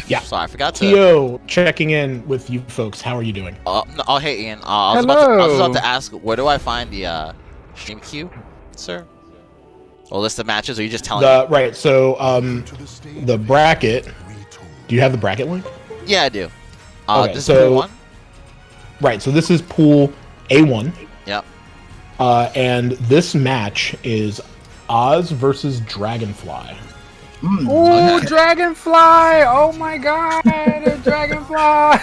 Yeah. Sorry, I forgot to. Tio checking in with you folks. How are you doing? No, oh, hey, Ian. I was about to ask, where do I find the stream queue, sir? Or list of matches? Or are you just telling me? Right. So, the bracket. Do you have the bracket link? Yeah, I do. Okay, this is pool 1? Right. So this is pool A1. Yep. And this match is Oz versus DragonFly. Ooh, okay. DragonFly! Oh my god, DragonFly!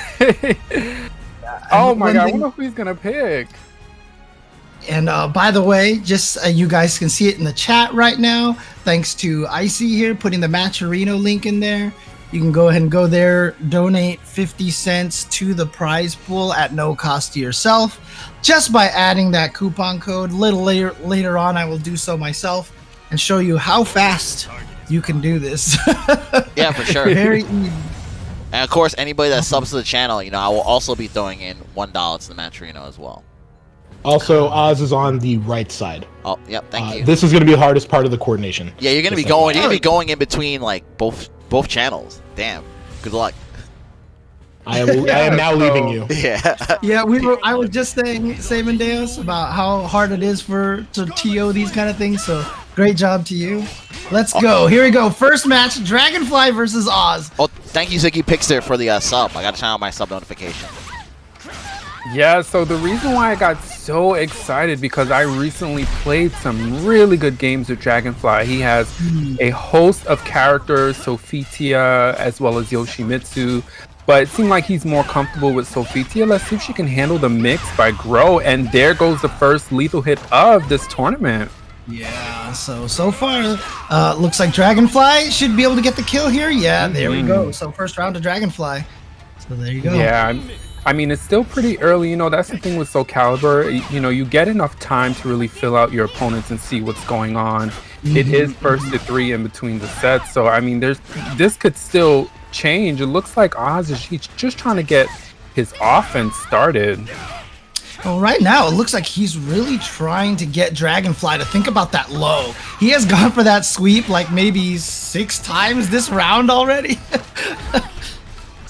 Oh my god, I wonder who he's gonna pick. And by the way, just you guys can see it in the chat right now. Thanks to Icy here putting the Matcherino link in there. You can go ahead and go there, donate 50 cents to the prize pool at no cost to yourself, just by adding that coupon code. A little later on, I will do so myself and show you how fast you can do this. Yeah, for sure. Very easy. And of course, anybody that subs to the channel, you know, I will also be throwing in $1 to the Matcherino as well. Also, Oz is on the right side. Oh, yep. Thank you. This is going to be the hardest part of the coordination. Yeah, you're gonna be going. You're gonna be going in between like both channels. Damn. Good luck. I am now leaving you. Yeah. Yeah, I was just saying Deus about how hard it is to TO these kind of things. So great job to you. Let's go. Here we go. First match: DragonFly versus Oz. Oh, thank you, ZiggyPixter, for the sub. I gotta turn on my sub notification. Yeah, so the reason why I got so excited because I recently played some really good games with DragonFly. He has a host of characters, Sophitia as well as Yoshimitsu, but it seemed like he's more comfortable with Sophitia. Let's see if she can handle the mix by Groh, and there goes the first lethal hit of this tournament. Yeah, so far, looks like DragonFly should be able to get the kill here. Yeah, there we go. So first round to DragonFly. So there you go. Yeah, I mean, it's still pretty early, you know, that's the thing with SOULCALIBUR, you know, you get enough time to really fill out your opponents and see what's going on. It is first to 3 in between the sets, so I mean, this could still change. It looks like Oz is just trying to get his offense started. Well, right now, it looks like he's really trying to get DragonFly to think about that low. He has gone for that sweep like maybe 6 times this round already.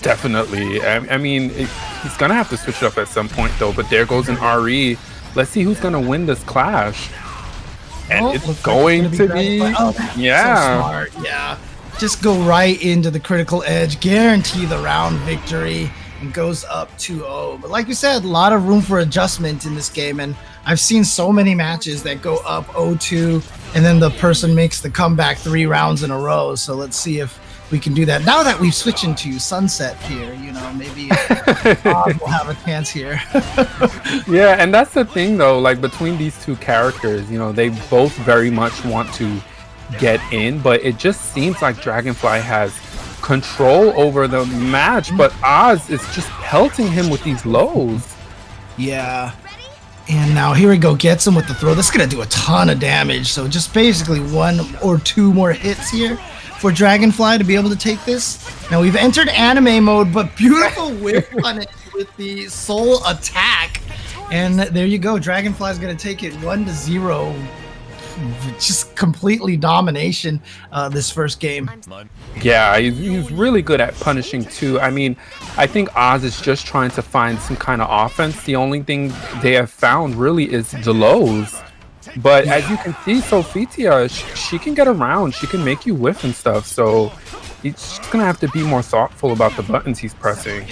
Definitely. I mean, he's going to have to switch it up at some point, though. But there goes an RE. Let's see who's going to win this clash. And it's going to be... yeah. So smart. Yeah. Just go right into the critical edge. Guarantee the round victory. And goes up 2-0. But like you said, a lot of room for adjustment in this game. And I've seen so many matches that go up 0-2. And then the person makes the comeback 3 rounds in a row. So let's see if we can do that. Now that we've switched into Sunset here, you know, maybe we'll have a chance here. Yeah, and that's the thing, though, like, between these two characters, you know, they both very much want to get in, but it just seems like DragonFly has control over the match, but Oz is just pelting him with these lows. Yeah. And now here we go, gets him with the throw. This is going to do a ton of damage, so just basically 1 or 2 more hits here for DragonFly to be able to take this. Now we've entered anime mode, but beautiful whip on it with the soul attack. And there you go. DragonFly's going to take it 1-0. Just completely domination this first game. Yeah, he's really good at punishing too. I mean, I think Oz is just trying to find some kind of offense. The only thing they have found really is the lows. But as you can see, Sophitia, she can get around. She can make you whiff and stuff. So he's just going to have to be more thoughtful about the buttons he's pressing.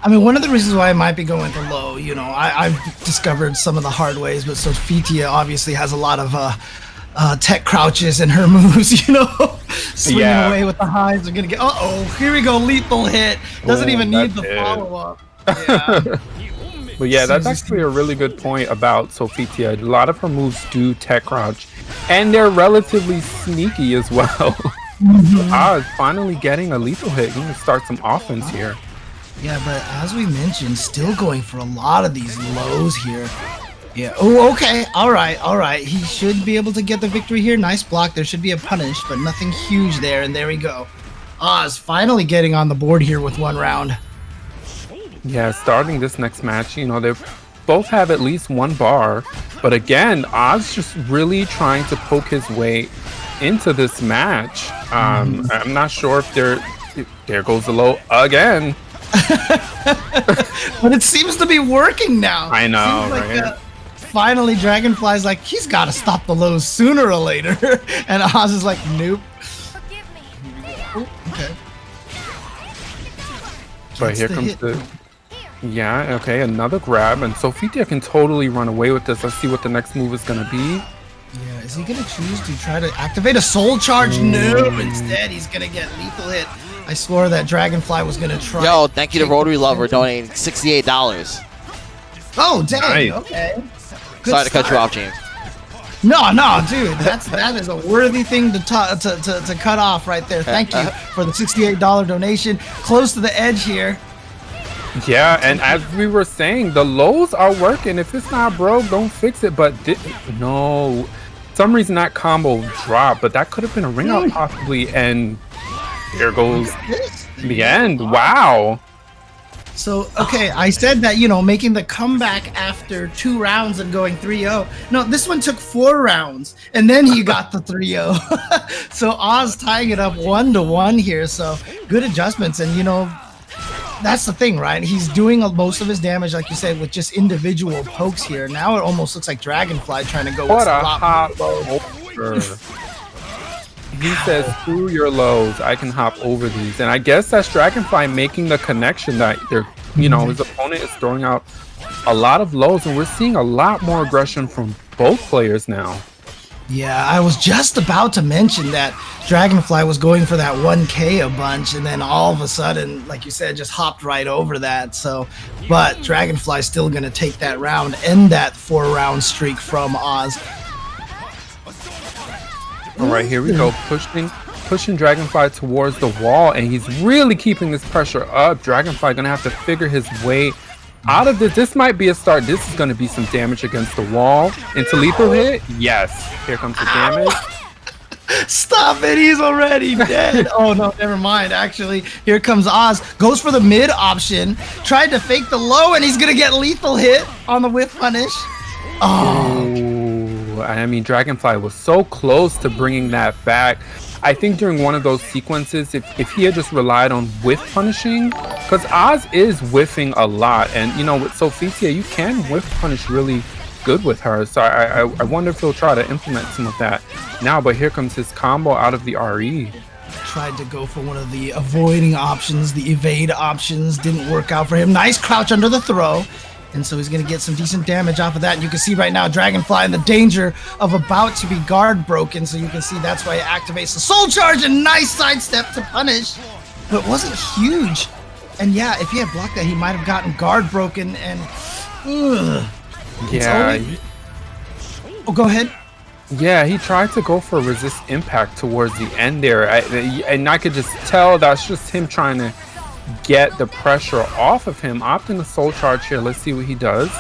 I mean, one of the reasons why I might be going for low, you know, I've discovered some of the hard ways, but Sophitia obviously has a lot of tech crouches in her moves, you know, swinging away with the highs. They're going to get, here we go, lethal hit. Doesn't even need the follow-up. Yeah. But yeah, that's actually a really good point about Sophitia. A lot of her moves do tech crouch, and they're relatively sneaky as well. Oz finally getting a lethal hit. He can start some offense here. Yeah, but as we mentioned, still going for a lot of these lows here. Yeah. Oh, okay. All right. He should be able to get the victory here. Nice block. There should be a punish, but nothing huge there. And there we go. Oz finally getting on the board here with 1 round. Yeah, starting this next match, you know, they both have at least 1 bar. But again, Oz just really trying to poke his way into this match. I'm not sure if they're There goes the low again. But it seems to be working now. I know, Seems like, right? Finally, DragonFly's like, he's got to stop the lows sooner or later. And Oz is like, nope. Oh, okay. But Gets here the comes hit. the... Yeah, okay, another grab. And SlyTiger can totally run away with this. Let's see what the next move is going to be. Yeah, is he going to choose to try to activate a soul charge? No, instead he's going to get lethal hit. I swore that DragonFly was going to try. Yo, thank you to Rotary Lover donating $68. Oh, dang. Nice. Okay. Good Sorry to cut you start. off, James. No, dude, that is a worthy thing to cut off right there. Thank you for the $68 donation. Close to the edge here. Yeah, and as we were saying, the lows are working. If it's not broke, don't fix it. But no, some reason that combo dropped, but that could have been a ring out possibly. And there goes the end. Wow. So, okay, I said that, making the comeback after 2 rounds and going 3-0. No, this one took 4 rounds, and then he got the 3-0. So Oz tying it up 1-1 here. So good adjustments, and that's the thing, right? He's doing most of his damage, like you said, with just individual pokes here. Now it almost looks like DragonFly trying to go with What a slop. hop over. He says, screw your lows, I can hop over these. And I guess that's DragonFly making the connection that his opponent is throwing out a lot of lows, and we're seeing a lot more aggression from both players now. Yeah, I was just about to mention that DragonFly was going for that 1K a bunch, and then all of a sudden, like you said, just hopped right over that. So, but DragonFly's still going to take that round, end that 4-round streak from Oz. All right, here we go, pushing DragonFly towards the wall, and he's really keeping this pressure up. DragonFly gonna have to figure his way out of this. This might be a start. This is gonna be some damage against the wall. Into lethal hit. Yes, here comes the damage. Stop it, he's already dead. Oh no, never mind. Actually, here comes Oz. Goes for the mid option. Tried to fake the low, and he's gonna get lethal hit on the whiff punish. Oh. I mean, DragonFly was so close to bringing that back. I think during one of those sequences, if he had just relied on whiff punishing, because Oz is whiffing a lot, and with SlyTiger, you can whiff punish really good with her. So I wonder if he'll try to implement some of that now. But here comes his combo out of the RE. Tried to go for one of the avoiding options, the evade options. Didn't work out for him. Nice crouch under the throw. And so he's going to get some decent damage off of that. And you can see right now DragonFly in the danger of about to be guard broken. So you can see that's why he activates the soul charge and nice sidestep to punish. But it wasn't huge. And yeah, if he had blocked that, he might have gotten guard broken. And yeah. Oh, go ahead. Yeah, he tried to go for resist impact towards the end there. And I could just tell that's just him trying to get the pressure off of him. Opting the soul charge here. Let's see what he does.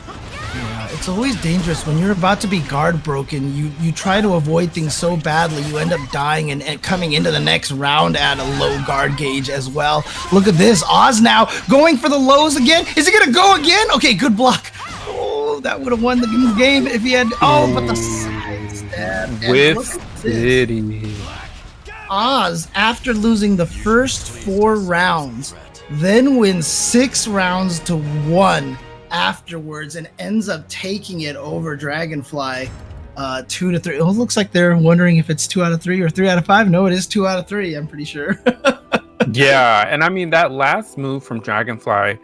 Yeah, it's always dangerous when you're about to be guard broken. You try to avoid things so badly, you end up dying and coming into the next round at a low guard gauge as well. Look at this, Oz now going for the lows again. Is he gonna go again? Okay, good block. Oh, that would have won the game if he had. Oh, but the sidestep. With City. Oz, after losing the first 4 rounds, then wins 6 rounds to 1 afterwards and ends up taking it over DragonFly 2-3. Oh, it looks like they're wondering if it's 2 out of 3 or 3 out of 5. No, it is 2 out of 3, I'm pretty sure. Yeah, and I mean, that last move from DragonFly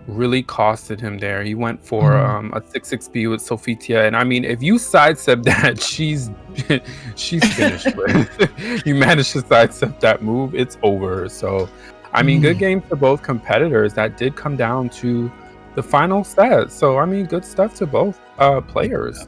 really costed him there. He went for a 6-6B with SlyTiger, and I mean, if you sidestep that, she's finished with. You managed to sidestep that move, it's over. So I mean, good game for both competitors. That did come down to the final set. So I mean, good stuff to both players.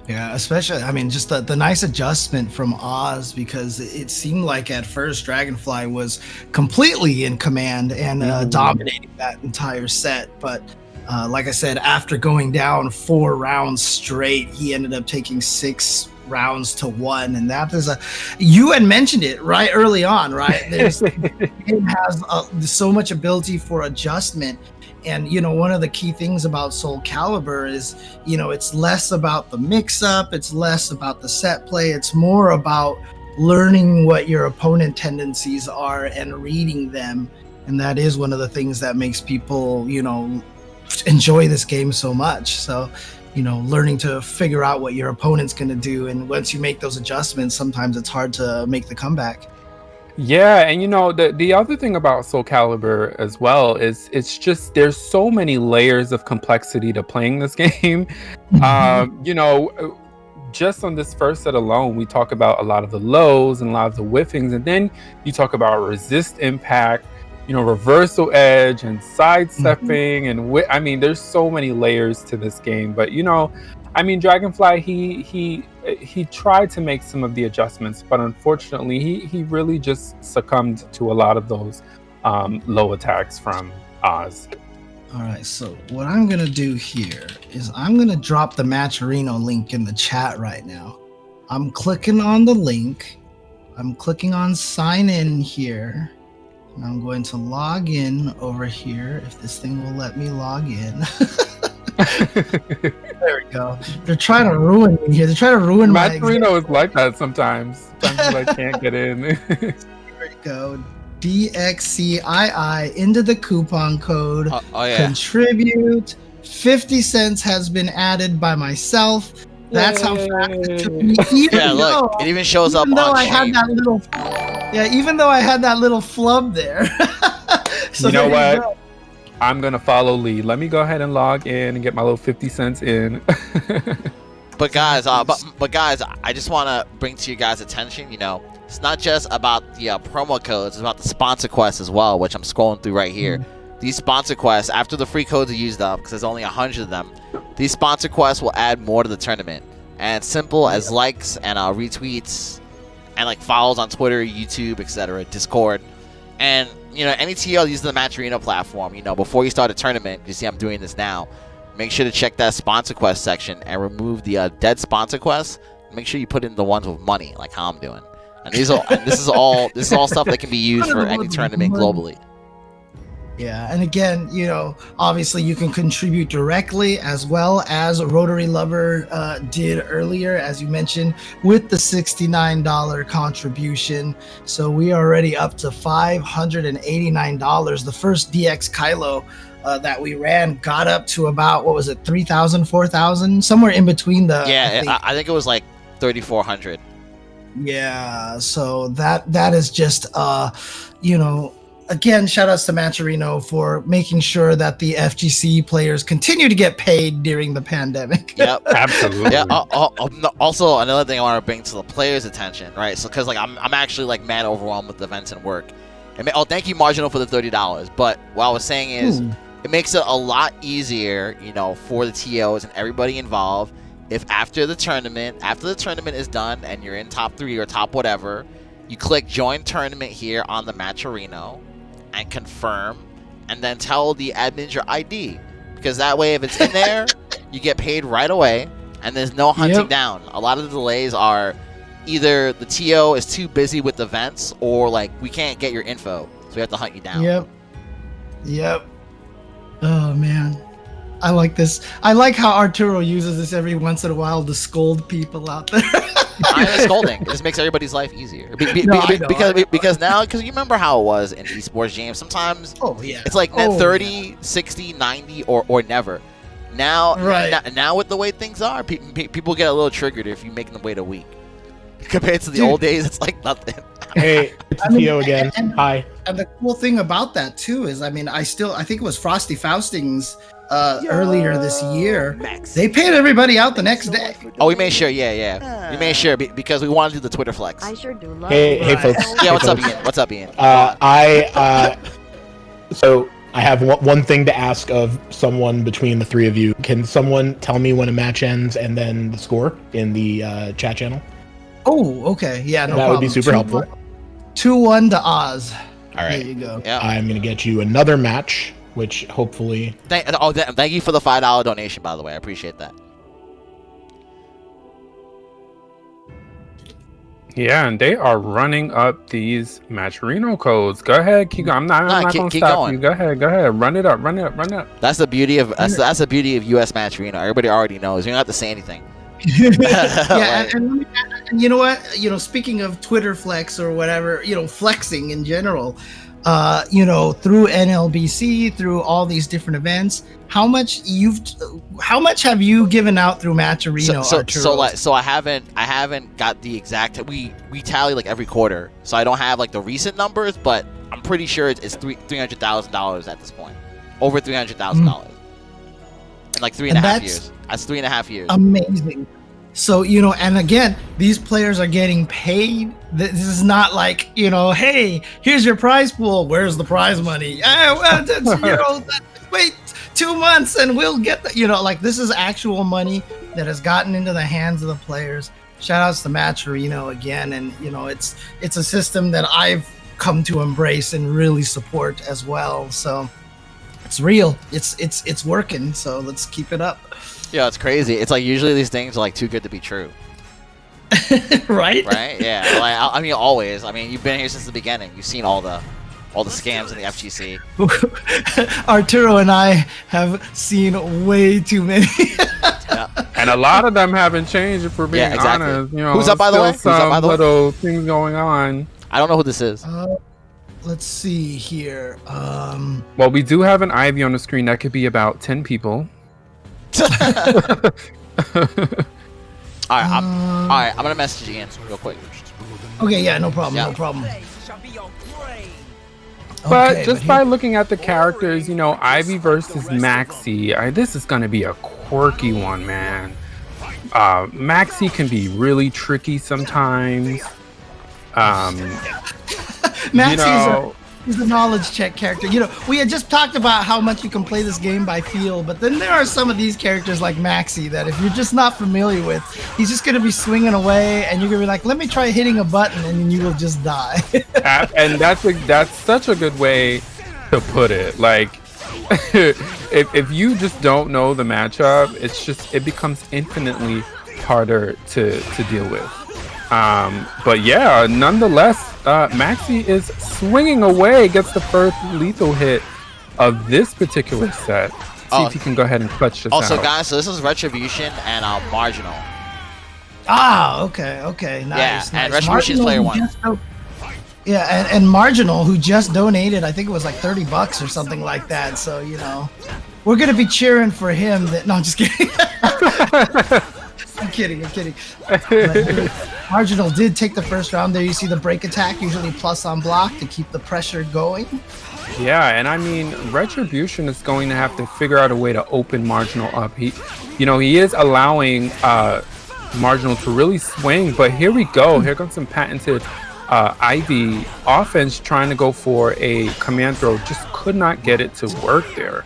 Yeah, especially, I mean, just the nice adjustment from Oz, because it seemed like at first DragonFly was completely in command and dominating that entire set. But like I said, after going down 4 rounds straight, he ended up taking 6 rounds to 1. And that is you had mentioned it right early on, right? The game has so much ability for adjustment. And, one of the key things about SOULCALIBUR is, it's less about the mix-up. It's less about the set play. It's more about, learning what your opponent tendencies are and reading them. And that is one of the things that makes people, enjoy this game so much. So, learning to figure out what your opponent's going to do. And once you make those adjustments, sometimes it's hard to make the comeback. Yeah, and the other thing about SOULCALIBUR as well is it's just there's so many layers of complexity to playing this game. Just on this first set alone, we talk about a lot of the lows and a lot of the whiffings, and then you talk about resist impact, reversal edge and sidestepping, and there's so many layers to this game. But DragonFly, he tried to make some of the adjustments, but unfortunately, he really just succumbed to a lot of those low attacks from Oz. All right, so what I'm going to do here is I'm going to drop the Matcherino link in the chat right now. I'm clicking on the link. I'm clicking on sign in here. And I'm going to log in over here if this thing will let me log in. There we go. They're trying to ruin me here. They're trying to ruin my Matcherino is like that sometimes. Sometimes I can't get in. There we go. DXCII into the coupon code. Contribute. 50 cents has been added by myself. That's how fast it took me. Look, it even shows up on even though I had that little flub there. So you know what? I'm gonna follow lead. Let me go ahead and log in and get my little 50 cents in. But guys, I just want to bring to you guys' attention, it's not just about the promo codes, it's about the sponsor quests as well, which I'm scrolling through right here. These sponsor quests, after the free codes are used up, because there's only 100 of them, these sponsor quests will add more to the tournament. And simple as likes and retweets and follows on Twitter, YouTube, etc., Discord. And, any TL using the Matcherino platform, before you start a tournament, you see I'm doing this now, make sure to check that sponsor quest section and remove the dead sponsor quests. Make sure you put in the ones with money, like how I'm doing. And this is all stuff that can be used for any tournament globally. Yeah, and again, obviously you can contribute directly as well as Rotary Lover did earlier, as you mentioned, with the $69 contribution. So we are already up to $589. The first DX Caelo that we ran got up to about, 3,000, 4,000? Somewhere in between the... Yeah, I think it was 3,400. Yeah, so that is just, again, shout outs to Matcherino for making sure that the FGC players continue to get paid during the pandemic. Yep, absolutely. Yeah. Also, another thing I want to bring to the players' attention, right? So, because I'm actually mad overwhelmed with events and work. Thank you, Marginal, for the $30. But what I was saying is, it makes it a lot easier, for the TOs and everybody involved. If after the tournament is done and you're in top 3 or top whatever, you click join tournament here on the Matcherino and confirm, and then tell the admins your ID, because that way if it's in there, you get paid right away, and there's no hunting down. A lot of the delays are either the TO is too busy with events, or we can't get your info, so we have to hunt you down. Yep. Oh man, I like this. I like how Arturo uses this every once in a while to scold people out there. I'm scolding. It just makes everybody's life easier. Because you remember how it was in esports games. Sometimes it's net 30, 60, 90, or never. Now, now with the way things are, people get a little triggered if you make them wait a week. Compared to the old days, it's nothing. Hey, it's Theo again. Hi. And the cool thing about that too is, I think it was Frosty Fausting's earlier this year. They paid everybody out the next day. Oh, we made sure, we made sure because we wanted to do the Twitter flex. I sure do love Hey, folks. Yeah, what's up, Ian? What's up, Ian? So I have one thing to ask of someone between the three of you. Can someone tell me when a match ends and then the score in the chat channel? Oh, okay. Yeah, no that problem. Would be super helpful. 2-1 to Oz. All right. There you go. Yep. I'm going to get you another match, which hopefully... Thank you for the $5 donation, by the way. I appreciate that. Yeah, and they are running up these Matcherino codes. Go ahead, keep going. I'm not going to stop you. Go ahead. Run it up. That's the beauty of that's the beauty of US Matcherino. Everybody already knows. You don't have to say anything. Yeah, and And you know what? Speaking of Twitter flex or whatever, flexing in general, through NLBC, through all these different events, how much have you given out through Match Arena? So I haven't got the exact. We tally like every quarter, so I don't have like the recent numbers, but I'm pretty sure it's $300,000 at this point, over $300,000 in like 3.5 years. That's 3.5 years. Amazing. So, and again, these players are getting paid. This is not like, hey, here's your prize pool. Where's the prize money? Wait 2 months and we'll get the, this is actual money that has gotten into the hands of the players. Shout outs to Match Arena again. And, it's a system that I've come to embrace and really support as well. So it's real. It's working. So let's keep it up. Yeah, it's crazy. It's like usually these things are like too good to be true. Right? Right? Yeah. Like, I mean, always. I mean, you've been here since the beginning. You've seen all the scams in the FGC. Arturo and I have seen way too many. Yeah. And a lot of them haven't changed, if we're being honest. Who's up, by the way? Who's up, by the way? Little things going on. I don't know who this is. Let's see here. Well, we do have an Ivy on the screen. That could be about 10 people. All right, I'm gonna message Ian real quick. Okay, yeah, no problem, no problem. But just by looking at the characters, Ivy versus Maxi, this is gonna be a quirky one, man. Maxi can be really tricky sometimes. Maxi is a knowledge check character. We had just talked about how much you can play this game by feel, but then there are some of these characters like Maxi that if you're just not familiar with, he's just going to be swinging away and you're going to be like, let me try hitting a button, and then you will just die. And that's such a good way to put it. Like, if you just don't know the matchup, it becomes infinitely harder to deal with. But yeah, nonetheless, Maxi is swinging away, gets the first lethal hit of this particular set. See if he can go ahead and clutch this out. Also, guys, so this is Retribution and Marginal. Okay, nice. Yeah, and Retribution is player 1. Yeah, and Marginal, who just donated, I think it was like $30 or something like that. So, we're going to be cheering for him. No, I'm just kidding. I'm kidding. But Marginal did take the first round. There you see the break attack, usually plus on block to keep the pressure going. Yeah, and I mean, Retribution is going to have to figure out a way to open Marginal up. He is allowing Marginal to really swing, but here we go. Here comes some patented Ivy offense trying to go for a command throw. Just could not get it to work there.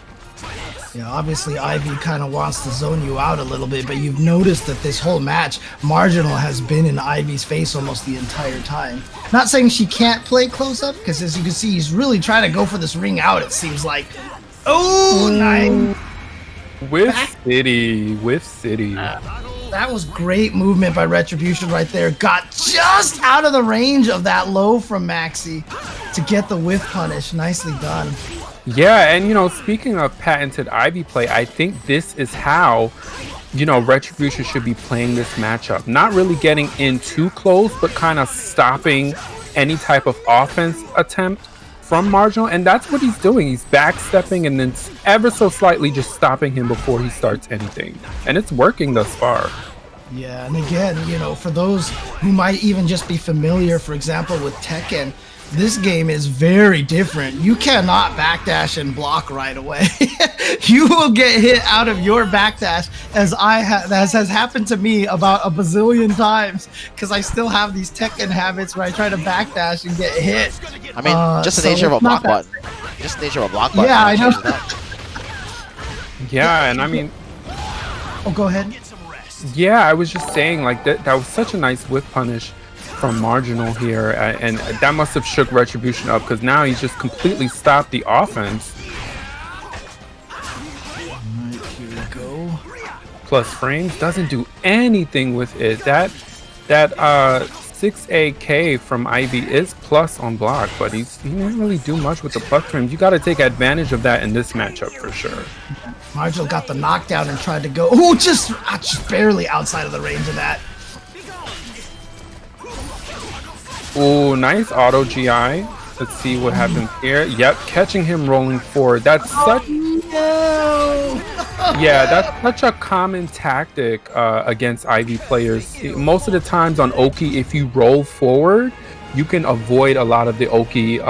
Obviously Ivy kind of wants to zone you out a little bit, but you've noticed that this whole match, Marginal has been in Ivy's face almost the entire time. Not saying she can't play close up, because as you can see, he's really trying to go for this ring out, it seems like. Oh, nice. With City. That was great movement by Retribution right there. Got just out of the range of that low from Maxi to get the whiff punish. Nicely done. Yeah, and speaking of patented Ivy play, I think this is how, Retribution should be playing this matchup. Not really getting in too close, but kind of stopping any type of offense attempt from Marginal, and that's what he's doing. He's backstepping and then ever so slightly just stopping him before he starts anything. And it's working thus far. Yeah, and again, for those who might even just be familiar, for example, with Tekken, this game is very different. You cannot backdash and block right away. You will get hit out of your backdash, as has happened to me about a bazillion times, because I still have these Tekken habits where I try to backdash and get hit. I mean, just the nature of a block button. Just the nature of a block button. Yeah, I know. Yeah, and I mean... Oh, go ahead. Yeah, I was just saying, like, that was such a nice whip punish from Marginal here, and that must have shook Retribution up, because now he's just completely stopped the offense. Alright, here we go. Plus frames doesn't do anything with it. That 6AK from Ivy is plus on block, but he didn't really do much with the plus frames. You got to take advantage of that in this matchup for sure. Marginal got the knockdown and tried to go. Oh, just barely outside of the range of that. Oh, nice auto GI. Let's see what happens here. Yep, catching him rolling forward. That's such yeah, that's such a common tactic against Ivy players. Most of the times on Oki, if you roll forward, you can avoid a lot of the Oki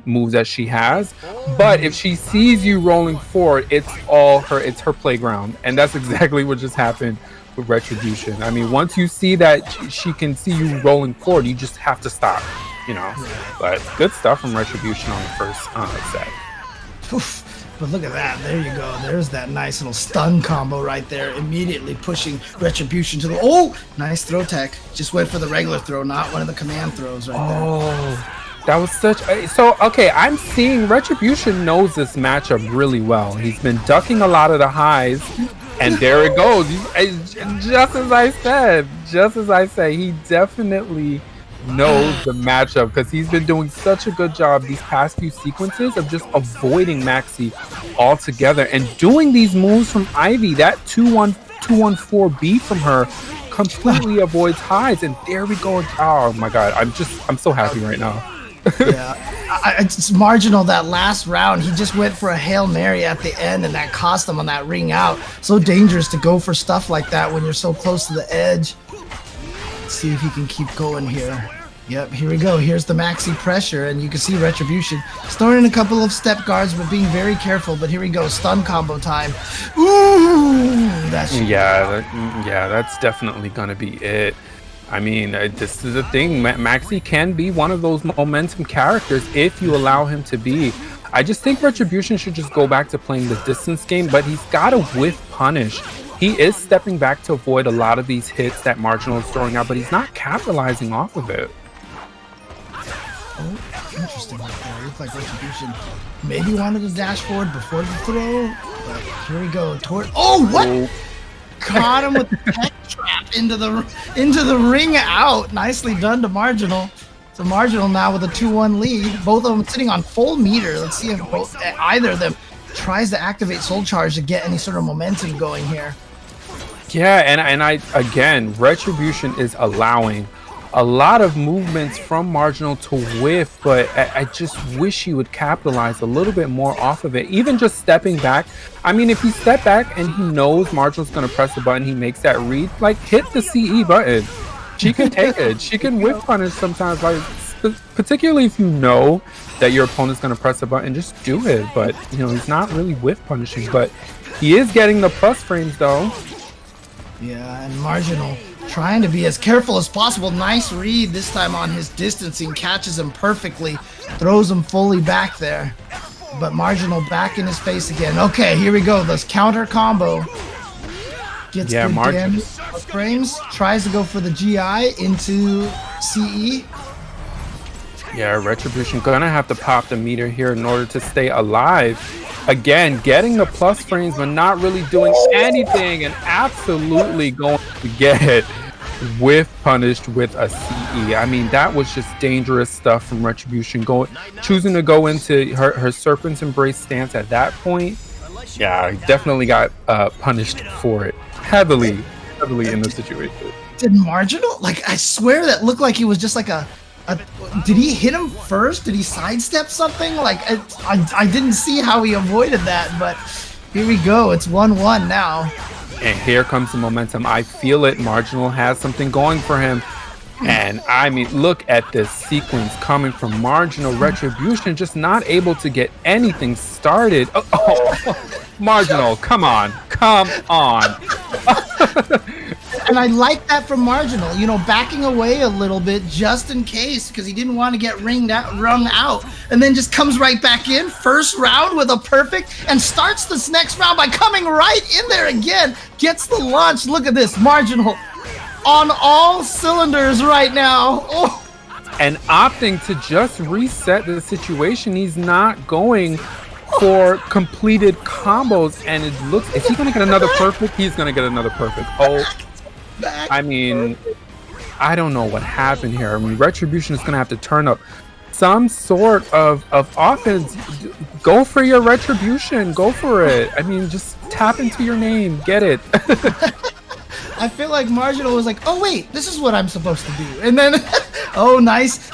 moves that she has. But if she sees you rolling forward, it's her playground, and that's exactly what just happened with Retribution. I mean, once you see that she can see you rolling forward, you just have to stop, you know. But good stuff from Retribution on the first set. Oof. But look at that. There you go. There's that nice little stun combo right there. Immediately pushing Retribution to the... Oh! Nice throw tech. Just went for the regular throw, not one of the command throws right there. Oh, that was such... So, okay, I'm seeing Retribution knows this matchup really well. He's been ducking a lot of the highs. And there it goes. Just as I said, he definitely knows the matchup because he's been doing such a good job these past few sequences of just avoiding Maxi altogether and doing these moves from Ivy. That 2-1-4B from her completely avoids highs, and there we go. Oh my god, I'm so happy right now. Yeah, it's Marginal. That last round, he just went for a Hail Mary at the end, and that cost him on that ring out. So dangerous to go for stuff like that when you're so close to the edge. See if he can keep going here. Yep, here we go. Here's the Maxi pressure, and you can see Retribution throwing in a couple of step guards, but being very careful. But here we go, stun combo time. Ooh, that's that's definitely gonna be it. I mean, this is the thing. Maxi can be one of those momentum characters if you allow him to be. I just think Retribution should just go back to playing the distance game, but he's got to whiff punish. He is stepping back to avoid a lot of these hits that Marginal is throwing out, but he's not capitalizing off of it. Oh, interesting right there. It looked like Retribution maybe wanted to dash forward before the throw, but here we go. Oh, what? Oh. Caught him with the tech trap into the ring out. Nicely done to Marginal. So Marginal now with a 2-1 lead. Both of them sitting on full meter. Let's see if either of them tries to activate Soul Charge to get any sort of momentum going here. Yeah, and I again, Retribution is allowing a lot of movements from Marginal to whiff, but I just wish he would capitalize a little bit more off of it. Even just stepping back. I mean, if he step back and he knows Marginal's going to press the button, he makes that read, like hit the CE button. She can take it. She can whiff punish sometimes, like particularly if you know that your opponent's going to press the button, just do it. But, you know, he's not really whiff punishing, but he is getting the plus frames though. Yeah, and Marginal trying to be as careful as possible. Nice read this time on his distancing. Catches him perfectly. Throws him fully back there. But Marginal back in his face again. Okay, here we go. This counter combo. Gets good damage. Frames. Tries to go for the GI into CE. Yeah, Retribution gonna have to pop the meter here in order to stay alive. Again, getting the plus frames, but not really doing anything, and absolutely going to get whiff punished with a CE. I mean, that was just dangerous stuff from Retribution. Choosing to go into her Serpent's Embrace stance at that point. Yeah, definitely got punished for it heavily in the situation. Did Marginal? Like, I swear that looked like he was just like did he hit him first? Did he sidestep something? Like, I didn't see how he avoided that, but here we go. It's 1-1 now. And here comes the momentum. I feel it. Marginal has something going for him. And I mean, look at this sequence coming from Marginal. Retribution just not able to get anything started. Marginal, come on. And I like that from Marginal, you know, backing away a little bit just in case, because he didn't want to get rung out, and then just comes right back in first round with a perfect, and starts this next round by coming right in there again. Gets the launch. Look at this, Marginal on all cylinders right now. Oh. And opting to just reset the situation. He's not going for completed combos, and it looks, is he gonna get another perfect? He's gonna get another perfect. Oh, I mean, I don't know what happened here. I mean, Retribution is gonna have to turn up some sort of offense. Go for your Retribution, go for it. I mean, just tap into your name, get it. I feel like Marginal was like, oh wait, this is what I'm supposed to do. And then Oh, nice.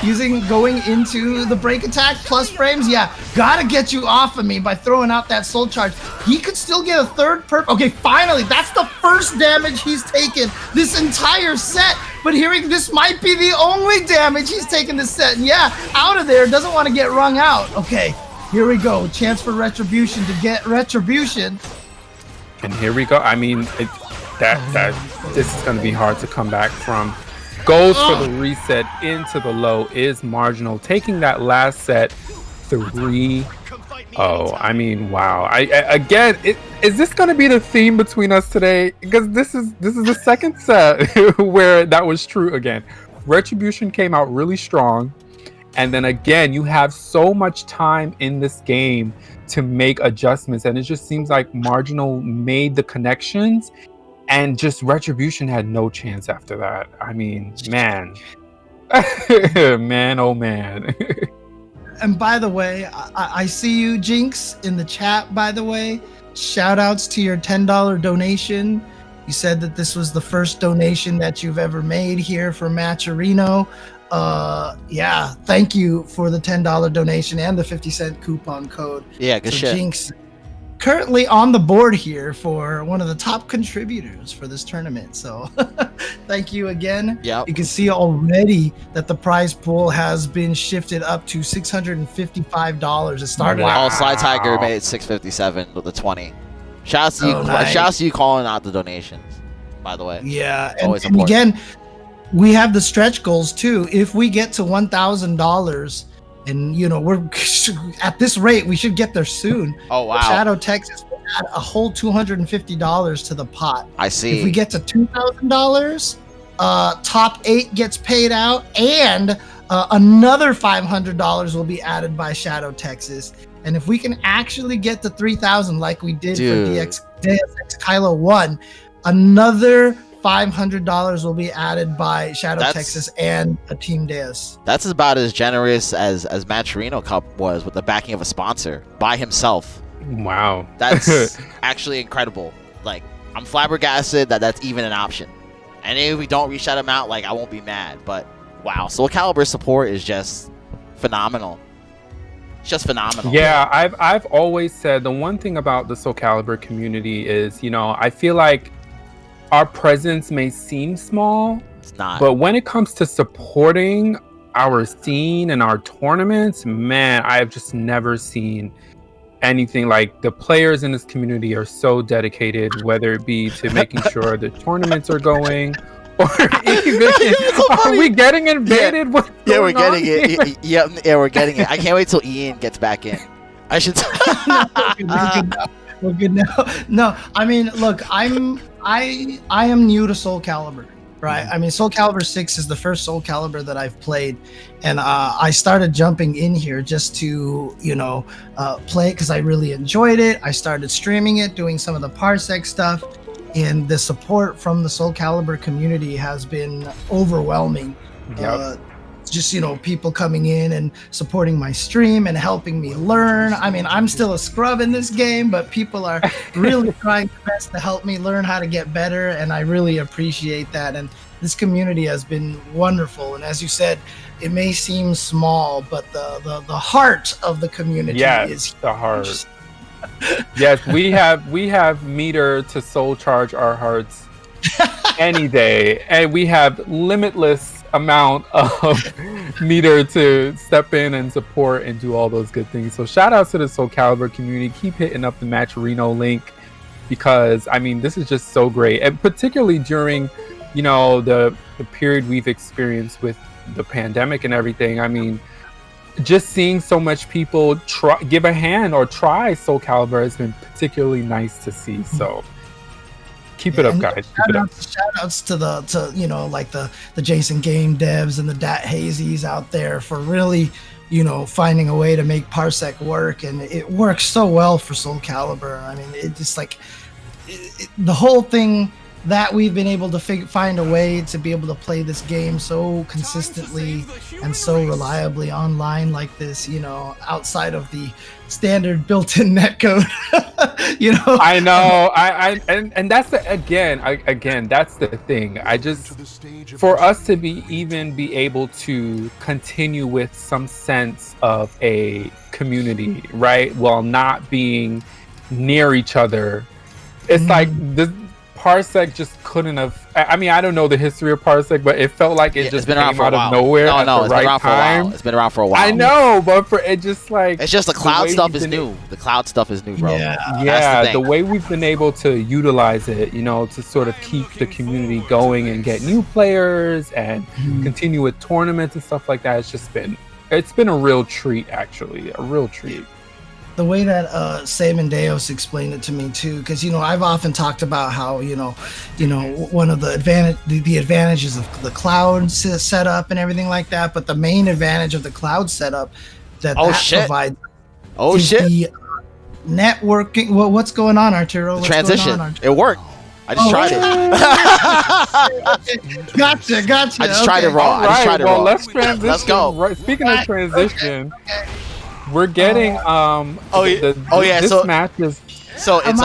Going into the break attack, plus frames. Yeah, gotta get you off of me by throwing out that soul charge. He could still get a third perp. Okay, finally, that's the first damage he's taken this entire set. But hearing this might be the only damage he's taken this set. And yeah, out of there, doesn't want to get wrung out. Okay, here we go. Chance for retribution to get retribution. And here we go. I mean, this is going to be hard to come back from. Goes for the reset into the low is Marginal, taking that last set 3-0. I mean, wow. Is this going to be the theme between us today? Because this is the second set where that was true again. Retribution came out really strong, and then again, you have so much time in this game to make adjustments, and it just seems like Marginal made the connections, and just Retribution had no chance after that. I mean, man. Man, oh man. And by the way, I see you, Jinx, in the chat, by the way. Shout outs to your $10 donation. You said that this was the first donation that you've ever made here for Matcherino. Yeah, thank you for the $10 donation and the 50-cent coupon code. Yeah, good shit. Jinx, currently on the board here for one of the top contributors for this tournament. So thank you again. Yep. You can see already that the prize pool has been shifted up to $655. It started Wow. SlyTiger made it $657 with the 20. Shout out to you, nice. shout out to you calling out the donations, by the way. Yeah, Always and again, we have the stretch goals too. If we get to $1,000, and you know we're at this rate, we should get there soon. Oh wow! Shadow Texas will add a whole $250 to the pot. I see. If we get to $2,000, top 8 gets paid out, and another $500 will be added by Shadow Texas. And if we can actually get to 3,000, like we did for Deus Ex Caelo 1, another $500 will be added by Shadow Texas and a Team Deus. That's about as generous as Matcherino Cup was with the backing of a sponsor by himself. Wow. That's actually incredible. Like, I'm flabbergasted that that's even an option. And if we don't reach that amount, like, I won't be mad. But wow, SOULCALIBUR support is just phenomenal. It's just phenomenal. Yeah, I've always said the one thing about the SOULCALIBUR community is, you know, I feel like our presence may seem small, it's not. But when it comes to supporting our scene and our tournaments, man, I have just never seen anything like. The players in this community are so dedicated, whether it be to making sure the tournaments are going, or even are we getting invaded? Yeah, we're getting it. Yeah, we're getting it. I can't wait till Ian gets back in. I should. We're good now. No, I mean, look, I am new to SOULCALIBUR, right? I mean, SOULCALIBUR 6 is the first SOULCALIBUR that I've played, and I started jumping in here just to, you know, play it because I really enjoyed it. I started streaming it, doing some of the Parsec stuff, and the support from the SOULCALIBUR community has been overwhelming. Yep. Just, you know, people coming in and supporting my stream and helping me learn. I mean, I'm still a scrub in this game, but people are really trying their best to help me learn how to get better, and I really appreciate that. And this community has been wonderful. And as you said, it may seem small, but the heart of the community is the heart. Yes, we have meter to soul charge our hearts any day, and we have limitless amount of meter to step in and support and do all those good things. So shout out to the SOULCALIBUR community. Keep hitting up the Matcherino link, because I mean, this is just so great, and particularly during, you know, the period we've experienced with the pandemic and everything. I mean, just seeing so much people give a hand or try SOULCALIBUR has been particularly nice to see. So keep it up, guys. Shout outs to you know, like the Jason Game devs and the Dat Hazies out there for really, you know, finding a way to make Parsec work, and it works so well for SOULCALIBUR. I mean, it just like the whole thing that we've been able to find a way to be able to play this game so consistently and so reliably online like this, you know, outside of the standard built-in netcode. You know. I know. And that's again that's the thing. I just, for us to be able to continue with some sense of a community, right, while not being near each other. It's like this Parsec just couldn't have. I mean, I don't know the history of Parsec, but it felt like it just came out of nowhere at the right time. It's been around for a while. I know, but for it just like it's just the cloud stuff is new. The cloud stuff is new, bro. Yeah, the way we've been able to utilize it, you know, to sort of keep the community going and get new players and continue with tournaments and stuff like that. It's been a real treat, actually, a real treat. The way that Sam and Deus explained it to me too, because you know I've often talked about how you know one of the advantages of the cloud setup and everything like that, but the main advantage of the cloud setup that provides is the networking. What's going on, Arturo? Transition. It worked. I just tried it. Gotcha. I just tried it raw. Let's transition. Let's go. Right. Speaking of transition. We're getting this match is so it's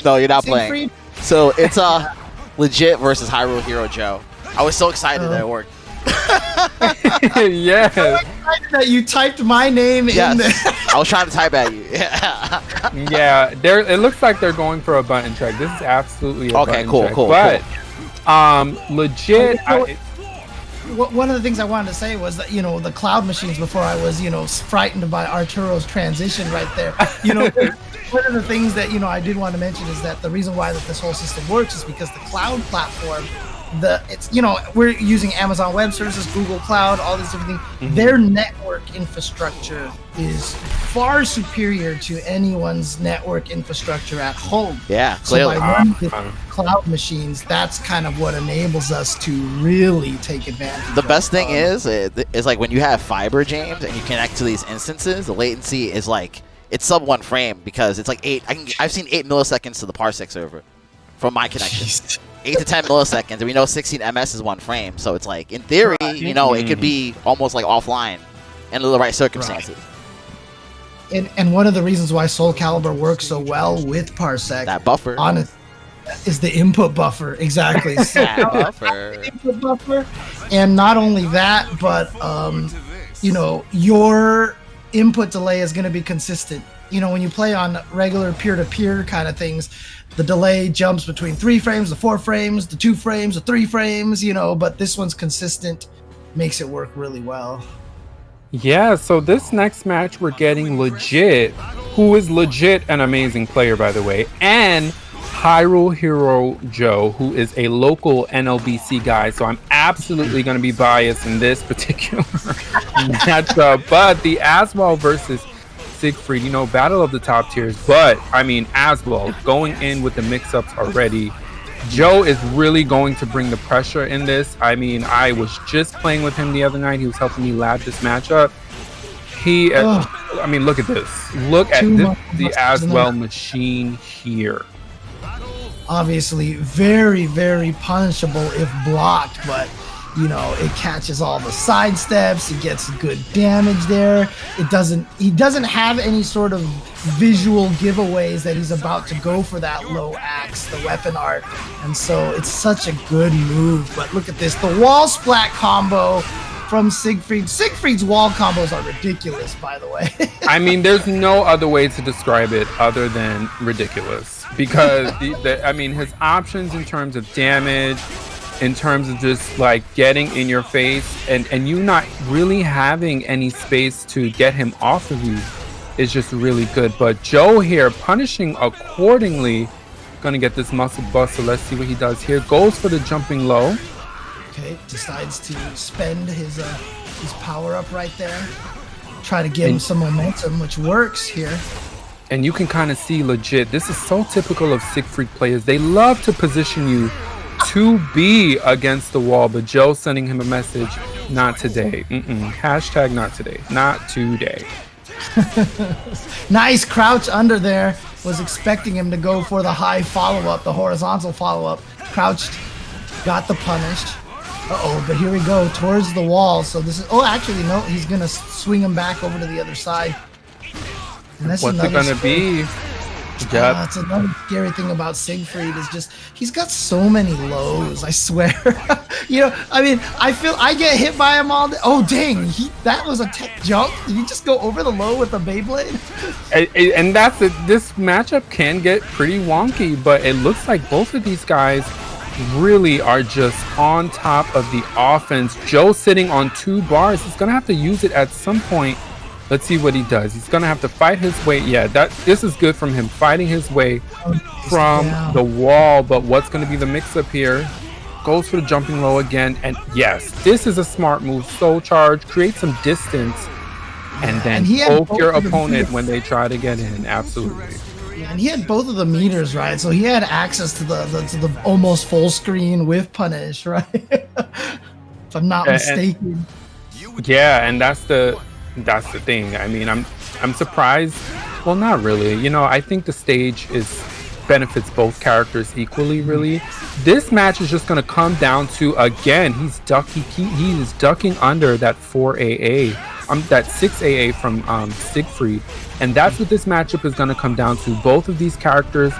no, you're not playing. So it's Legit versus hyruleherojoe. I was so excited that it worked. Yes. So excited that you typed my name in there. I was trying to type at you. Yeah, it looks like they're going for a button check. This is absolutely a button check. Cool. But Legit. One of the things I wanted to say was that, you know, the cloud machines, before I was, you know, frightened by Arturo's transition right there. You know, one of the things that, you know, I did want to mention is that the reason why that this whole system works is because the cloud platform, it's, you know, we're using Amazon Web Services, Google Cloud, all this different thing. Their network infrastructure is far superior to anyone's network infrastructure at home. Yeah, clearly. So by running the cloud machines, that's kind of what enables us to really take advantage. The best thing is like when you have fiber, James, and you connect to these instances, the latency is like it's sub 1 frame because it's like I've seen 8 milliseconds to the Parsec server from my connection. 8 to 10 milliseconds, and we know 16 ms is 1 frame, so it's like in theory, you know, it could be almost like offline in the right circumstances. And one of the reasons why SOULCALIBUR works so well with Parsec, that buffer, is the input buffer. Exactly. Buffer. Input buffer, and not only that, but you know, your input delay is going to be consistent. You know, when you play on regular peer-to-peer kind of things, the delay jumps between 3 frames, the 4 frames, the 2 frames, the 3 frames. You know, but this one's consistent, makes it work really well. Yeah, so this next match we're getting Legit, who is legit an amazing player, by the way, and hyruleherojoe, who is a local NLBC guy, so I'm absolutely going to be biased in this particular matchup. But the Azwel versus Siegfried, you know, battle of the top tiers, but I mean, Azwel going in with the mix-ups already. Joe is really going to bring the pressure in this. I mean, I was just playing with him the other night. He was helping me lab this matchup. I mean, look at this. Look at the Azwel machine here. Obviously, very, very punishable if blocked, but you know, it catches all the side steps. It gets good damage there. He doesn't have any sort of visual giveaways that he's about to go for that low axe, the weapon art. And so it's such a good move. But look at this, the wall splat combo from Siegfried. Siegfried's wall combos are ridiculous, by the way. I mean, there's no other way to describe it other than ridiculous. Because, I mean, his options in terms of damage, in terms of just like getting in your face and you not really having any space to get him off of you is just really good. But Joe here punishing accordingly, gonna get this muscle bust, so let's see what he does here. Goes for the jumping low. Okay, decides to spend his power up right there, try to give him some momentum, which works here. And you can kind of see Legit, this is so typical of Siegfried players. They love to position you to be against the wall, but Joe sending him a message, not today. Hashtag not today. Not today. Nice crouch under there. Was expecting him to go for the high follow-up, the horizontal follow-up. Crouched, got the punished. Uh-oh, but here we go towards the wall. So this is, oh, actually, no, he's going to swing him back over to the other side. What's it going to be? That's another scary thing about Siegfried is just he's got so many lows. I swear. I mean, I get hit by him all day. Oh dang, that was a tech jump. Did he just go over the low with a Beyblade? And that's it. This matchup can get pretty wonky, but it looks like both of these guys really are just on top of the offense. Joe sitting on 2 bars. He's gonna have to use it at some point. Let's see what he does. He's gonna have to fight his way. Yeah, this is good from him, fighting his way from the wall. But what's gonna be the mix-up here? Goes for the jumping low again, and yes, this is a smart move. Soul Charge, create some distance, and then poke your opponent when they try to get in. Absolutely. Yeah, and he had both of the meters, right? So he had access to the almost full screen with punish, right? If I'm not mistaken. And that's the thing. I mean, I'm surprised. Well, not really. I think the stage benefits both characters equally, really. This match is just going to come down to, again, he is ducking under that 4AA, that 6AA from Siegfried, and that's what this matchup is going to come down to. Both of these characters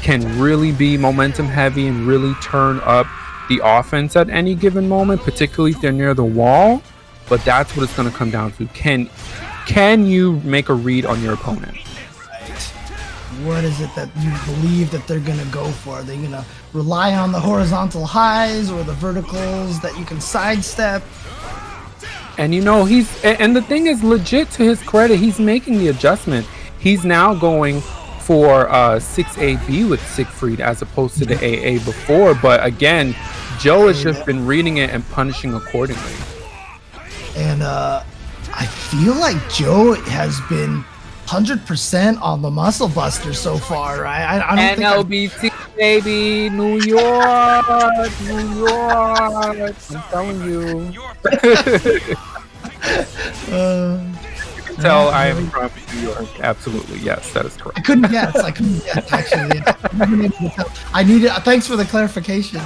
can really be momentum heavy and really turn up the offense at any given moment, particularly if they're near the wall. But that's what it's going to come down to. Can you make a read on your opponent? What is it that you believe that they're going to go for? Are they going to rely on the horizontal highs or the verticals that you can sidestep? And and the thing is, legit to his credit, he's making the adjustment. He's now going for 6AB with Siegfried as opposed to the AA before. But again, Joe has just been reading it and punishing accordingly. And I feel like Joe has been 100% on the muscle buster so far, right? I don't NLBT, baby, New York. I'm telling you. You can tell I am from New York. Absolutely, yes, that is correct. I couldn't guess, actually. Thanks for the clarification.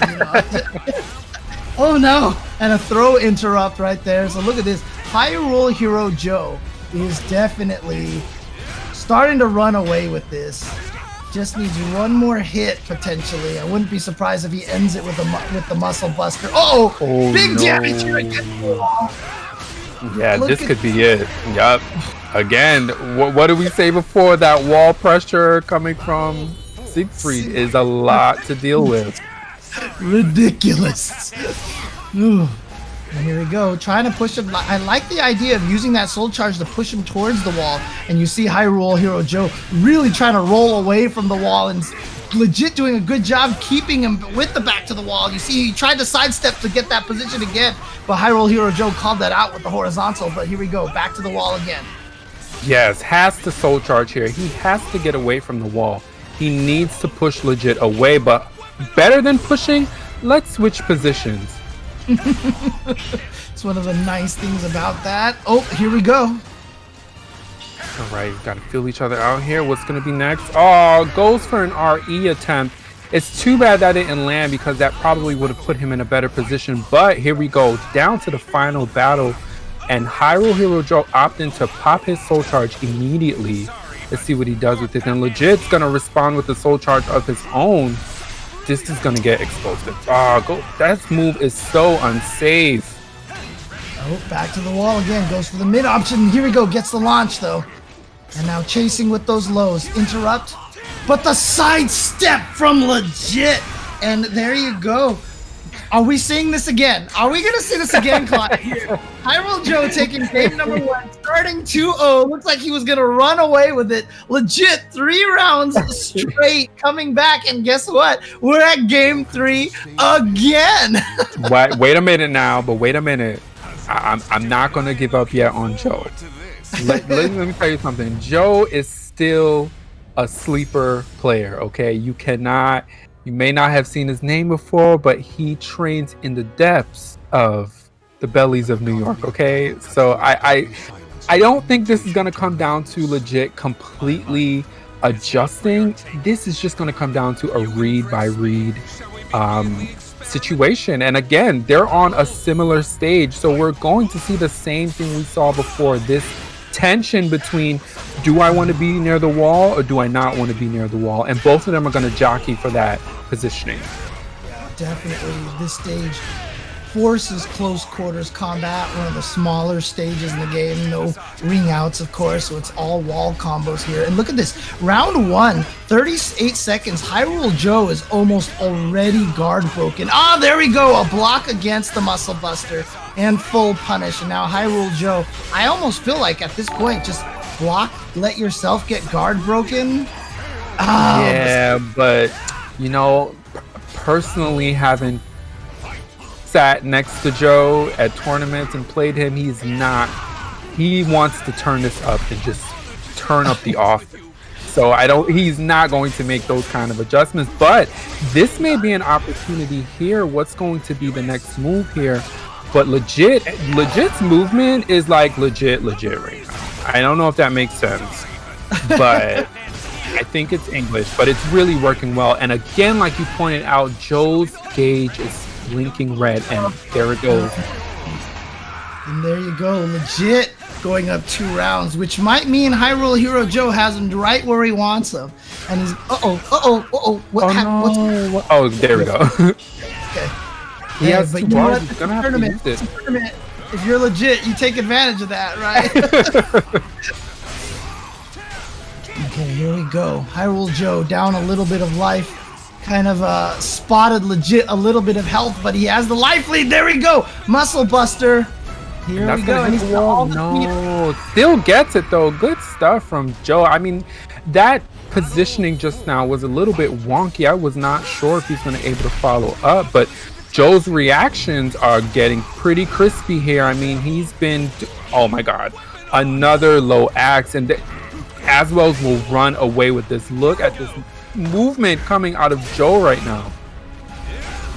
Oh no! And a throw interrupt right there. So look at this. hyruleherojoe is definitely starting to run away with this. Just needs one more hit potentially. I wouldn't be surprised if he ends it with the muscle buster. Oh big damage here again. Yeah, this could be it. Yup. Again, what did we say before? That wall pressure coming from Siegfried is a lot to deal with. Ridiculous. Ooh. And here we go, trying to push him. I like the idea of using that soul charge to push him towards the wall. And you see hyruleherojoe really trying to roll away from the wall and legit doing a good job keeping him with the back to the wall. You see, he tried to sidestep to get that position again, but hyruleherojoe called that out with the horizontal. But here we go, back to the wall again. Yes, has to soul charge here. He has to get away from the wall. He needs to push legit away, but better than pushing, let's switch positions. It's one of the nice things about that. Oh, here we go. All right, got to feel each other out here. What's going to be next? Oh, goes for an RE attempt. It's too bad that didn't land because that probably would have put him in a better position. But here we go, down to the final battle. And hyruleherojoe opting to pop his soul charge immediately. Let's see what he does with it. And legit's going to respond with the soul charge of his own. This is going to get explosive. That move is so unsafe. Oh, back to the wall again. Goes for the mid option. Here we go. Gets the launch, though. And now chasing with those lows. Interrupt. But the side step from legit. And there you go. Are we seeing this again? Are we going to see this again, Clyde? hyrulejoe taking game number 1, starting 2-0. Looks like he was going to run away with it. Legit 3 rounds straight coming back. And guess what? We're at game 3 again. Wait a minute now, but wait a minute. I'm not going to give up yet on Joe. Let me tell you something. Joe is still a sleeper player, okay? You may not have seen his name before, but he trains in the depths of the bellies of New York, okay? So I don't think this is going to come down to legit completely adjusting. This is just going to come down to a read by read situation. And again, they're on a similar stage, so we're going to see the same thing we saw before. This tension between, do I want to be near the wall or do I not want to be near the wall? And both of them are going to jockey for that positioning. Definitely, this stage forces close quarters combat, one of the smaller stages in the game. No ring outs, of course, so it's all wall combos here. And look at this, round 1, 38 seconds. HyruleHeroJoe is almost already guard broken. Ah, there we go, a block against the Muscle Buster and full punish. And now HyruleHeroJoe, I almost feel like at this point, just block, let yourself get guard broken. Yeah, but you know, personally, having sat next to Joe at tournaments and played him, he wants to turn this up and just turn up the offense. So he's not going to make those kind of adjustments, but this may be an opportunity here. What's going to be the next move here? But Legit's movement is like legit right now. I don't know if that makes sense, but I think it's English, but it's really working well. And again, like you pointed out, Joe's gauge is blinking red, and there it goes. And there you go, Legit going up 2 rounds, which might mean HyruleHeroJoe has him right where he wants him. And he's what happened? Oh, there we go. Okay. He has but 2 you know bars. what? He's gonna have to use it. Tournament. If you're legit, you take advantage of that, right? Okay, here we go. HyruleHeroJoe down a little bit of life. Kind of spotted Legit a little bit of health, but he has the life lead. There we go. Muscle Buster. Here we go. And he's got all the no, still gets it though. Good stuff from Joe. I mean, that positioning just now was a little bit wonky. I was not sure if he's going to be able to follow up, but Joe's reactions are getting pretty crispy here. I mean, he's been, oh my God, another low axe, and Azwel will run away with this. Look at this movement coming out of Joe right now.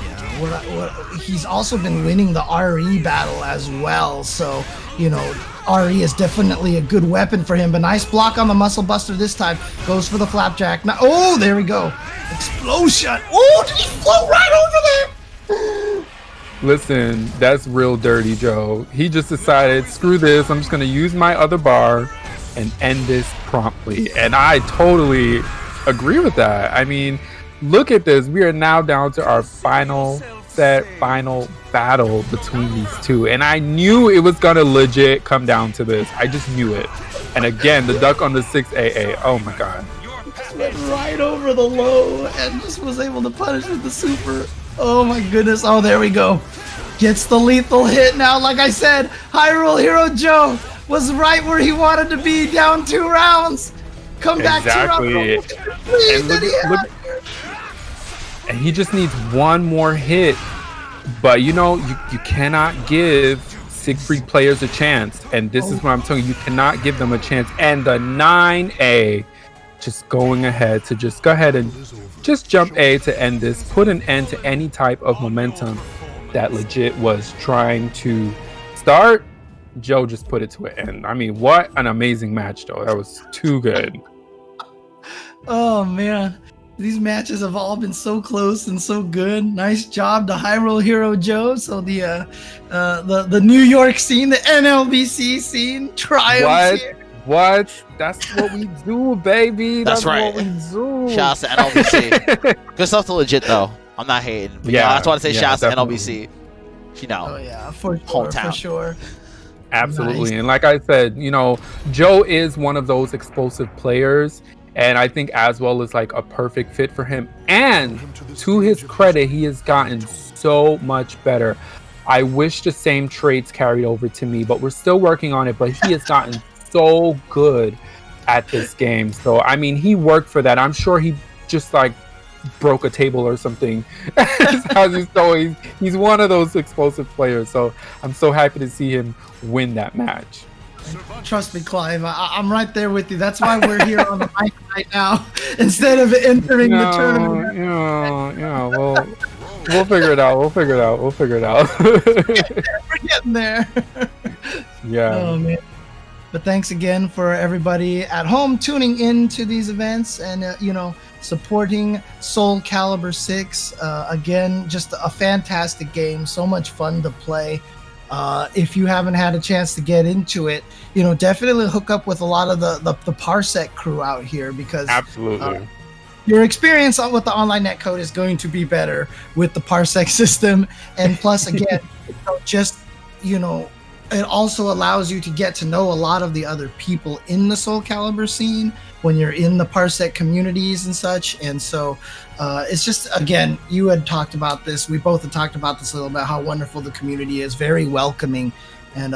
Yeah, he's also been winning the RE battle as well, so you know, RE is definitely a good weapon for him. But nice block on the Muscle Buster this time. Goes for the flapjack. Now, oh, there we go. Explosion. Oh, did he float right over there? Listen, that's real dirty, Joe. He just decided, screw this, I'm just gonna use my other bar and end this promptly. And I totally agree with that. I mean, look at this. We are now down to our final battle between these two. And I knew it was gonna legit come down to this. I just knew it. And again, the duck on the 6AA. Oh my God. Went right over the low and just was able to punish with the super. Oh my goodness. Oh, there we go. Gets the lethal hit now. Like I said, HyruleHeroJoe was right where he wanted to be, down 2 rounds. Come back 2 rounds. And he just needs one more hit. But you know, you cannot give Siegfried players a chance. And this is what I'm telling you, you cannot give them a chance. And the 9A just going ahead to just go ahead and just jump A to end this, put an end to any type of momentum that Legit was trying to start. Joe just put it to an end. I mean, what an amazing match, though. That was too good. Oh, man. These matches have all been so close and so good. Nice job to HyruleHeroJoe. So the New York scene, the NLBC scene, triumphs here. What? That's what we do, baby. That's right. What we do. Shouts to NLBC. Good stuff to Legit, though. I'm not hating. But yeah, that's why I say shouts to NLBC. You know. Oh, yeah, for sure. Hometown. For sure. Absolutely. Nice. And like I said, you know, Joe is one of those explosive players. And I think Azwel is like a perfect fit for him. And to his credit, he has gotten so much better. I wish the same traits carried over to me, but we're still working on it. But he has gotten so good at this game. So, I mean, he worked for that. I'm sure he just like broke a table or something. He's one of those explosive players. So I'm so happy to see him win that match. Trust me, Clive, I'm right there with you. That's why we're here on the mic right now instead of entering the tournament. We'll figure it out. We're getting there. Yeah. Oh, man. But thanks again for everybody at home tuning in to these events and, supporting SOULCALIBUR 6. Again, just a fantastic game. So much fun to play. If you haven't had a chance to get into it, definitely hook up with a lot of the Parsec crew out here, because Absolutely. Your experience with the online netcode is going to be better with the Parsec system. And plus, again, it also allows you to get to know a lot of the other people in the SOULCALIBUR scene when you're in the Parsec communities and such. And so it's just, again, you had talked about this. We both had talked about this a little bit, how wonderful the community is, very welcoming and,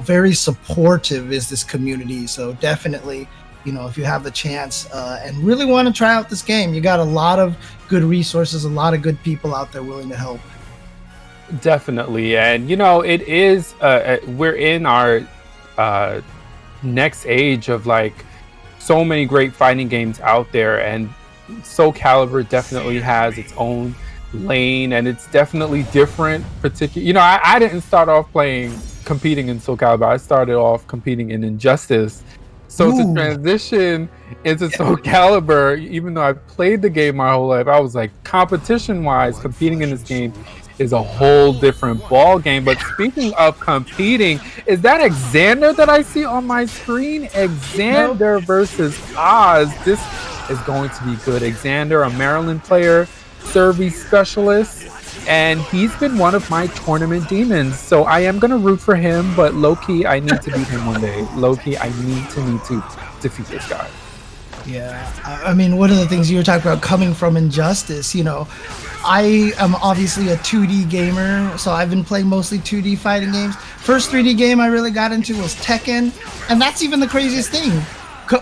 very supportive is this community. So definitely, if you have the chance and really want to try out this game, you got a lot of good resources, a lot of good people out there willing to help. Definitely. And it is we're in our next age of like so many great fighting games out there, and SOULCALIBUR definitely has its own lane, and it's definitely different. Particularly, I didn't start off competing in SOULCALIBUR. I started off competing in Injustice. So to transition into SOULCALIBUR, even though I've played the game my whole life, I was like, competition-wise, competing in this game is a whole different ball game. But speaking of competing, is that Exander that I see on my screen? Exander versus Oz. This is going to be good. Exander, a Maryland player, service specialist, and he's been one of my tournament demons. So I am going to root for him, but low-key, I need to beat him one day. Low-key, I need to defeat this guy. Yeah, I mean, one of the things you were talking about coming from Injustice, I am obviously a 2D gamer, so I've been playing mostly 2D fighting games. First 3D game I really got into was Tekken, and that's even the craziest thing.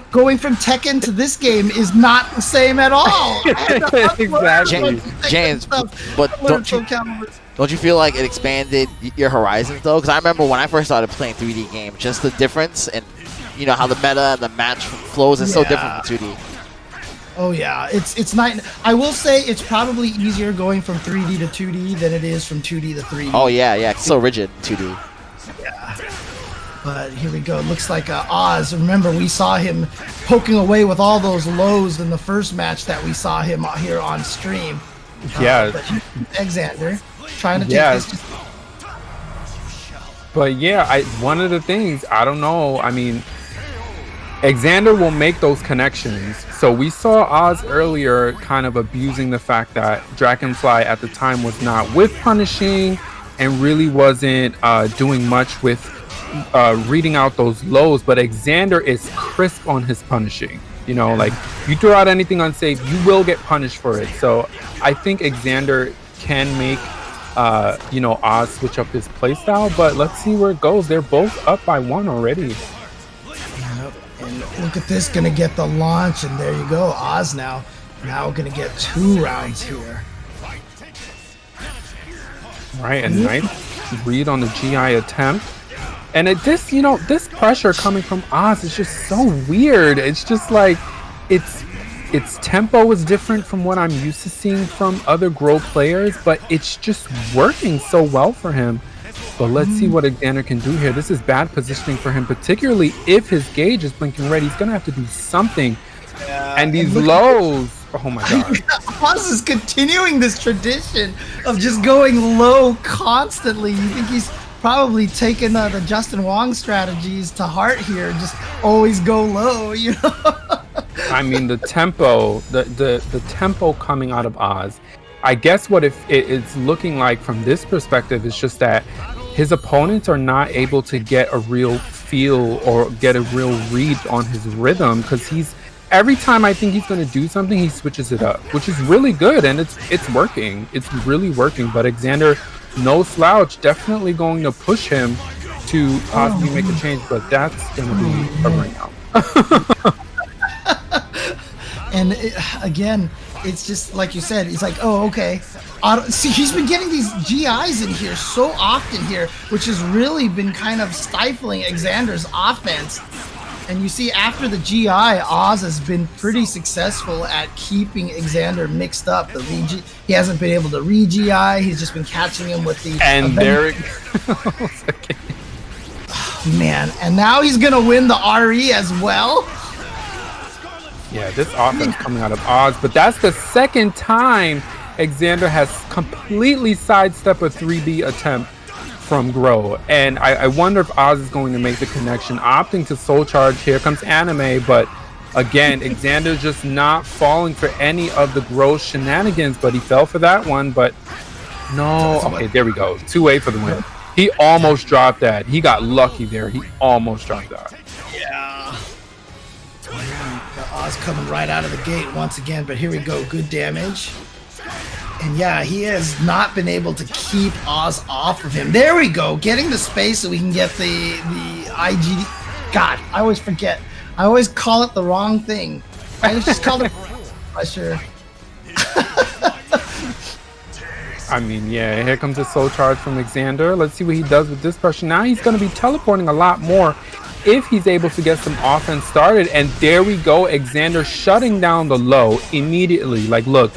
Going from Tekken to this game is not the same at all. Exactly. James, but don't you feel like it expanded your horizons, though? Because I remember when I first started playing 3D games, just the difference and how the meta and the match flows is so different from 2D. Oh yeah, it's not. I will say it's probably easier going from 3D to 2D than it is from 2D to 3D. Oh yeah, it's so rigid 2D. Yeah. But here we go. It looks like Oz. Remember, we saw him poking away with all those lows in the first match that we saw him here on stream. Yeah. But Exander trying to take this. But yeah, one of the things, I don't know. I mean, Exander will make those connections. So we saw Oz earlier kind of abusing the fact that DragonFly at the time was not with punishing and really wasn't doing much with reading out those lows. But Exander is crisp on his punishing. Like you throw out anything unsafe, you will get punished for it. So I think Exander can make Oz switch up his playstyle, but let's see where it goes. They're both up by 1 already. And look at this, gonna get the launch, and there you go. Oz now gonna get 2 rounds here. Right, and nice read on the GI attempt. And this pressure coming from Oz is just so weird. It's just like its tempo is different from what I'm used to seeing from other Groh players, but it's just working so well for him. But let's see what Exander can do here. This is bad positioning for him, particularly if his gauge is blinking red. He's going to have to do something. And these lows, oh my god. Oz is continuing this tradition of just going low constantly. You think he's probably taken the Justin Wong strategies to heart here. Just always go low, I mean, the tempo, the tempo coming out of Oz. I guess what it's looking like from this perspective is just that his opponents are not able to get a real feel or get a real read on his rhythm, because every time I think he's going to do something, he switches it up, which is really good, and it's working. It's really working. But Exander, no slouch, definitely going to push him to possibly make a change, but that's going to be a ring out. And again, it's just like you said. It's like, oh, okay. See, he's been getting these GIs in here so often here, which has really been kind of stifling Exander's offense. And you see, after the GI, Oz has been pretty successful at keeping Exander mixed up. He hasn't been able to re-GI. He's just been catching him with the... And there it goes. Oh, man, and now he's going to win the RE as well? Yeah, this offense coming out of Oz, but that's the second time Exander has completely sidestepped a 3B attempt from Groh. And I wonder if Oz is going to make the connection, opting to Soul Charge. Here comes Anime, but again, Exander just not falling for any of the Groh shenanigans, but he fell for that one. But no, okay, there we go. 2A for the win. He almost dropped that. He got lucky there. He almost dropped that. Yeah. Oz coming right out of the gate once again, but here we go. Good damage. And yeah, he has not been able to keep Oz off of him. There we go. Getting the space so we can get the IGD. God, I always forget. I always call it the wrong thing. I just call it pressure. I mean, yeah, here comes the Soul Charge from Exander. Let's see what he does with this pressure. Now he's going to be teleporting a lot more if he's able to get some offense started. And there we go. Exander shutting down the low immediately. Like, look,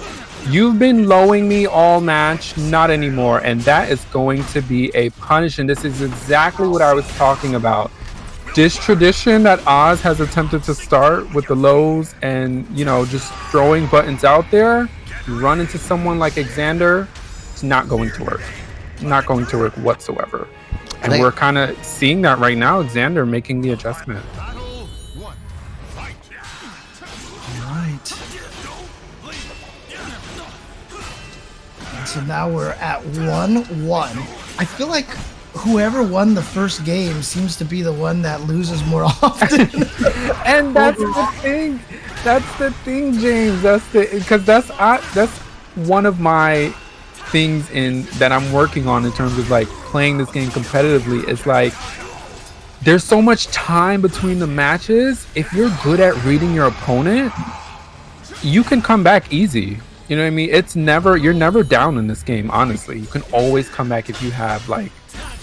you've been lowing me all match, not anymore. And that is going to be a punish. And this is exactly what I was talking about. This tradition that Oz has attempted to start with the lows and, you know, just throwing buttons out there, you run into someone like Exander, it's not going to work. Not going to work whatsoever. And we're kind of seeing that right now, Exander making the adjustment. All right. And so now we're at 1-1. I feel like whoever won the first game seems to be the one that loses more often. And that's the thing. That's the thing, James. Because that's one of my things that I'm working on in terms of like playing this game competitively. It's like there's so much time between the matches. If you're good at reading your opponent, you can come back easy. You know what I mean? You're never down in this game, honestly. You can always come back if you have like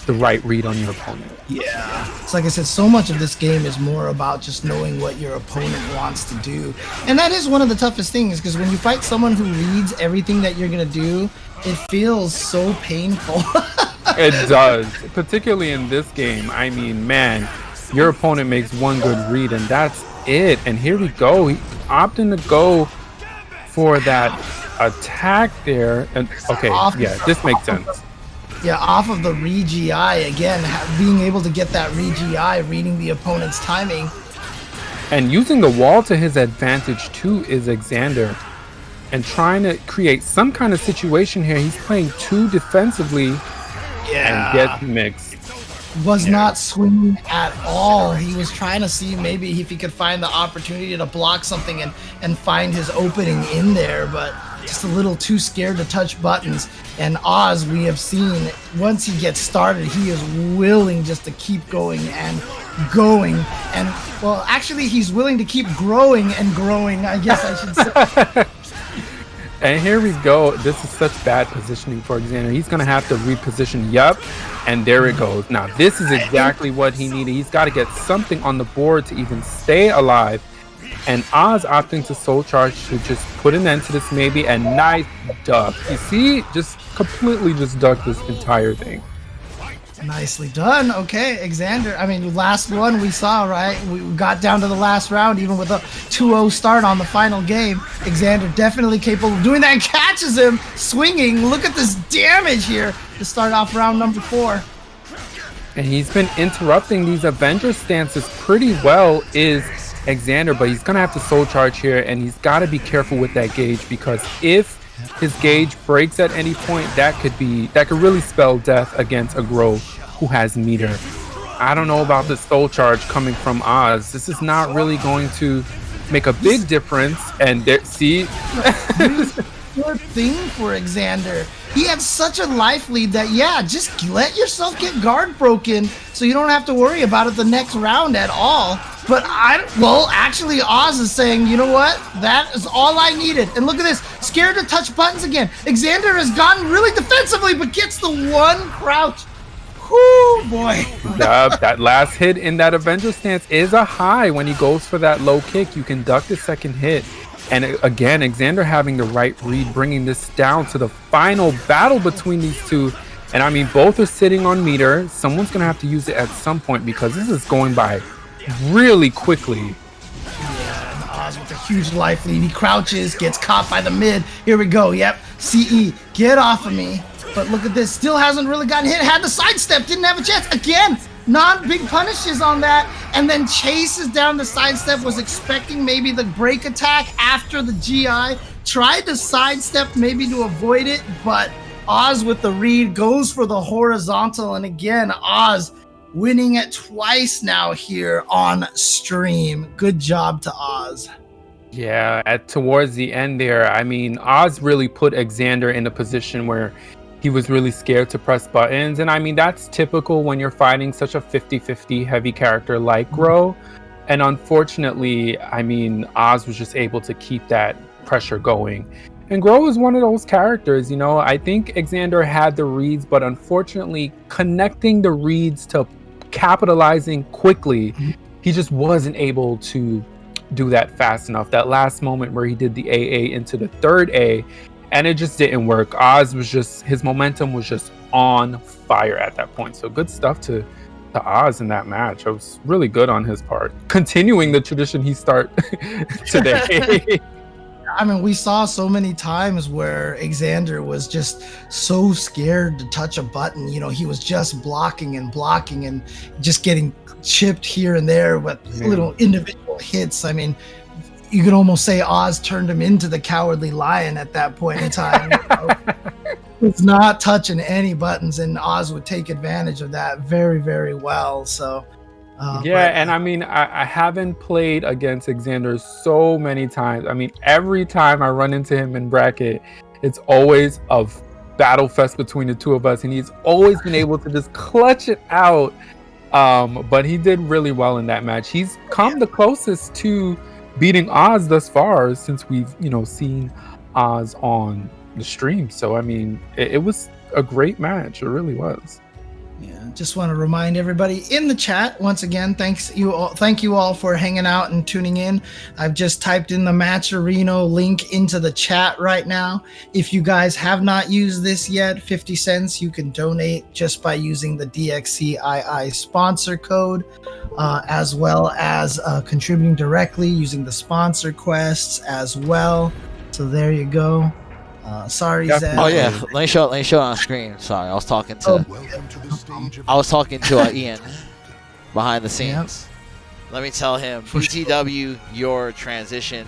the right read on your opponent. Yeah. It's like I said, so much of this game is more about just knowing what your opponent wants to do. And that is one of the toughest things, because when you fight someone who reads everything that you're going to do, it feels so painful. It does. Particularly in this game. I mean, man, your opponent makes one good read and that's it. And here we go. He opting to go for that attack there. And okay, yeah, this makes sense. Yeah, off of the re-GI, again, being able to get that re-GI, reading the opponent's timing. And using the wall to his advantage too is Exander. And trying to create some kind of situation here. He's playing too defensively and gets mixed. Was not swinging at all. He was trying to see maybe if he could find the opportunity to block something and find his opening in there, but just a little too scared to touch buttons. And Oz, we have seen, once he gets started, he is willing just to keep going and going. And, well, actually, he's willing to keep growing and growing, I guess I should say. And here we go. This is such bad positioning for Exander. He's going to have to reposition. Yup. And there it goes. Now, this is exactly what he needed. He's got to get something on the board to even stay alive. And Oz opting to Soul Charge to just put an end to this maybe. And nice duck. You see? Just completely just duck this entire thing. Nicely done. Okay, Exander. I mean, last one we saw, right? We got down to the last round, even with a 2-0 start on the final game. Exander definitely capable of doing that and catches him swinging. Look at this damage here to start off round number 4. And he's been interrupting these Avenger stances pretty well, is Exander, but he's going to have to Soul Charge here, and he's got to be careful with that gauge, because if his gauge breaks at any point, that could really spell death against a Groh who has meter. I don't know about the Soul Charge coming from Oz. This is not really going to make a big difference. And there, see, good thing for Exander. He had such a life lead that, yeah, just let yourself get guard broken so you don't have to worry about it the next round at all. But actually Oz is saying, you know what? That is all I needed. And look at this, scared to touch buttons again. Exander has gotten really defensively, but gets the one crouch. Whoo, boy. That last hit in that Avenger stance is a high. When he goes for that low kick, you can duck the second hit. And again, Exander having the right read, bringing this down to the final battle between these two. And I mean, both are sitting on meter. Someone's going to have to use it at some point, because this is going by really quickly. Yeah, and Oz with a huge life lead. He crouches, gets caught by the mid. Here we go. Yep. CE, get off of me. But look at this, still hasn't really gotten hit. Had the sidestep, didn't have a chance. Again, non-big punishes on that, and then chases down the sidestep, was expecting maybe the break attack after the GI. Tried to sidestep maybe to avoid it, but Oz with the read goes for the horizontal, and again, Oz winning it twice now here on stream. Good job to Oz. Yeah, towards the end there, I mean, Oz really put Exander in a position where he was really scared to press buttons. And I mean, that's typical when you're fighting such a 50-50 heavy character like Groh. And unfortunately, I mean, Oz was just able to keep that pressure going. And Groh is one of those characters, you know, I think Exander had the reads, but unfortunately connecting the reads to capitalizing quickly, he just wasn't able to do that fast enough. That last moment where he did the AA into the third A, and it just didn't work. Oz was just, his momentum was just on fire at that point. So good stuff to Oz in that match. It was really good on his part, continuing the tradition he started today. I mean, we saw so many times where Exander was just so scared to touch a button. You know, he was just blocking and just getting chipped here and there with little individual hits. I mean, you could almost say Oz turned him into the Cowardly Lion at that point in time. You know? It's not touching any buttons, and Oz would take advantage of that very, very well. So, and I mean, I haven't played against Exander so many times. I mean, every time I run into him in bracket, it's always a battle fest between the two of us, and he's always been able to just clutch it out. But he did really well in that match. He's come the closest to beating Oz thus far since we've, you know, seen Oz on the stream. So I mean, it was a great match. It really was. Yeah, just want to remind everybody in the chat once again, thank you all for hanging out and tuning in. I've just typed in the Matcherino link into the chat right now. If you guys have not used this yet, 50 cents, you can donate just by using the DXCII sponsor code, as well as contributing directly using the sponsor quests as well. So there you go. Sorry, Zed. Oh yeah, let me show it on screen. Sorry, I was talking to Ian behind the scenes. Yep. Let me tell him, BTW, your transition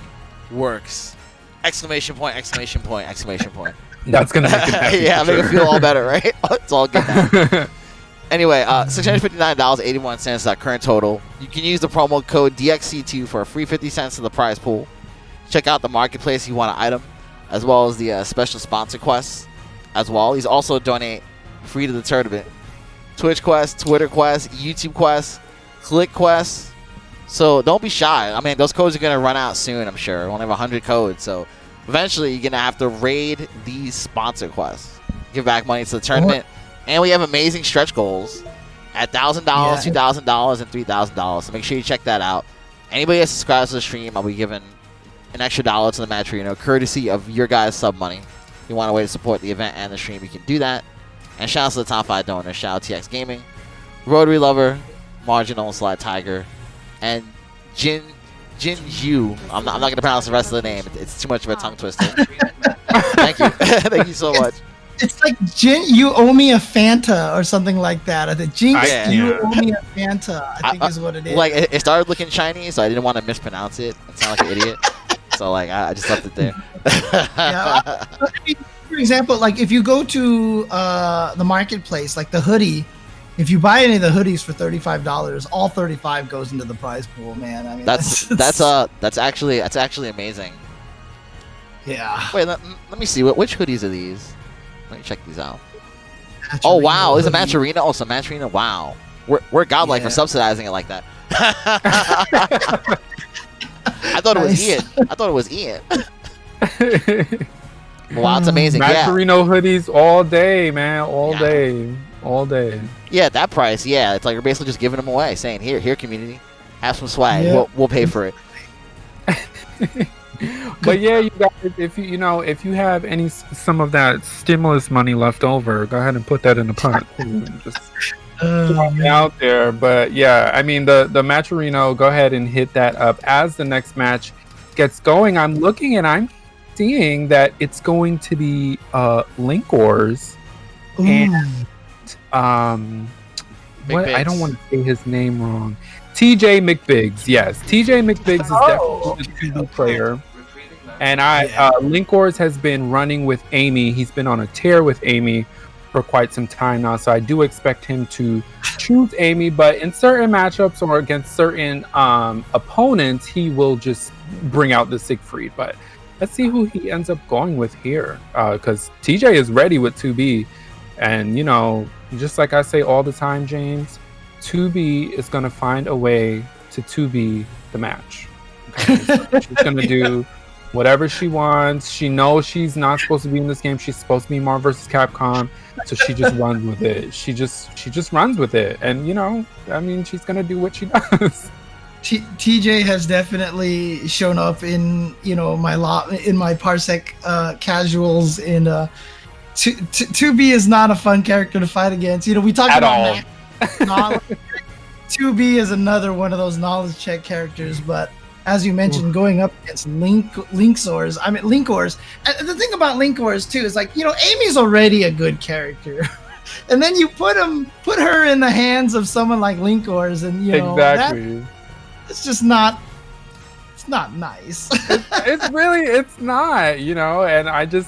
works! Exclamation point! Exclamation point! Exclamation point! That's gonna make it happy. Yeah, make it feel all better, right? It's all good now. Anyway, $659.81 is our current total. You can use the promo code DXC2 for a free 50 cents to the prize pool. Check out the marketplace if you want an item, as well as the special sponsor quests as well. He's also donate free to the tournament. Twitch quests, Twitter quests, YouTube quests, Click quests. So don't be shy. I mean, those codes are going to run out soon, I'm sure. We only have 100 codes. So eventually you're going to have to raid these sponsor quests. Give back money to the tournament. And we have amazing stretch goals at $1,000, $2,000, and $3,000. So make sure you check that out. Anybody that subscribes to the stream, I'll be giving an extra $1 to the match, you know, courtesy of your guys' sub money. If you want a way to support the event and the stream, you can do that. And shout out to the top 5 donors. Shout out TX Gaming, Rotary Lover, Marginal, SlyTiger, and Jin Yu. I'm not going to pronounce the rest of the name. It's too much of a tongue twister. Thank you. Thank you so much. It's like Jin, you owe me a Fanta or something like that. I think Jinx, you owe me a Fanta. I think is what it is. Like it started looking Chinese, so I didn't want to mispronounce it and sound like an idiot. So like I just left it there. Yeah. I mean, for example, like if you go to the marketplace, like the hoodie, if you buy any of the hoodies for $35, all 35 goes into the prize pool, man. I mean, that's actually amazing. Yeah. Wait, let me see. Which hoodies are these? Let me check these out. Oh wow, is it Matcherino? Oh, so Matcherino. Wow, we're godlike for subsidizing it like that. I thought it was Ian. Wow, it's amazing. Matcherino hoodies all day, man. All day. Yeah, that price. Yeah, it's like you're basically just giving them away, saying, "Here, community, have some swag. Yeah. We'll pay for it." But yeah, you guys, if you have some of that stimulus money left over, go ahead and put that in the pot. Just out there. But yeah, I mean the Matcherino, go ahead and hit that up as the next match gets going. I'm looking and I'm seeing that it's going to be Linkorz and what I don't want to say his name wrong. TJMcBiggs, yes. TJMcBiggs is definitely the 2B player. And Linkorz has been running with Amy. He's been on a tear with Amy for quite some time now. So I do expect him to choose Amy, but in certain matchups or against certain opponents, he will just bring out the Siegfried. But let's see who he ends up going with here. Because TJ is ready with 2B. And, you know, just like I say all the time, James, 2B is going to find a way to 2B the match. Okay? So she's going to do whatever she wants. She knows she's not supposed to be in this game. She's supposed to be Marvel vs. Capcom. So she just runs with it. She just runs with it. And, you know, I mean, she's going to do what she does. TJ has definitely shown up in, you know, my Parsec casuals in 2B is not a fun character to fight against. You know, we talked about knowledge. 2B is another one of those knowledge check characters, but as you mentioned, going up against Linkorz. And the thing about Linkorz too is, like, you know, Amy's already a good character, and then you put her in the hands of someone like Linkorz, and you know, exactly. It's just not. It's not nice. It's not, you know, and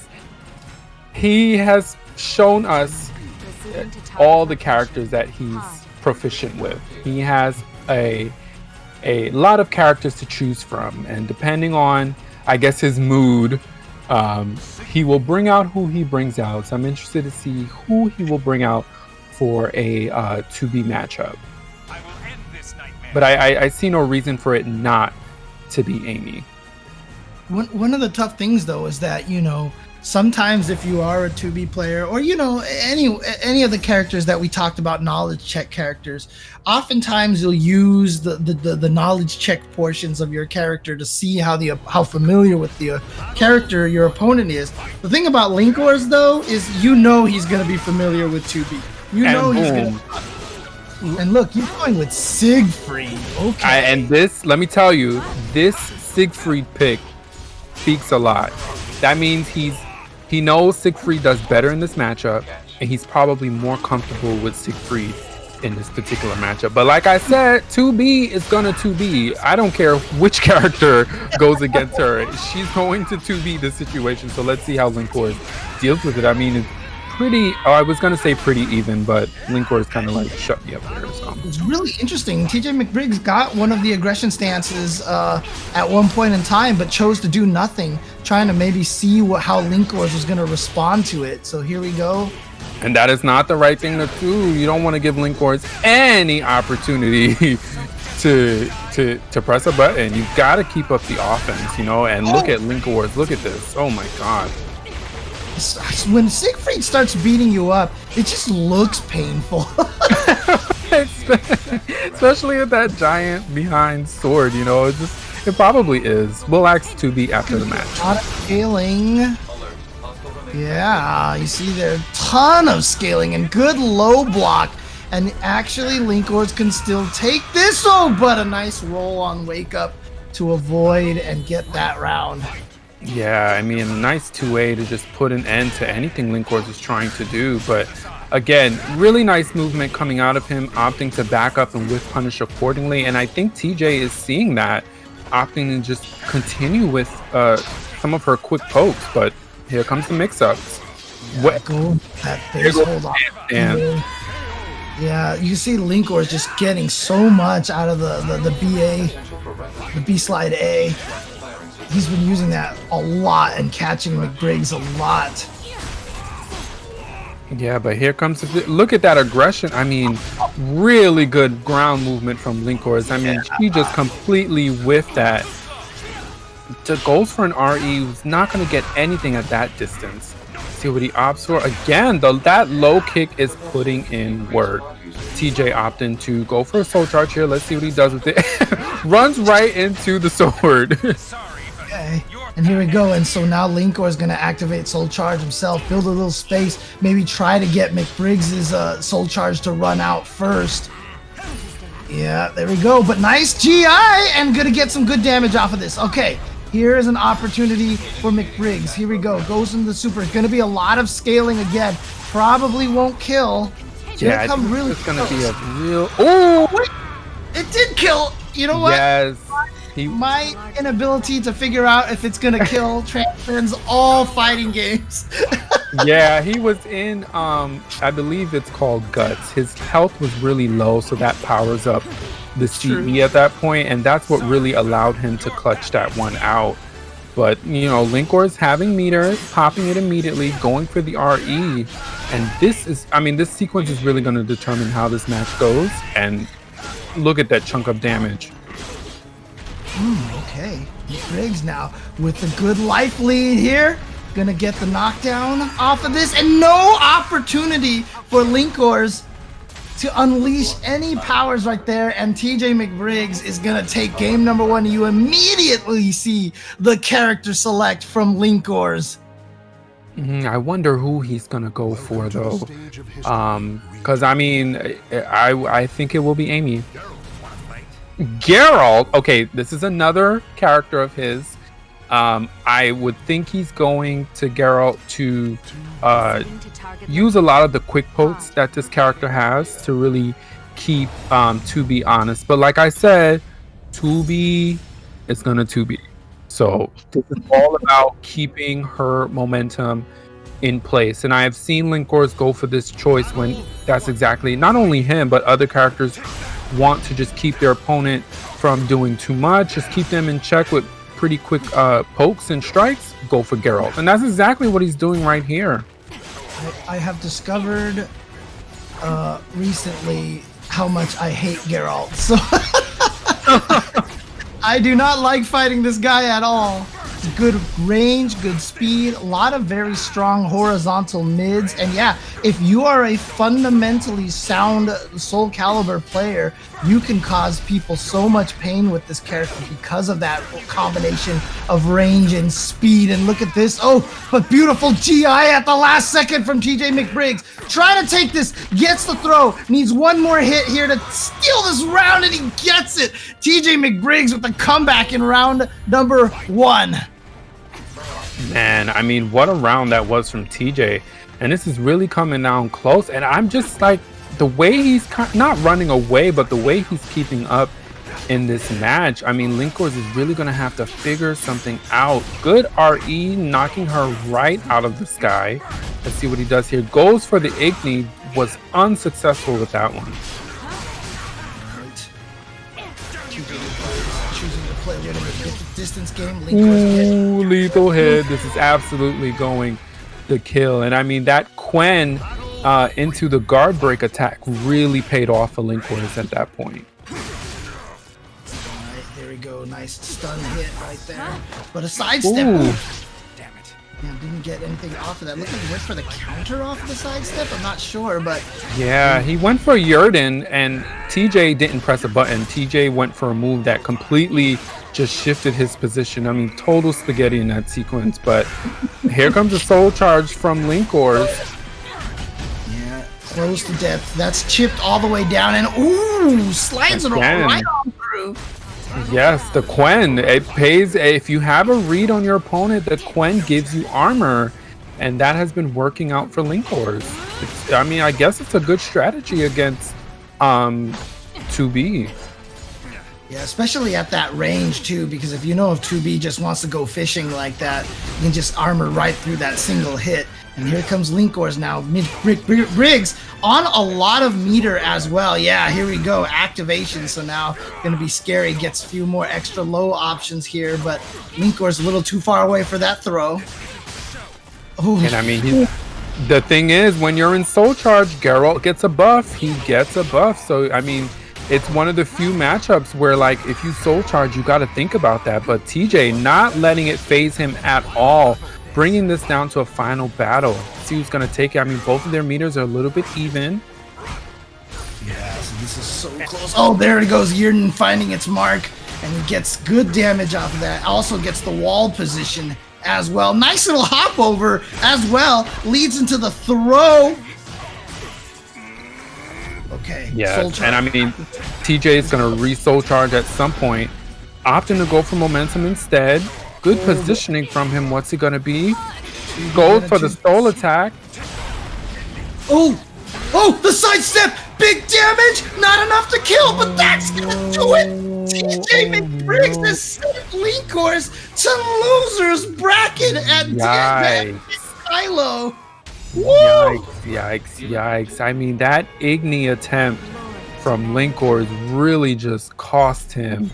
he has shown us all the characters that he's proficient with. He has a lot of characters to choose from, and depending on, I guess, his mood, he will bring out who he brings out. So I'm interested to see who he will bring out for a 2B matchup. But I see no reason for it not to be Amy. One of the tough things, though, is that, you know, sometimes if you are a 2B player, or, you know, any of the characters that we talked about, knowledge check characters, oftentimes you'll use the knowledge check portions of your character to see how familiar with the character your opponent is. The thing about Linkorz, though, is, you know, he's going to be familiar with 2B. You know he's going to. And look, you're going with Siegfried. Okay. And this, let me tell you, this Siegfried pick speaks a lot. That means he knows Siegfried does better in this matchup, and he's probably more comfortable with Siegfried in this particular matchup. But like I said, 2B is gonna 2B. I don't care which character goes against her. She's going to 2B the situation. So let's see how Linkorz deals with it. I mean, it's pretty, I was gonna say pretty even, but Linkorz kind of like shut me up there. So it's really interesting. TJMcBiggs got one of the aggression stances at one point in time, but chose to do nothing, trying to maybe see how Linkorz was gonna respond to it. So here we go. And that is not the right thing to do. You don't want to give Linkorz any opportunity to press a button. You've got to keep up the offense, you know. And look at Linkorz. Look at this. Oh my god. When Siegfried starts beating you up, it just looks painful. Especially with that giant behind sword, you know. It probably is. We'll ask 2B after the match. A lot of scaling. Yeah, you see there, ton of scaling and good low block. And actually, Linkorz can still take this. Oh, but a nice roll on wake up to avoid and get that round. Yeah, I mean, a nice 2A to just put an end to anything Linkorz is trying to do. But again, really nice movement coming out of him, opting to back up and whiff punish accordingly. And I think TJ is seeing that, opting to just continue with some of her quick pokes. But here comes the mix-ups. Hold on. Yeah, you see Linkorz just getting so much out of the B slide A. He's been using that a lot and catching McBiggs a lot. Yeah, but here comes look at that aggression. I mean, really good ground movement from Linkorz. I mean, she just completely whiffed that. Goes for an RE, who's not going to get anything at that distance. See what he opts for. Again, that low kick is putting in work. TJ opting to go for a soul charge here. Let's see what he does with it. Runs right into the sword. Okay, and here we go. And so now Linkorz is going to activate soul charge himself, build a little space, maybe try to get McBiggs' soul charge to run out first. Yeah, there we go. But nice GI, and going to get some good damage off of this. Okay. Here is an opportunity for McBiggs. Here we go. Goes into the super. It's going to be a lot of scaling again. probably won't kill. Yeah, Really it's gonna be close. a real. Oh, Wait, it did kill. You know what? yes. My inability to figure out if it's gonna kill transcends all fighting games. Yeah, he was in. I believe it's called Guts. His health was really low, so that powers up the CE at that point, and that's what really allowed him to clutch that one out. But Linkorz having meters, popping it immediately, going for the RE, and this sequence is really going to determine how this match goes. And look at that chunk of damage. Okay, McBiggs now with the good life lead here. Gonna get the knockdown off of this, and no opportunity for Linkorz to unleash any powers right there. And TJMcBiggs is gonna take game number 1. You immediately see the character select from Linkorz. I wonder who he's gonna go for though, because I think it will be Amy. Geralt. Okay, this is another character of his. I would think he's going to Geralt to use a lot of the quick pokes that this character has to really keep 2B honest. But like I said, 2B is gonna 2B. So this is all about keeping her momentum in place. And I have seen Linkorz go for this choice when that's exactly, not only him, but other characters want to just keep their opponent from doing too much, just keep them in check with pretty quick pokes and strikes, go for Geralt. And that's exactly what he's doing right here. I have discovered recently how much I hate Geralt. So I do not like fighting this guy at all. Good range, good speed, a lot of very strong horizontal mids. And yeah, if you are a fundamentally sound SOULCALIBUR player, you can cause people so much pain with this character because of that combination of range and speed. And look at this. Oh, but beautiful GI at the last second from TJMcBiggs. Trying to take this, gets the throw, needs one more hit here to steal this round, and he gets it. TJMcBiggs with the comeback in round number 1. Man, I mean, what a round that was from TJ. And this is really coming down close. And I'm just like, the way he's not running away, but the way he's keeping up in this match. I mean, Linkorz is really going to have to figure something out. Good RE, knocking her right out of the sky. Let's see what he does here. Goes for the Igni, was unsuccessful with that one. Choosing to play with a distance game. Ooh, lethal hit. This is absolutely going to kill. And I mean, that Quen into the guard break attack really paid off for Linkorz at that point. Alright, there we go. Nice stun hit right there. But a sidestep. Ooh. Damn it. Yeah, didn't get anything off of that. Looked like he went for the counter off of the sidestep. I'm not sure, but Yeah, he went for Yurden, and TJ didn't press a button. TJ went for a move that completely just shifted his position. I mean, total spaghetti in that sequence. But here comes a soul charge from Linkorz. yeah, close to death. That's chipped all the way down, and ooh, slides it Again. right on through. Yes, the Quen. It pays. If you have a read on your opponent, the Quen gives you armor, and that has been working out for Linkorz. I mean, I guess it's a good strategy against 2B. Yeah, especially at that range too, because if you know if 2B just wants to go fishing like that, you can just armor right through that single hit. And here comes Linkorz now. Briggs on a lot of meter as well. Yeah, here we go. Activation. So now going to be scary. Gets a few more extra low options here, but Linkorz a little too far away for that throw. Ooh. And I mean, the thing is, when you're in Soul Charge, Geralt gets a buff. He gets a buff. So, I mean, it's one of the few matchups where, like, if you Soul Charge, you got to think about that. But TJ not letting it phase him at all. Bringing this down to a final battle. See who's going to take it. I mean, both of their meters are a little bit even. Yeah, so this is so close. Oh, there it goes. Yurden finding its mark, and he gets good damage off of that. Also gets the wall position as well. Nice little hop over as well. Leads into the throw. Okay. Yeah, and I mean, TJ is going to re-soul charge at some point. Opting to go for momentum instead. Good positioning from him. What's he going to be? Goes for the soul attack. Oh, the sidestep! Big damage! Not enough to kill, but that's gonna do it! TJ McBiggs has sent Linkorz to losers bracket at Caelo. Yikes. I mean, that Igni attempt from Linkorz really just cost him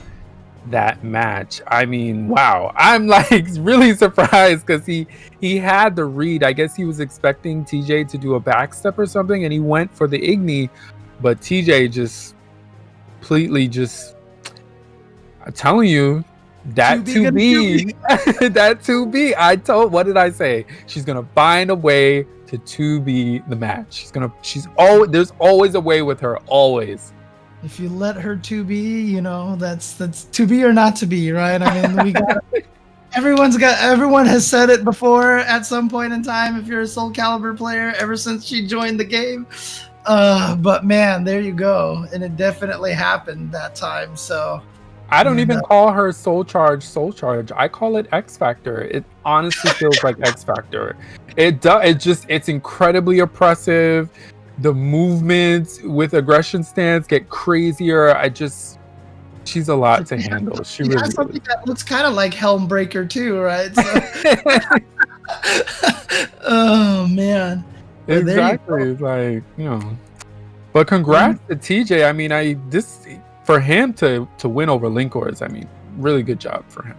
that match. I mean, wow. I'm like really surprised because he had the read. I guess he was expecting TJ to do a backstep or something, and he went for the Igni, but TJ just completely I'm telling you, that 2B, that 2B. What did I say? She's gonna find a way to 2B the match. There's always a way with her, always. If you let her 2B, you know, that's to be or not to be, right? I mean, everyone has said it before at some point in time if you're a Soul Calibur player ever since she joined the game. But man, there you go. And it definitely happened that time. So I don't even call her Soul Charge. I call it X Factor. It honestly feels like X Factor. It's incredibly oppressive. The movements with aggression stance get crazier. She's a lot to handle. She really has something that looks kind of like Helmbreaker too, right? So, oh man. Exactly. It's like, you know. But congrats to TJ. I mean, for him to win over Linkorz, I mean, really good job for him.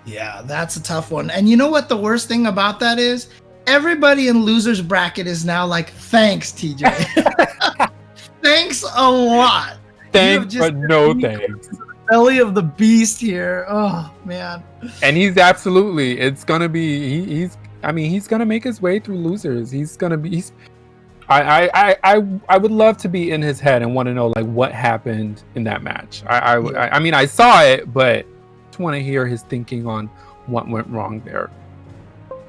Yeah, that's a tough one. And you know what the worst thing about that is? Everybody in losers bracket is now like, thanks, TJ. Thanks a lot. Thanks, but no thanks. Belly of the beast here. Oh man. And he's absolutely. It's gonna be. He's gonna make his way through losers. I would love to be in his head and want to know like what happened in that match. I mean, I saw it, but just want to hear his thinking on what went wrong there.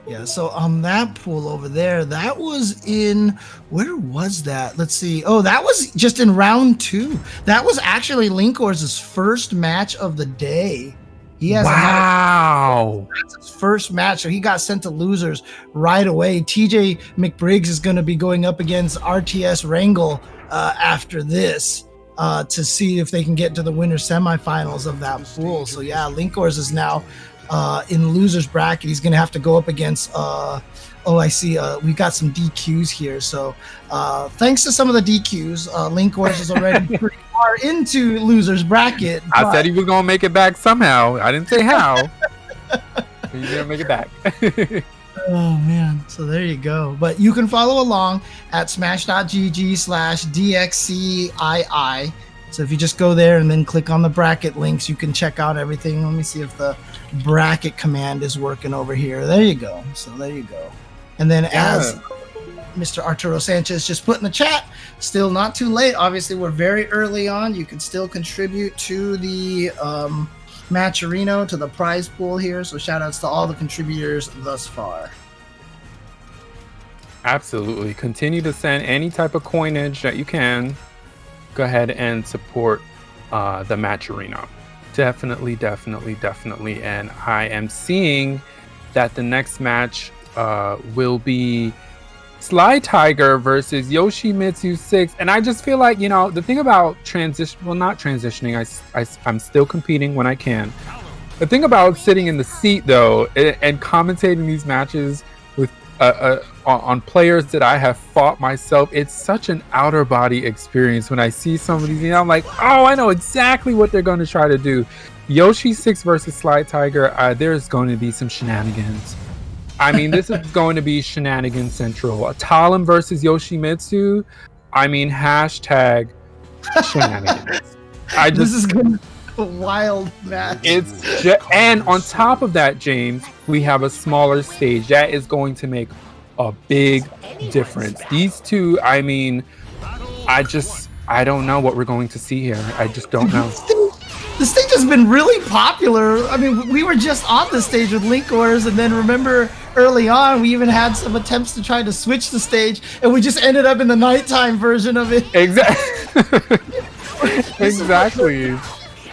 Yeah, so on that pool over there, that was in, where was that? Let's see. Oh, that was just in round 2. That was actually Linkorz's first match of the day. He has that's his first match, so he got sent to losers right away. TJMcBiggs is going to be going up against RTS Wrangle after this to see if they can get to the winner semifinals of that pool. So yeah, Linkorz is now in losers bracket. He's gonna have to go up against I see we got some DQs here, so thanks to some of the DQs, Linkorz is already pretty far into losers bracket. I said he was gonna make it back somehow. I didn't say how. He's gonna make it back. Oh man, so there you go. But you can follow along at smash.gg/DXCII. So if you just go there and then click on the bracket links, you can check out everything. Let me see if the bracket command is working over here. There you go. So there you go. And then as Mr. Arturo Sanchez just put in the chat, still not too late. Obviously, we're very early on. You can still contribute to the Matcherino, to the prize pool here. So shout outs to all the contributors thus far. Absolutely. Continue to send any type of coinage that you can. Go ahead and support the Matcherino. Definitely. And I am seeing that the next match will be SlyTiger versus Yoshimitsu 6. And I just feel like, you know, the thing about not transitioning, I'm still competing when I can. The thing about sitting in the seat, though, and commentating these matches with on players that I have fought myself, it's such an outer body experience when I see some of these, you know, I'm like, oh, I know exactly what they're going to try to do. Yoshi 6 versus SlyTiger, there's going to be some shenanigans. I mean, this is going to be shenanigan central. Talim versus Yoshimitsu, I mean, hashtag shenanigans. This is going to be a wild match. And on top of that, James, we have a smaller stage. That is going to make a big difference. These two, I mean, I don't know what we're going to see here. I just don't know. The stage has been really popular. I mean, we were just on the stage with Linkorz, and then remember early on, we even had some attempts to try to switch the stage, and we just ended up in the nighttime version of it. Exactly. Exactly.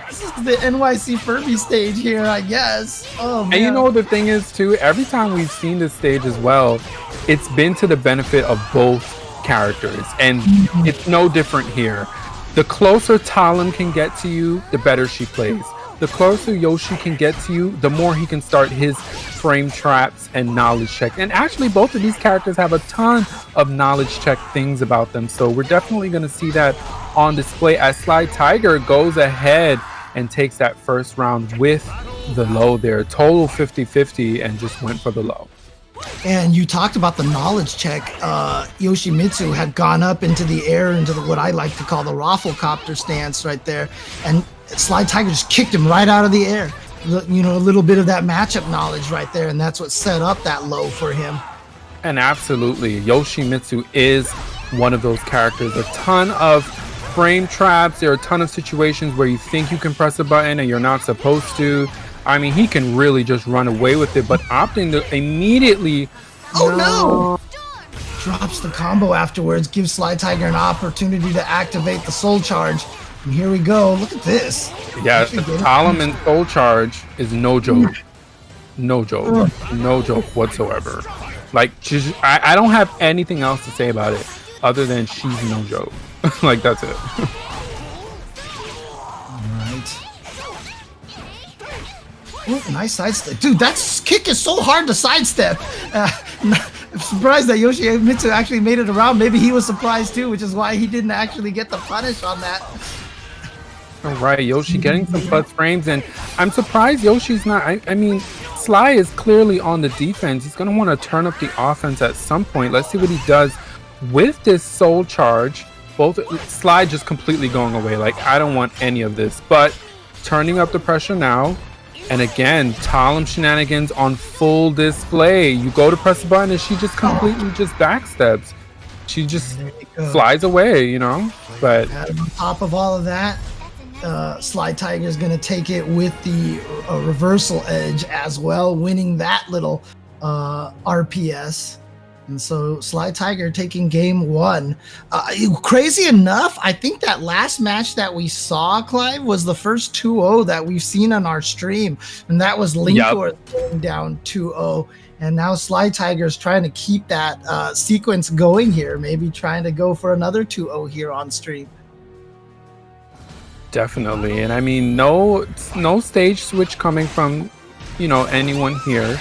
This is the NYC Furby stage here, I guess. Oh man. And you know, the thing is too, every time we've seen this stage as well, it's been to the benefit of both characters, and it's no different here. The closer Talim can get to you, the better she plays. The closer Yoshi can get to you, the more he can start his frame traps and knowledge check. And actually, both of these characters have a ton of knowledge check things about them. So we're definitely going to see that on display as SlyTiger goes ahead and takes that first round with the low there. Total 50-50 and just went for the low. And you talked about the knowledge check. Yoshimitsu had gone up into the air, into what I like to call the Rafflecopter stance right there. And SlyTiger just kicked him right out of the air. You know, a little bit of that matchup knowledge right there. And that's what set up that low for him. And absolutely, Yoshimitsu is one of those characters. A ton of frame traps. There are a ton of situations where you think you can press a button and you're not supposed to. I mean, he can really just run away with it, but opting to immediately... Oh, no! Drops the combo afterwards, gives SlyTiger an opportunity to activate the Soul Charge. And here we go. Look at this. Yeah, the Talim and Soul Charge is no joke. No joke. No joke whatsoever. Like, I don't have anything else to say about it other than she's no joke. Like, that's it. Ooh, nice sidestep. Dude, that kick is so hard to sidestep. I'm surprised that Yoshimitsu actually made it around. Maybe he was surprised too, which is why he didn't actually get the punish on that. All right, Yoshi getting some plus frames, and I'm surprised Yoshi's not. I mean, Sly is clearly on the defense. He's going to want to turn up the offense at some point. Let's see what he does with this Soul Charge. Both Sly just completely going away. Like, I don't want any of this, but turning up the pressure now. And again, Talim shenanigans on full display. You go to press the button and she just completely just backsteps. She just flies away, you know? But on top of all of that, SlyTiger is going to take it with the reversal edge as well, winning that little RPS. And so SlyTiger taking game one. Crazy enough, I think that last match that we saw, Clive, was the first 2-0 that we've seen on our stream. And that was Linkorz going down 2-0. And now SlyTiger is trying to keep that sequence going here. Maybe trying to go for another 2-0 here on stream. Definitely. And I mean, no stage switch coming from, you know, anyone here.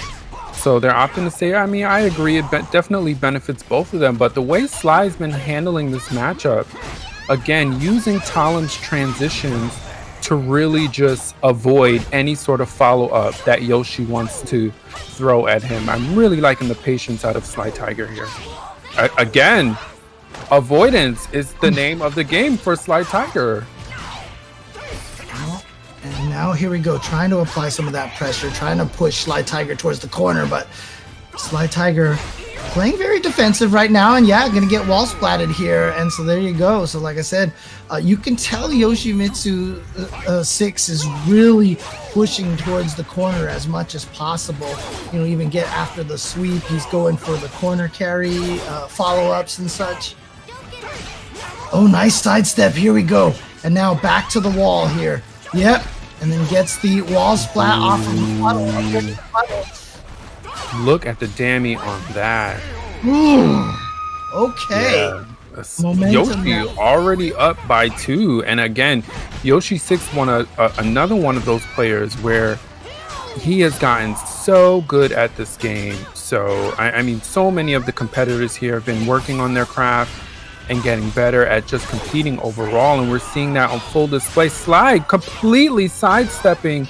So they're opting to say, I mean, I agree, it definitely benefits both of them. But the way Sly's been handling this matchup, again, using Talim's transitions to really just avoid any sort of follow-up that Yoshi wants to throw at him. I'm really liking the patience out of SlyTiger here. Again, avoidance is the name of the game for SlyTiger. And now here we go, trying to apply some of that pressure, trying to push SlyTiger towards the corner, but SlyTiger playing very defensive right now, and yeah, gonna get wall splatted here. And so there you go. So like I said, you can tell Yoshimitsu 6 is really pushing towards the corner as much as possible. You know, even get after the sweep. He's going for the corner carry, follow-ups and such. Oh, nice sidestep. Here we go. And now back to the wall here. Yep, and then gets the wall splat off of the puddle. Look at the damage on that. Okay. Yeah. Yoshi already up by 2. And again, Yoshi 6 another one of those players where he has gotten so good at this game. So, I mean, so many of the competitors here have been working on their craft and getting better at just competing overall, and we're seeing that on full display. Sly completely sidestepping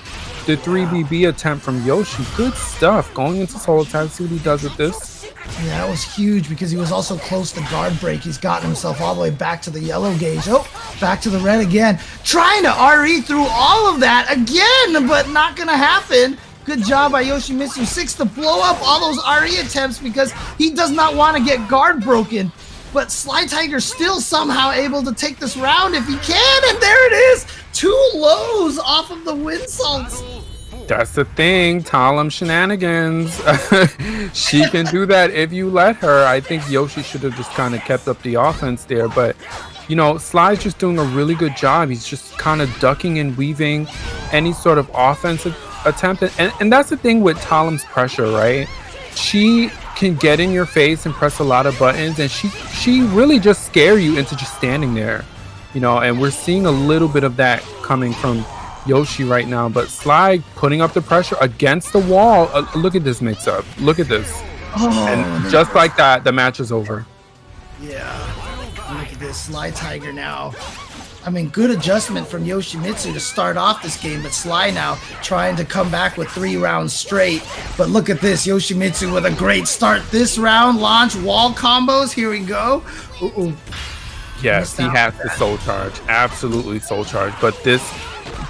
the 3BB attempt from Yoshi. Good stuff. Going into solo tag, see what he does with this. Yeah, that was huge because he was also close to guard break. He's gotten himself all the way back to the yellow gauge. Oh, back to the red again. Trying to RE through all of that again, but not gonna happen. Good job by Yoshimitsu 6 to blow up all those RE attempts because he does not want to get guard broken. But SlyTiger still somehow able to take this round if he can, and there it is! 2 lows off of the winsalts. That's the thing, Talim shenanigans. She can do that if you let her. I think Yoshi should have just kind of kept up the offense there, but you know, Sly's just doing a really good job. He's just kind of ducking and weaving any sort of offensive attempt, and that's the thing with Talim's pressure, right? She can get in your face and press a lot of buttons, and she she really just scare you into just standing there, you know. And we're seeing a little bit of that coming from Yoshi right now, but Sly putting up the pressure against the wall. Look at this mix-up. Look at this. And just like that, the match is over. Yeah. Look at this. SlyTiger now. I mean, good adjustment from Yoshimitsu to start off this game, but Sly now trying to come back with 3 rounds straight. But look at this. Yoshimitsu with a great start this round. Launch wall combos. Here we go. Yes, he has the soul charge. Absolutely soul charge. But this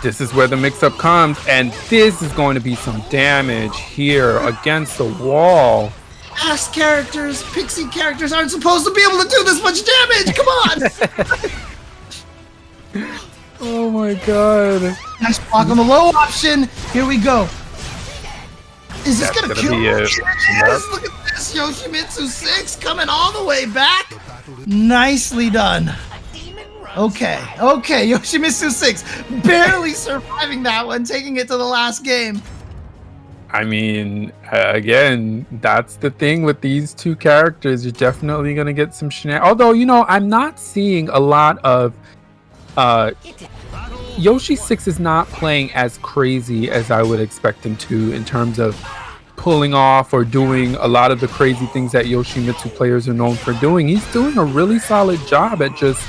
is where the mix-up comes, and this is going to be some damage here against the wall. Past characters, pixie characters aren't supposed to be able to do this much damage. Come on. Oh my god. Nice block on the low option. Here we go. Is this going to kill me? Yes, look at this. Yoshimitsu 6 coming all the way back. Nicely done. Okay, Yoshimitsu 6 barely surviving that one, taking it to the last game. I mean, again, that's the thing with these two characters. You're definitely going to get some shenanigans. Although, you know, I'm not seeing a lot of... Yoshi 6 is not playing as crazy as I would expect him to in terms of pulling off or doing a lot of the crazy things that Yoshimitsu players are known for doing. He's doing a really solid job at just,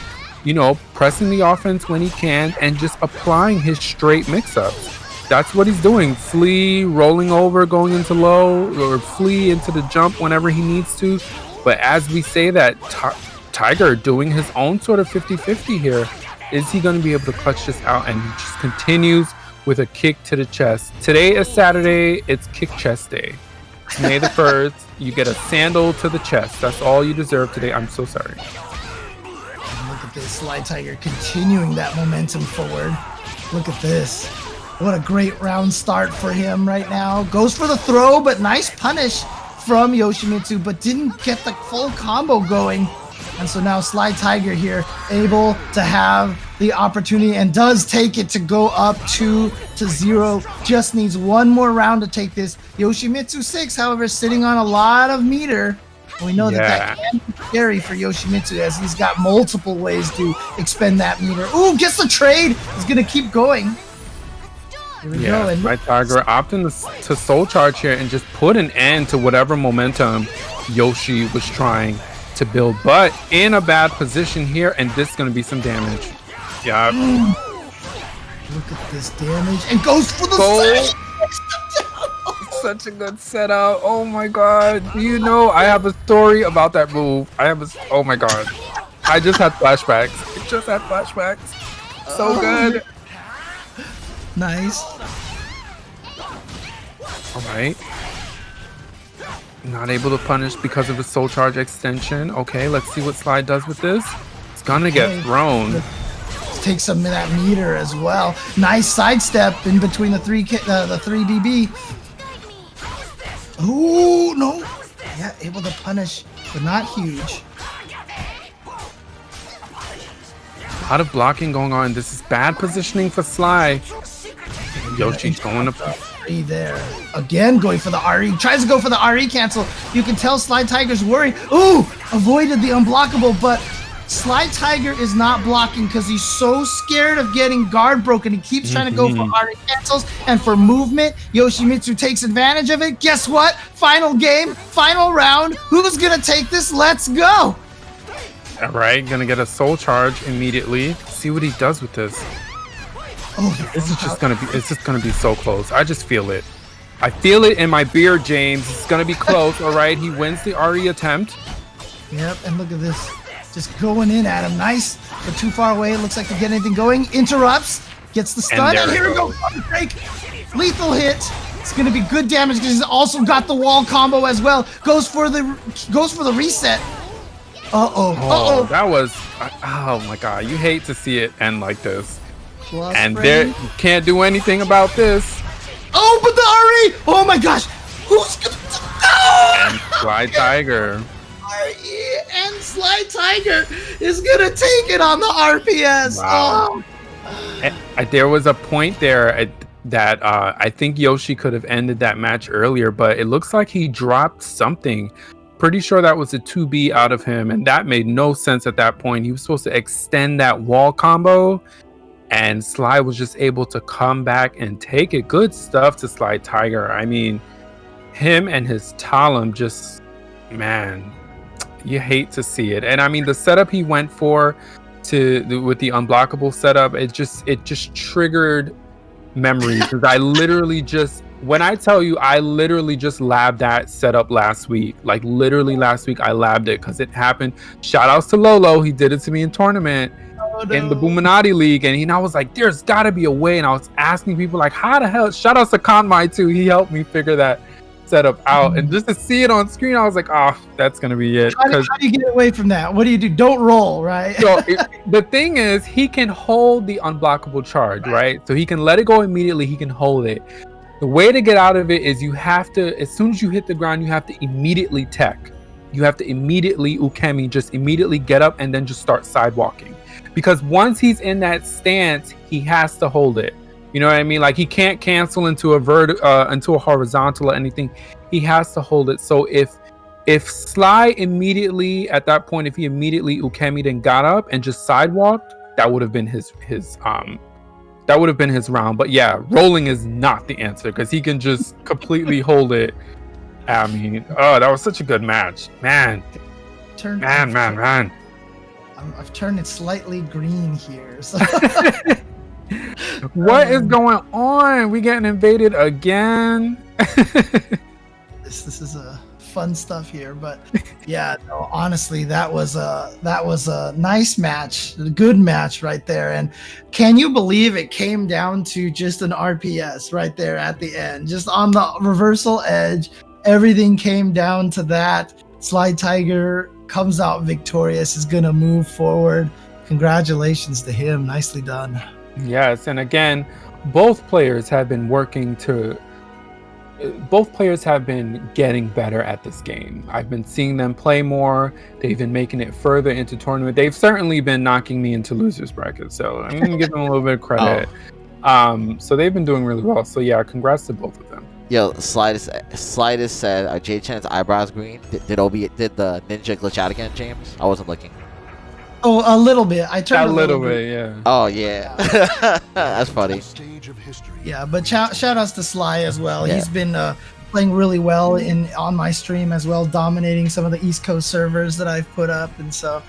you know, pressing the offense when he can and just applying his straight mix-ups. That's what he's doing. Flee, rolling over, going into low, or flee into the jump whenever he needs to. But as we say that, Tiger doing his own sort of 50-50 here. Is he going to be able to clutch this out? And he just continues with a kick to the chest. Today is Saturday. It's kick chest day. May the 1st. You get a sandal to the chest. That's all you deserve today. I'm so sorry. Look at this. SlyTiger continuing that momentum forward. Look at this. What a great round start for him right now. Goes for the throw, but nice punish from Yoshimitsu, but didn't get the full combo going. And so now SlyTiger here able to have the opportunity and does take it to go up 2-0. Just needs one more round to take this. Yoshimitsu 6, however, sitting on a lot of meter. And we know that can be scary for Yoshimitsu as he's got multiple ways to expend that meter. Ooh, gets the trade. He's going to keep going. Here we go. And SlyTiger opting to soul charge here and just put an end to whatever momentum Yoshi was trying to build, but in a bad position here, and this is going to be some damage. Yeah. Look at this damage, and goes for the Such a good setup. Oh my god. Do you know I have a story about that move? Oh my god. I just had flashbacks. So good. Nice. All right. Not able to punish because of the soul charge extension. Okay, let's see what Sly does with this. It's gonna get thrown. Let's take some of that meter as well. Nice sidestep in between the 3 BB. Ooh, no. Yeah, able to punish, but not huge. A lot of blocking going on. This is bad positioning for Sly. Yoshi's going to there. Again, going for the RE. Tries to go for the RE cancel. You can tell SlyTiger's worried. Ooh, avoided the unblockable, but SlyTiger is not blocking because he's so scared of getting guard broken. He keeps trying to go for RE cancels and for movement. Yoshimitsu takes advantage of it. Guess what? Final game, final round. Who's going to take this? Let's go. All right, gonna get a soul charge immediately. See what he does with this. Oh, it's just gonna be so close. I just feel it. I feel it in my beard, James. It's gonna be close. All right, he wins the RE attempt. Yep, and look at this, just going in at him. Nice, but too far away. It looks like to get anything going. Interrupts, gets the stun, and here we go. Break, lethal hit. It's gonna be good damage because he's also got the wall combo as well. Goes for the reset. That was. Oh my god, you hate to see it end like this. Plus and there, you can't do anything about this. Oh, but the RE! Oh my gosh! Who's gonna... And SlyTiger. RE and SlyTiger is gonna take it on the RPS. Wow. Oh. There was a point there that I think Yoshi could have ended that match earlier, but it looks like he dropped something pretty sure that was a 2B out of him, and that made no sense at that point. He was supposed to extend that wall combo, and Sly was just able to come back and take it. Good stuff to SlyTiger. I mean, him and his Talim just, man, you hate to see it. And I mean, the setup he went for with the unblockable setup, it just triggered memories. Because I literally just, when I tell you, I literally just labbed that setup last week. Like literally last week, I labbed it because it happened. Shout outs to Lolo. He did it to me in tournament. In the Boominati League, and I was like, there's got to be a way, and I was asking people like, how the hell? Shout out to Kanmai too, he helped me figure that setup out, and just to see it on screen, I was like, oh, that's gonna be it. How do you get away from that? What do you do? Don't roll, right? So the thing is, he can hold the unblockable charge, right? So he can let it go immediately, he can hold it. The way to get out of it is you have to, as soon as you hit the ground, you have to immediately tech. You have to immediately ukemi, just immediately get up and then just start sidewalking. Because once he's in that stance, he has to hold it. You know what I mean? Like he can't cancel into a horizontal or anything. He has to hold it. So if Sly immediately at that point, if he immediately ukemi'd and got up and just sidewalked, that would have been his round. But yeah, rolling is not the answer because he can just completely hold it. I mean, oh, that was such a good match, man. Man. I've turned it slightly green here. So. What is going on? We getting invaded again? This is fun stuff here, but yeah, no, honestly, that was a nice match, a good match right there. And can you believe it came down to just an RPS right there at the end, just on the reversal edge? Everything came down to that. SlyTiger comes out victorious, is gonna move forward. Congratulations to him, nicely done. Yes, and again, both players have been getting better at this game. I've been seeing them play more. They've been making it further into tournament. They've certainly been knocking me into losers bracket, so I'm gonna give them a little bit of credit. So they've been doing really well. So yeah, congrats to both of them. Yo, Slidus said Jay Chen's eyebrows green. Did the ninja glitch out again, James? I wasn't looking. Oh, a little bit. I turned a little bit, yeah. Oh yeah, that's funny. Yeah, but shout outs to Sly as well. Yeah. He's been playing really well on my stream as well, dominating some of the East Coast servers that I've put up, and so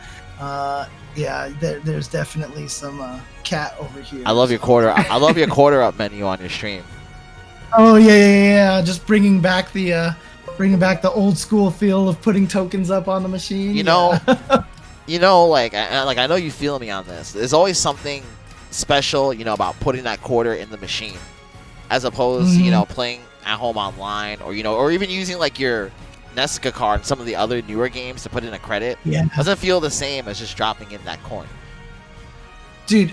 yeah, there's definitely some cat over here. I love your quarter. I love your quarter up menu on your stream. Oh yeah. Just bringing back the old school feel of putting tokens up on the machine. You know, like I know you feel me on this. There's always something special, about putting that quarter in the machine, as opposed to playing at home online, or even using like your Nesca card and some of the other newer games to put in a credit. Yeah, doesn't feel the same as just dropping in that coin. Dude,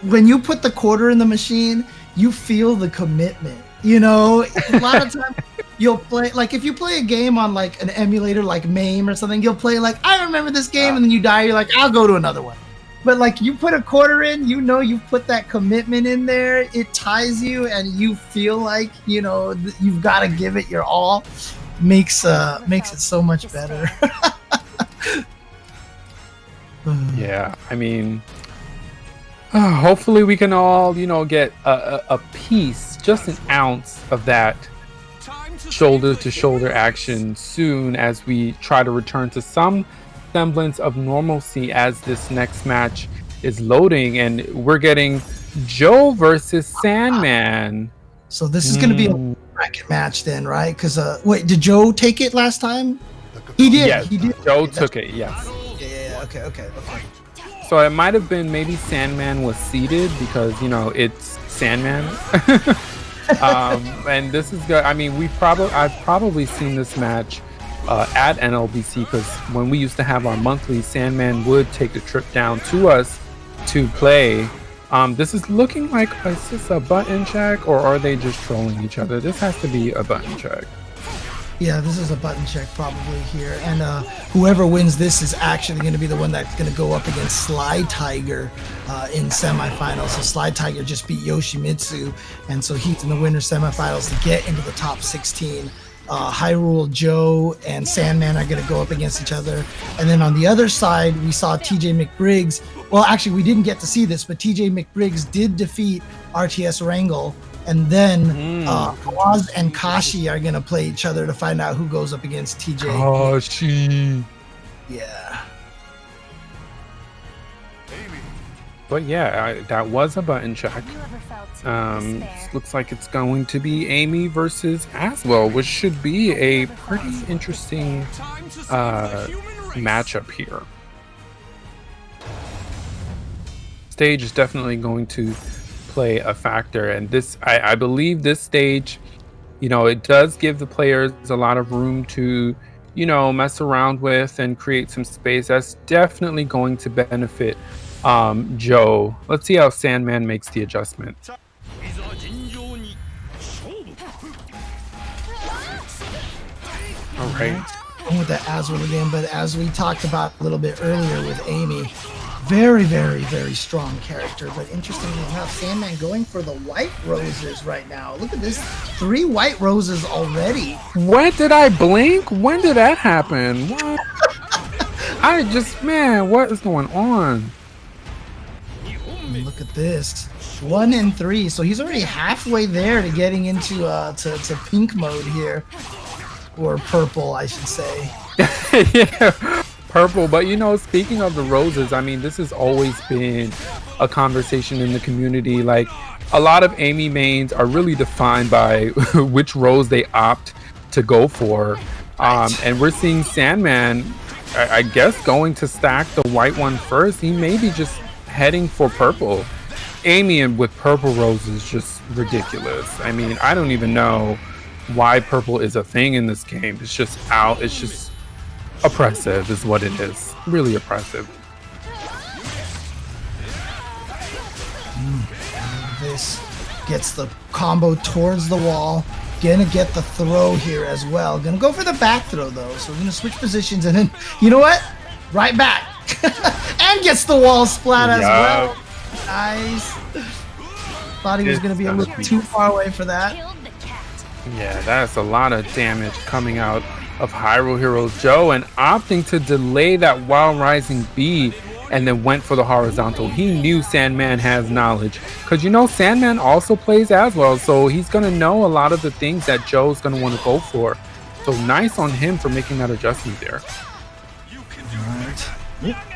when you put the quarter in the machine, you feel the commitment. A lot of times you'll play, like if you play a game on like an emulator like MAME or something, you'll play like, I remember this game, and then you die, you're like, I'll go to another one. But like you put a quarter in, you've put that commitment in there, it ties you, and you feel like, you've got to give it your all. Makes it so much better. Yeah, I mean, hopefully we can all, get a piece, just an ounce of that shoulder-to-shoulder action soon as we try to return to some semblance of normalcy as this next match is loading, and we're getting Joe versus Sandman. So this is going to be a bracket match then, right? Because wait, did Joe take it last time? He did. Yes, he did. Joe took it. Yes. Yeah. Okay. So it might have been maybe Sandman was seeded because it's Sandman. And this is good. I mean, I've probably seen this match at NLBC, because when we used to have our monthly, Sandman would take the trip down to us to play. This is looking like, is this a button check, or are they just trolling each other? This has to be a button check. Yeah, this is a button check probably here, and whoever wins this is actually going to be the one that's going to go up against SlyTiger in semifinals. So SlyTiger just beat Yoshimitsu, and so he's in the winner semifinals to get into the top 16 HyruleHerojoe and Sandman are going to go up against each other. And then on the other side, we saw TJMcBiggs. Well, actually, we didn't get to see this, but TJMcBiggs did defeat RTS Wrangle. And then Oz and Kashi are going to play each other to find out who goes up against TJ. Kashi. Yeah. But yeah, that was a button check. Looks like it's going to be Amy versus Azwel, which should be a pretty interesting matchup here. Stage is definitely going to play a factor, and this I believe this stage, you know, it does give the players a lot of room to, you know, mess around with and create some space. That's definitely going to benefit Joe. Let's see how Sandman makes the adjustment. All right. Going with the Azwel again, but as we talked about a little bit earlier with Amy, very, very, very strong character. But interestingly enough, Sandman going for the white roses right now. Look at this, 3 white roses already. When did I blink? When did that happen? What? I just, man, what is going on? Look at this, 1 and 3. So he's already halfway there to getting into to pink mode here, or purple, I should say. Yeah, purple. But you know, speaking of the roses, I mean, this has always been a conversation in the community. Like, a lot of Amy mains are really defined by which rose they opt to go for. And we're seeing Sandman, I guess, going to stack the white one first. He may be just heading for purple. Amy and with purple rose is just ridiculous. I mean, I don't even know why purple is a thing in this game. It's just out. It's just oppressive is what it is. Really oppressive. This gets the combo towards the wall. Gonna get the throw here as well. Gonna go for the back throw though. So we're gonna switch positions and then, you know what? Right back. And gets the wall splat as well. Nice. Thought he was gonna be a little too far away for that. Yeah, that's a lot of damage coming out of HyruleHerojoe, and opting to delay that Wild Rising B and then went for the horizontal. He knew Sandman has knowledge, because you know Sandman also plays Azwel, so he's gonna know a lot of the things that Joe's gonna want to go for. So nice on him for making that adjustment there. Alright.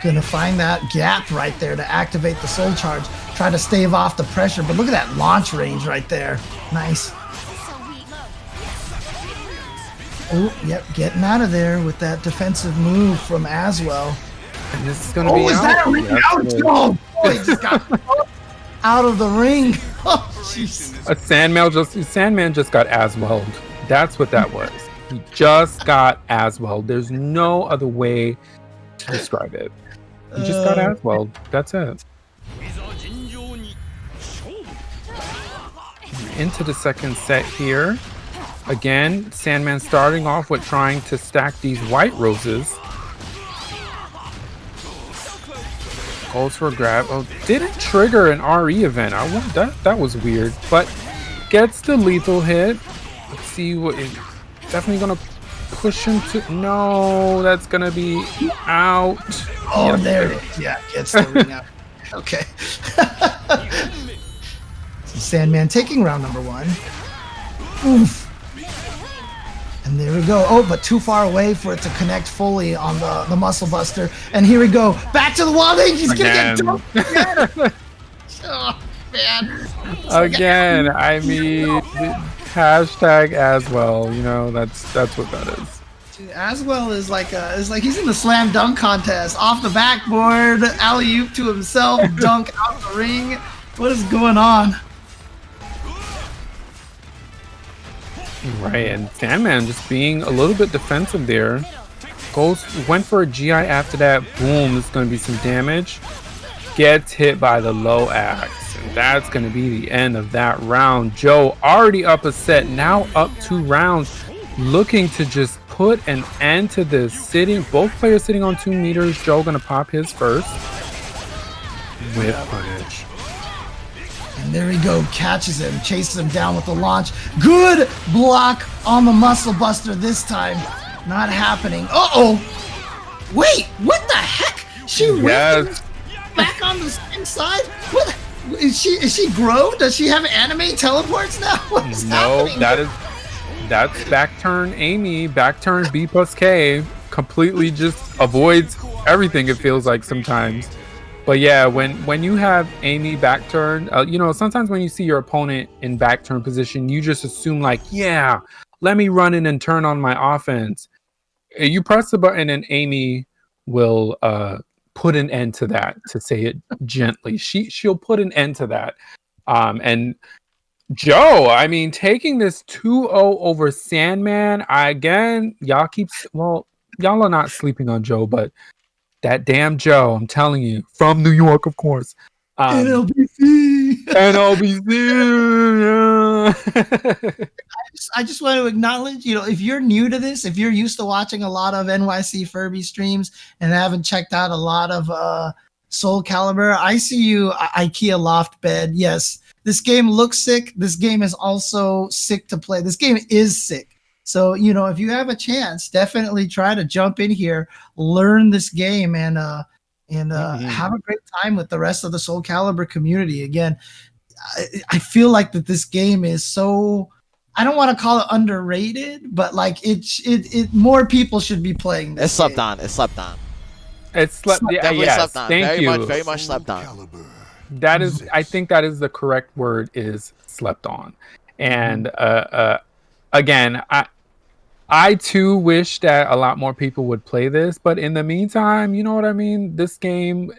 Gonna find that gap right there to activate the soul charge. Try to stave off the pressure, but look at that launch range right there. Nice. Oh, yep, getting out of there with that defensive move from Azwel. And this is gonna be is out. that a ring out? Oh, boy, he just got out of the ring. Oh, jeez. Sandman just got Azwelled. That's what that was. He just got Azwelled. There's no other way to describe it. He just got Azwelled. That's it. Into the second set here. Again, Sandman starting off with trying to stack these white roses. Goes for a grab. Oh, didn't trigger an RE event. I want that was weird, but gets the lethal hit. Let's see what it, definitely gonna push him to. No, that's gonna be out. Oh, yep. there it is. Yeah, gets the ring out. Okay. So Sandman taking round number 1. Oof. And there we go. Oh, but too far away for it to connect fully on the muscle buster. And here we go. Back to the wall. He's gonna get dumped again. Oh, man. Again, I mean, hashtag Azwel. You know, that's what that is. Dude, Azwel is like he's in the slam dunk contest. Off the backboard, alley-oop to himself, dunk out the ring. What is going on? Right, and Sandman just being a little bit defensive there. Went for a GI after that. Boom, this is going to be some damage. Gets hit by the low axe. And that's going to be the end of that round. Joe already up a set, now up 2 rounds. Looking to just put an end to this. Both players sitting on 2 meters. Joe going to pop his first. With punish. And And there he go, catches him, chases him down with the launch. Good block on the Muscle Buster this time. Not happening. Uh-oh. Wait, what the heck? She ripped back on the same side? What? Is she Groh? Does she have anime teleports now? What's happening? That's back turn Amy, back turn B plus K. Completely just avoids everything, it feels like sometimes. But yeah, when you have Amy back turn, sometimes when you see your opponent in back turn position, you just assume like, yeah, let me run in and turn on my offense. You press the button and Amy will put an end to that, to say it gently. She'll put an end to that. And Joe, I mean, taking this 2-0 over Sandman, y'all are not sleeping on Joe, but that damn Joe, I'm telling you, from New York, of course. NLBC. NLBC. I just want to acknowledge, if you're new to this, if you're used to watching a lot of NYC Furby streams and haven't checked out a lot of Soul Calibur, I see you, IKEA loft bed. Yes, this game looks sick. This game is also sick to play. This game is sick. So, if you have a chance, definitely try to jump in here, learn this game, and have a great time with the rest of the Soul Calibur community. Again, I feel like that this game is so, I don't want to call it underrated, but like it more people should be playing this. It's slept on. It's slept on. It's slept. Definitely Yes, slept on. thank you. Very much slept on. That is, I think that is the correct word, is slept on. And again, I too wish that a lot more people would play this, but in the meantime, you know what I mean? This game,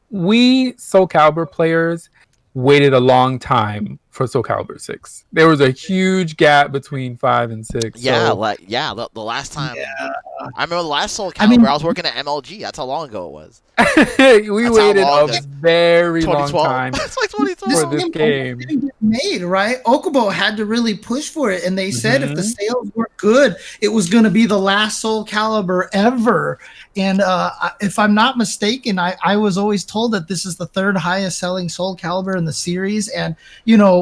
we Soul Calibur players waited a long time for Soul Calibur 6. There was a huge gap between 5 and 6. Yeah, so. the last time. Yeah. I remember the last Soul Calibur, I was working at MLG. That's how long ago it was. We waited a very long time It's like 2012. for this game. Didn't get made, right? Okubo had to really push for it, and they said if the sales were good, it was going to be the last Soul Calibur ever. And if I'm not mistaken, I was always told that this is the third highest selling Soul Calibur in the series. And,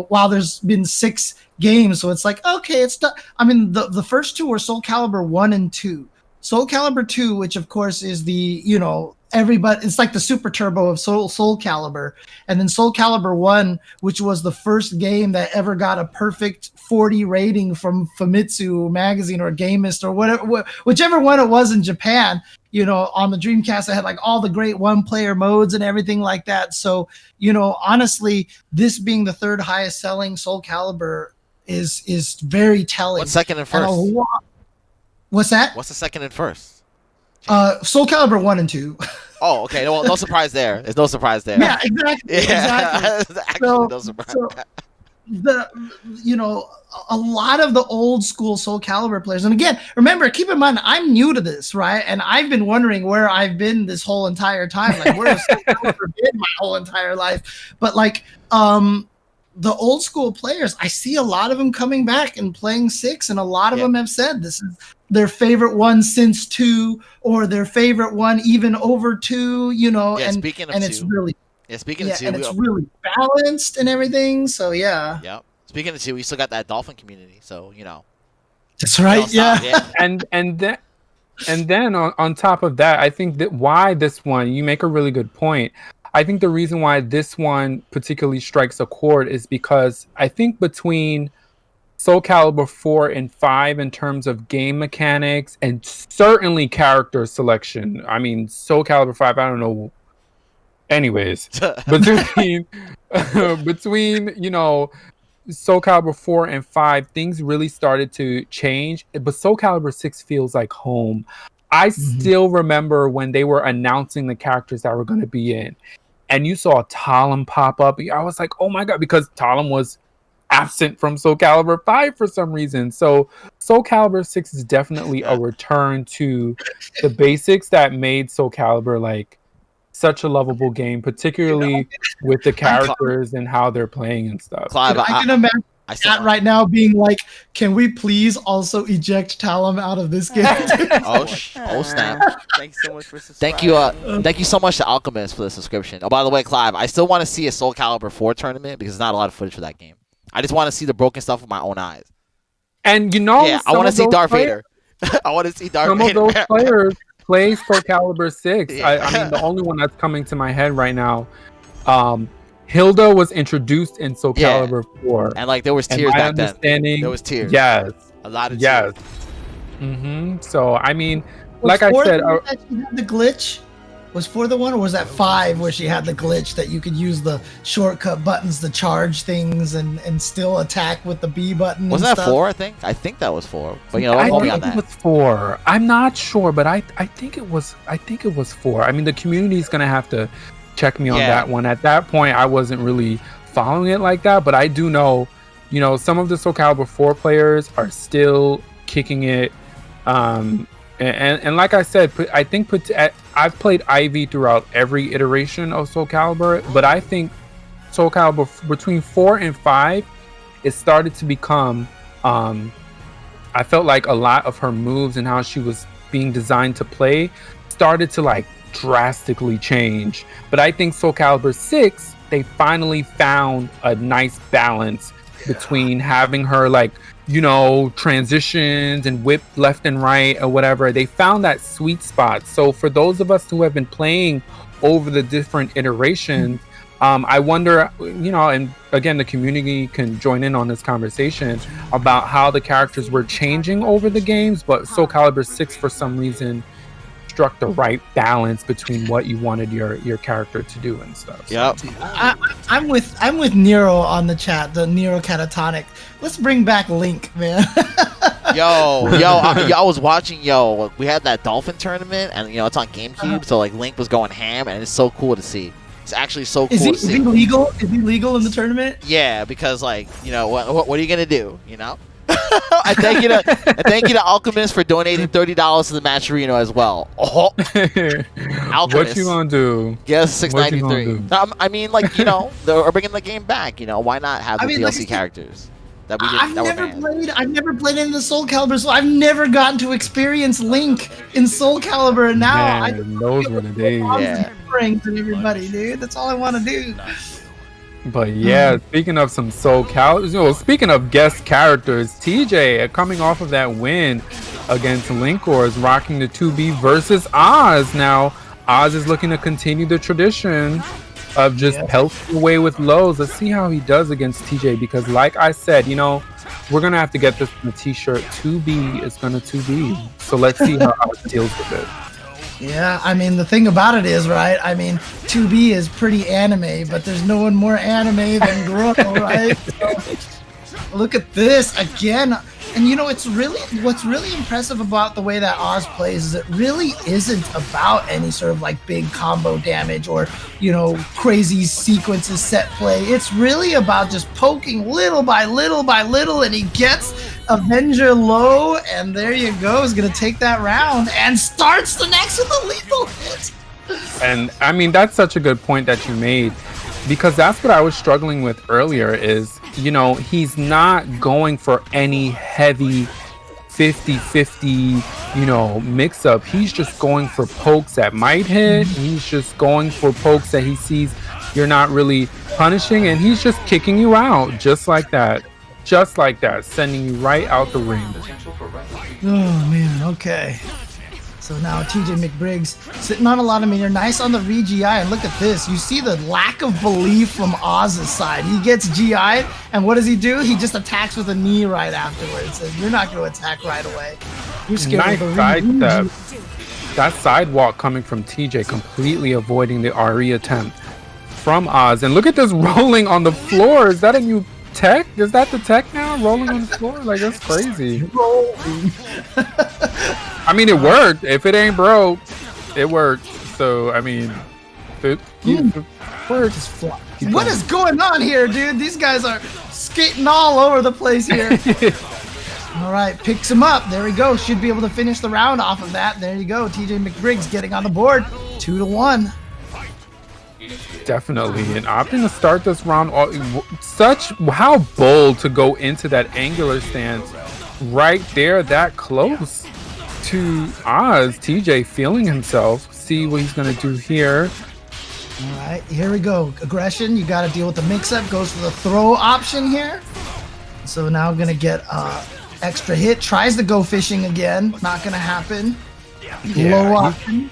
while there's been 6 games, so it's like, okay, it's not. I mean, the first 2 were Soul Calibur 1 and 2. Soul Calibur 2, which of course is the, everybody, it's like the super turbo of Soul Calibur. And then Soul Calibur 1, which was the first game that ever got a perfect 40 rating from Famitsu magazine or Gamist or whatever, whichever one it was in Japan. On the Dreamcast, I had like all the great one-player modes and everything like that. So, honestly, this being the third highest selling Soul Calibur is very telling. What's second and first? What's that? What's the second and first? Soul Calibur 1 and 2. Oh, okay. No surprise there. There's no surprise there. Yeah, exactly. Yeah. Exactly. Actually, no surprise. A lot of the old school Soul Calibur players, and again, remember, keep in mind, I'm new to this, right? And I've been wondering where I've been this whole entire time. Like, where has Soul Calibur been my whole entire life? But like, the old school players, I see a lot of them coming back and playing 6, and a lot of them have said this is their favorite one since 2, or their favorite one even over 2. Speaking of 2, it's really. Yeah, speaking of 2, and it's really balanced and everything. So yeah. Yep. Speaking of 2, we still got that dolphin community. So That's right. Yeah. And then on top of that, I think that why this one, you make a really good point. I think the reason why this one particularly strikes a chord is because I think between Soul Calibur 4 and 5 in terms of game mechanics and certainly character selection. I mean, Soul Calibur 5, I don't know. Anyways, between Soul Calibur 4 and 5, things really started to change. But Soul Calibur 6 feels like home. I still remember when they were announcing the characters that were going to be in, and you saw Talim pop up. I was like, oh my god, because Talim was absent from Soul Calibur 5 for some reason. So Soul Calibur 6 is definitely a return to the basics that made Soul Calibur like such a lovable game, particularly with the characters and how they're playing and stuff. Clive, I chat right now being like, can we please also eject Talim out of this game? Oh snap! Thanks so much for subscribing. Thank you so much to Alchemist for the subscription. Oh, by the way, Clive, I still want to see a Soul Calibur 4 tournament because there's not a lot of footage for that game. I just want to see the broken stuff with my own eyes. And I want to see Darth Vader. I want to see Darth Vader. Some of those players play Soul Calibur 6. Yeah. I mean, the only one that's coming to my head right now, Hilda was introduced in Soul Calibur 4. And like there was tears back then. There was tears. Yes. A lot of tears. So, I mean, like I said... she had the glitch? Was 4 the one, or was that 5 where she had the glitch that you could use the shortcut buttons to charge things and still attack with the B button? Wasn't that 4? I think that was 4. But you know, I think it was 4. I'm not sure, but I think it was 4. I mean, the community is gonna have to check me on that one. At that point, I wasn't really following it like that, but I do know, you know, some of the Soul Calibur 4 players are still kicking it. And like I said, I think I've played Ivy throughout every iteration of Soul Calibur, but I think Soul Calibur between 4 and 5, it started to become, I felt like a lot of her moves and how she was being designed to play started to like drastically change. But I think Soul Calibur 6, they finally found a nice balance between having her like, you know, transitions and whip left and right or whatever. They found that sweet spot. So for those of us who have been playing over the different iterations, I wonder, you know, and again, the community can join in on this conversation about how the characters were changing over the games, but Soul Calibur 6 for some reason struck the right balance between what you wanted your character to do and stuff. Yep. I'm with Nero on the chat, the Nero Catatonic. Let's bring back Link, man. I was watching. We had that Dolphin tournament, and you know it's on GameCube, so like Link was going ham, and it's so cool to see. It's actually so cool to see. Is he legal? Is he legal in the tournament? Yeah, because like you know what are you gonna do? You know. I thank you to Alchemist for donating $30 to the Matcherino as well. Oh. Alchemist, what you gonna do? Yes, $6.93. I mean, like you know, they're bringing the game back. You know, why not have the DLC characters that we did? I've never played into Soul Calibur, so I've never gotten to experience Link in Soul Calibur. And now those were the days. And everybody, dude, that's all I want to do. But yeah, speaking of some Soul Calibur, you know, speaking of guest characters, TJ coming off of that win against Linkorz, rocking the 2B versus Oz. Now, Oz is looking to continue the tradition of just pelting away with lows. Let's see how he does against TJ, because like I said, you know, we're going to have to get this in the t-shirt. 2B is going to 2B. So let's see how Oz deals with it. Yeah, I mean, the thing about it is, right, I mean, 2B is pretty anime, but there's no one more anime than Groh, right? So, look at this again. And you know, what's really impressive about the way that Oz plays is it really isn't about any sort of like big combo damage or, you know, crazy sequences set play. It's really about just poking little by little by little, and he gets Avenger low, and there you go. He's gonna take that round and starts the next with a lethal hit. And I mean, that's such a good point that you made, because that's what I was struggling with earlier is, you know, he's not going for any heavy 50-50, you know, mix up. He's just going for pokes that might hit. He's just going for pokes that he sees you're not really punishing, and he's just kicking you out just like that. Just like that, sending you right out the ring. Oh man, okay. So now TJMcBiggs sitting on a lot of meter, nice on the re-GI, and look at this. You see the lack of belief from Oz's side. He gets GI'd, and what does he do? He just attacks with a knee right afterwards. And you're not going to attack right away. You're scared of the sidestep. That sidewalk coming from TJ, completely avoiding the RE attempt from Oz. And look at this rolling on the floor. Is that a new tech? Is that the tech now? Rolling on the floor? Like, that's crazy. I mean, it worked. If it ain't broke, it worked. So, I mean, it works. What is going on here, dude? These guys are skating all over the place here. All right, picks him up. There we go. Should be able to finish the round off of that. There you go. TJMcBiggs getting on the board. 2-1. Definitely, and opting to start this round, how bold to go into that angular stance right there, that close to Oz. TJ feeling himself. See what he's gonna do here. All right, here we go. Aggression. You got to deal with the mix-up. Goes for the throw option here. So now gonna get extra hit. Tries to go fishing again. Not gonna happen. Low option.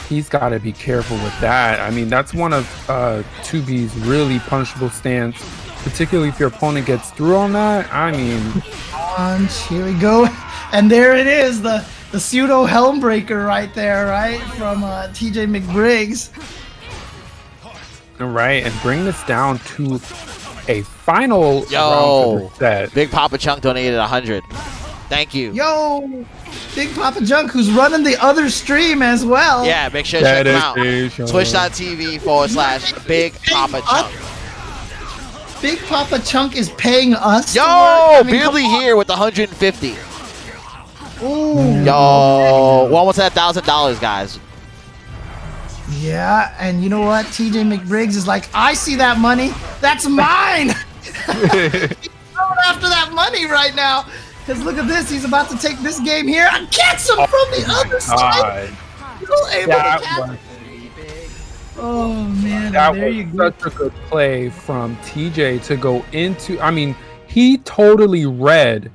He's got to be careful with that. I mean, that's one of 2B's really punishable stance, particularly if your opponent gets through on that. I mean, punch. Here we go, and there it is, the pseudo helm breaker right there, right from TJMcBiggs. Right, and bring this down to a final round for the set. Big Papa Chunk donated 100. Thank you. Yo, Big Papa Junk, who's running the other stream as well. Yeah, make sure to check him out. Twitch.tv/Big Papa Chunk. Big Papa Chunk is paying us. Yo, Beardly here with 150. Ooh. Yo, we're almost at $1,000, guys. Yeah, and you know what? TJMcBiggs is like, I see that money. That's mine. He's going after that money right now. Because look at this. He's about to take this game here and catch him from the other side. Oh, man. That there was you go. such a good play from TJ to go into. I mean, he totally read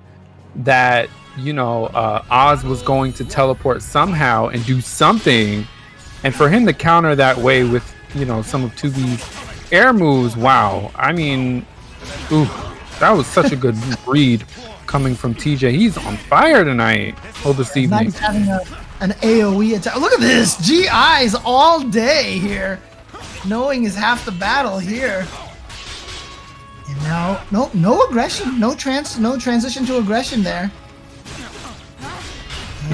that, you know, Oz was going to teleport somehow and do something. And for him to counter that way with, you know, some of 2B's air moves, wow. I mean, ooh, that was such a good read coming from TJ. He's on fire tonight. Oh, this evening. He's having an AoE attack. Look at this. GIs all day here. Knowing is half the battle here. And now, no aggression. No transition to aggression there.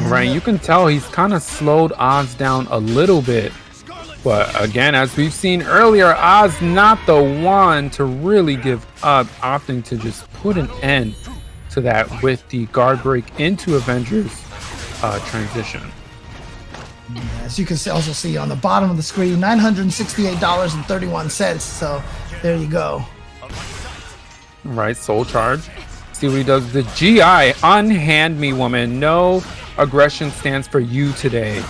Right, you can tell he's kind of slowed Oz down a little bit. But again, as we've seen earlier, Oz not the one to really give up, opting to just put an end to that with the guard break into Avengers transition. As you can also see on the bottom of the screen, $968.31. So there you go. Right, soul charge. See what he does. The GI, unhand me, woman. No aggression stands for you today.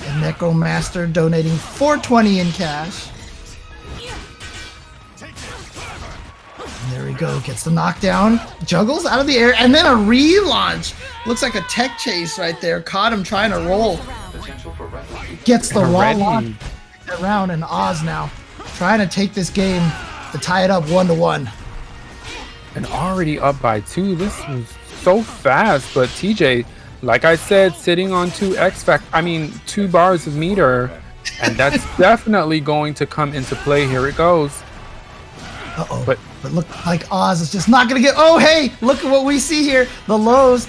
And Necromaster donating $420 in cash. And there we go. Gets the knockdown. Juggles out of the air. And then a relaunch. Looks like a tech chase right there. Caught him trying to roll. Gets the raw launch around. And Oz now trying to take this game to tie it up 1-1. And already up by 2. This was so fast. But TJ, like I said, sitting on 2 bars of meter. And that's definitely going to come into play. Here it goes. Uh-oh. But look like Oz is just not going to get... Oh, hey, look at what we see here. The lows.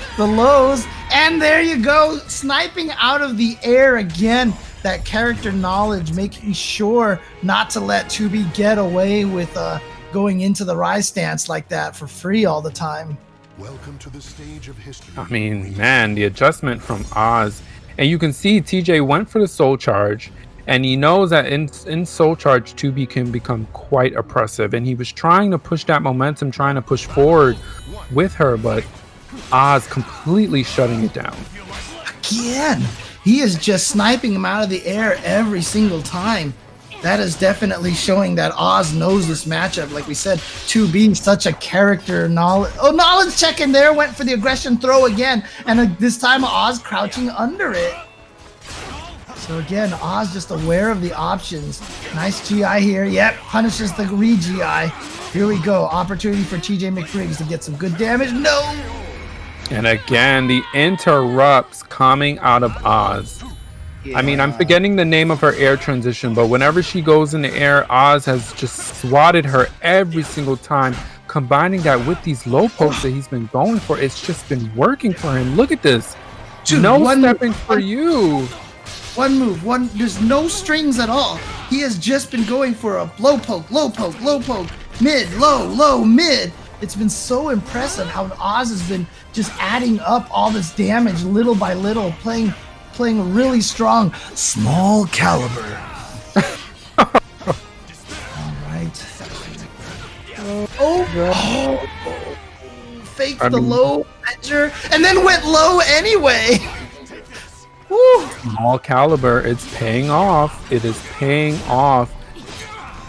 And there you go. Sniping out of the air again. That character knowledge, making sure not to let 2B get away with going into the rise stance like that for free all the time. Welcome to the stage of history. I mean, man, the adjustment from Oz. And you can see TJ went for the soul charge. And he knows that in soul charge, 2B can become quite oppressive. And he was trying to push that momentum, trying to push forward with her. But Oz completely shutting it down. Again, he is just sniping him out of the air every single time. That is definitely showing that Oz knows this matchup. Like we said, 2B, such a character knowledge. Oh, knowledge check in there. Went for the aggression throw again. And this time Oz crouching under it. So again, Oz just aware of the options. Nice GI here. Yep, punishes the re-GI. Here we go. Opportunity for TJMcBiggs to get some good damage. No! And again, the interrupts coming out of Oz. Yeah. I mean, I'm forgetting the name of her air transition, but whenever she goes in the air, Oz has just swatted her every single time. Combining that with these low pokes that he's been going for, it's just been working for him. Look at this. Dude, no stepping for you. One move, there's no strings at all. He has just been going for a low poke, mid, low, mid. It's been so impressive how Oz has been just adding up all this damage little by little, playing really strong. Small caliber. Faked the low measure and then went low anyway. Woo. Small caliber, it's paying off. It is paying off.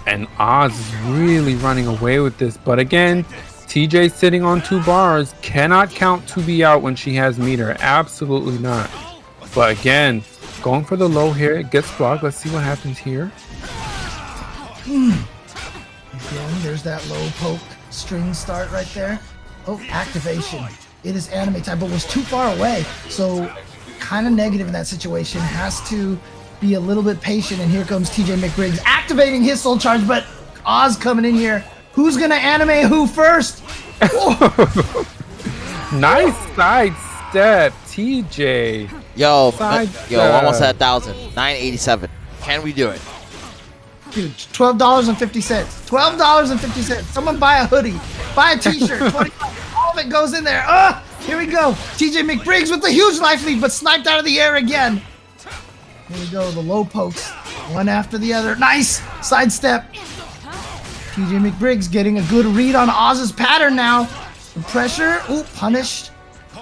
And Oz is really running away with this. But again, TJ sitting on 2 bars, cannot count 2B out when she has meter. Absolutely not. But again, going for the low here, it gets blocked. Let's see what happens here. Again, there's that low poke string start right there. Oh, activation. It is anime time, but was too far away. So kind of negative in that situation. Has to be a little bit patient. And here comes TJMcBiggs activating his soul charge, but Oz coming in here. Who's going to anime who first? Nice side step, TJ. Yo, Side almost step. at 1,000. 987. Can we do it? Dude, $12.50. $12.50. Someone buy a hoodie, buy a t-shirt, 25. All of it goes in there. Here we go. TJMcBiggs with the huge life lead, but sniped out of the air again. Here we go, the low pokes, one after the other. Nice sidestep. TJMcBiggs getting a good read on Oz's pattern now. The pressure, punished.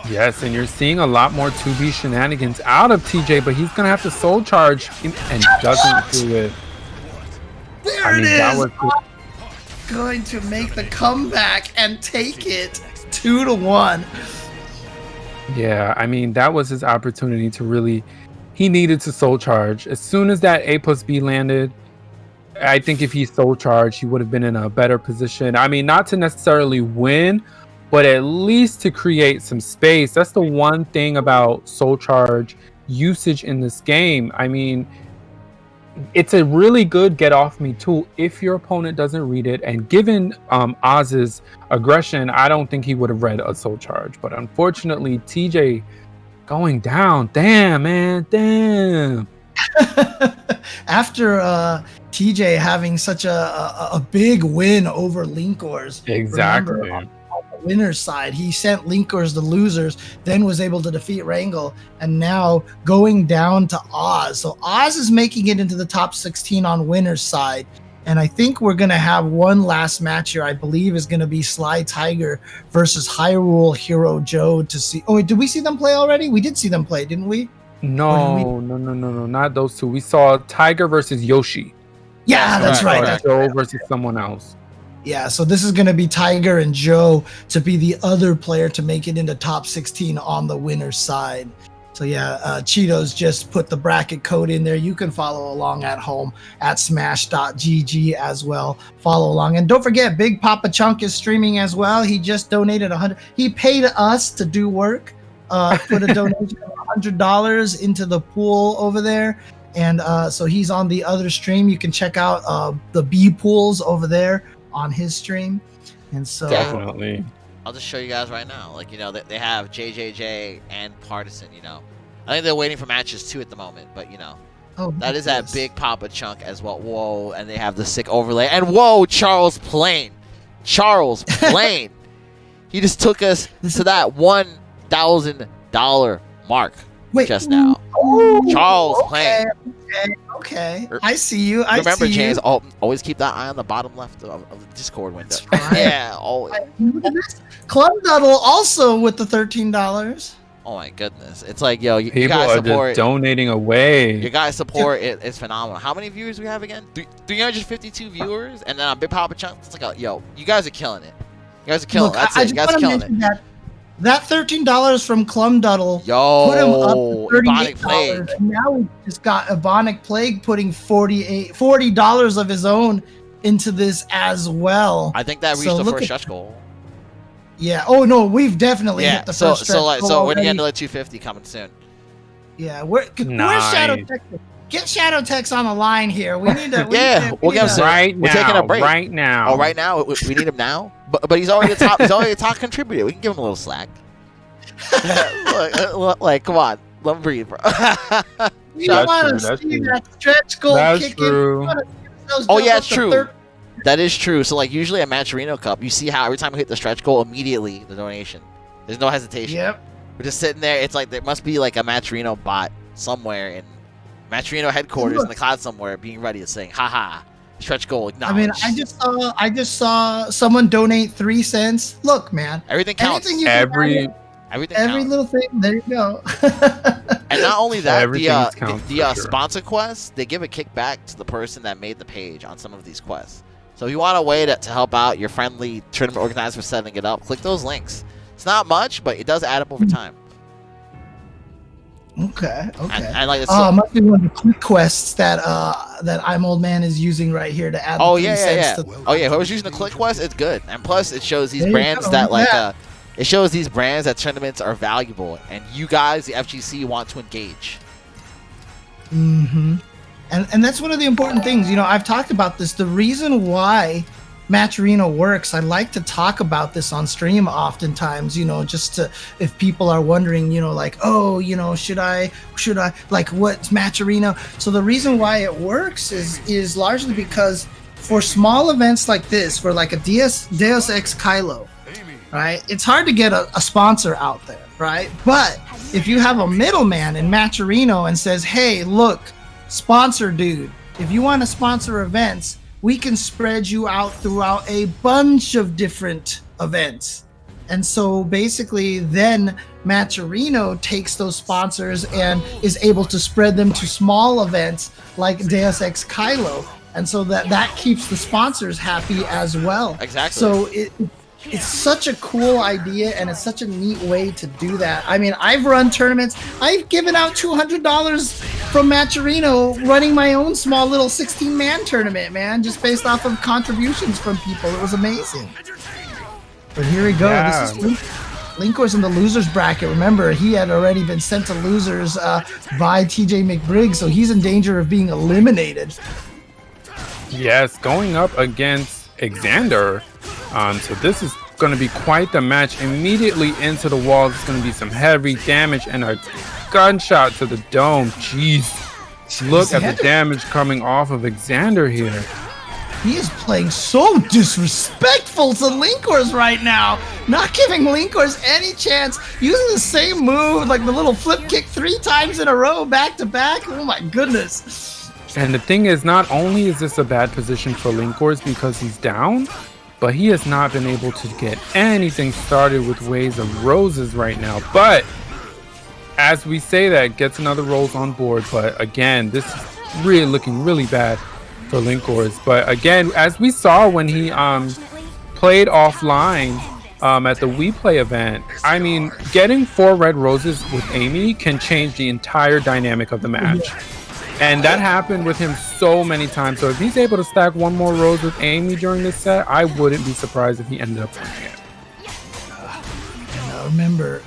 Yes, and you're seeing a lot more 2B shenanigans out of TJ, but he's going to have to soul charge and doesn't do it. There it is. That was going to make the comeback and take it 2-1. Yeah, I mean, that was his opportunity to really, he needed to soul charge. As soon as that A+B landed, I think if he soul charged, he would have been in a better position. I mean, not to necessarily win, but at least to create some space. That's the one thing about soul charge usage in this game. I mean, it's a really good get off me tool if your opponent doesn't read it. And given Oz's aggression, I don't think he would have read a soul charge. But unfortunately, TJ going down. Damn, man. Damn. After TJ having such a big win over Linkorz. Exactly. Remember, on the winner's side, he sent Linkorz the losers, then was able to defeat Wrangle, and now going down to Oz. So Oz is making it into the top 16 on winner's side. And I think we're going to have one last match here. I believe is going to be SlyTiger versus hyruleherojoe to see. Oh, wait, did we see them play already? We did see them play, didn't we? No, not those two. We saw Tiger versus Yoshi. Yeah, that's right. That's Joe right. versus someone else. Yeah, so this is going to be Tiger and Joe to be the other player to make it into top 16 on the winner's side. So yeah, Cheetos just put the bracket code in there. You can follow along at home at smash.gg as well. Follow along. And don't forget, Big Papa Chunk is streaming as well. He just donated $100. He paid us to do work. Put a donation of $100 into the pool over there. And so he's on the other stream. You can check out the B pools over there on his stream. And so Definitely. I'll just show you guys right now. Like, you know, they have JJJ and Partisan, you know. I think they're waiting for matches too at the moment, but, you know. That is that Big Papa Chunk as well. Whoa, and they have the sick overlay. And whoa, Charles Plain. He just took us to that $1,000 mark just now. Charles Plain. Okay. I see you. Remember, see James, you. always keep that eye on the bottom left of the Discord window. Right. Yeah, always. Club Duddle also with the $13. Oh my goodness. It's like, yo, you People guys are support. just donating away. Your guys' support is phenomenal. How many viewers do we have again? 352 viewers, and then on Big Papa Chunk, it's like, yo, you guys are killing it. You guys are killing it. That's it. You guys are killing it. That $13 from Clum Duddle put him up to $38. And now we just got Ebonic Plague putting $40 of his own into this as well. I think that reached the first stretch goal. Yeah. Oh no, we've definitely hit the first stretch goal. So we're getting to the 250 coming soon. Yeah, where's Shadow Tech? Get Shadow Tech's on the line here. We need to. We'll get him right now. We're taking a break Right now. Oh, right now we need him now. But he's already a top. He's already a top contributor. We can give him a little slack. look, like, come on, let him breathe, bro. We want to see that stretch goal kick in. Oh yeah, it's true. That is true. So like usually at Matcherino Cup, you see how every time we hit the stretch goal, immediately the donation. There's no hesitation. Yep. We're just sitting there. It's like there must be like a Matcherino bot somewhere in Matcherino headquarters in the cloud somewhere, being ready to sing, haha, Stretch goal. I mean, I just saw someone donate 3 cents. Look, man. Everything counts. Anything you Everything every counts. little thing. There you go. And not only that, the sure. sponsor quests, they give a kickback to the person that made the page on some of these quests. So if you want a way to help out your friendly tournament organizer for setting it up, click those links. It's not much, but it does add up over time. Okay. And like must be one of the quick quests that I'm Old Man is using right here to add. Oh the 3 yeah. cents to Whoever's using the click quest, it's good. And plus, it shows these brands that it shows these brands that tournaments are valuable, and you guys, the FGC, want to engage. Mm-hmm. And that's one of the important things. You know, I've talked about this. The reason why Match Arena works, I like to talk about this on stream oftentimes, you know, just to, if people are wondering, you know, like, oh, you know, should I, like, what's Match Arena? So the reason why it works is largely because for small events like this, for like a Deus Ex Caelo, right, it's hard to get a sponsor out there, right? But if you have a middleman in Match Arena and says, hey, look, sponsor dude, if you want to sponsor events, we can spread you out throughout a bunch of different events. And so basically then Matcherino takes those sponsors and is able to spread them to small events like Deus Ex Caelo. And so that keeps the sponsors happy as well. Exactly. So it's such a cool idea, and it's such a neat way to do that. I mean, I've run tournaments. I've given out $200 from Matcherino running my own small little 16-man tournament, man, just based off of contributions from people. It was amazing. But here we go. Yeah. This is Linkorz in the losers bracket. Remember, he had already been sent to losers by TJMcBiggs, so he's in danger of being eliminated. Yes, going up against Exander. So this is going to be quite the match. Immediately into the walls, it's going to be some heavy damage and a gunshot to the dome. Jeez. Look at the damage coming off of Exander here. He is playing so disrespectful to Linkorz right now. Not giving Linkorz any chance. Using the same move, like the little flip kick 3 times in a row, back to back. Oh my goodness. And the thing is, not only is this a bad position for Linkorz because he's down, but he has not been able to get anything started with Waves of Roses right now. But as we say that, gets another Rose on board. But again, this is really looking really bad for Linkorz. But again, as we saw when he played offline at the We Play event, I mean, getting 4 red roses with Amy can change the entire dynamic of the match. And that happened with him so many times. So if he's able to stack 1 more rose with Amy during this set, I wouldn't be surprised if he ended up winning it. Remember,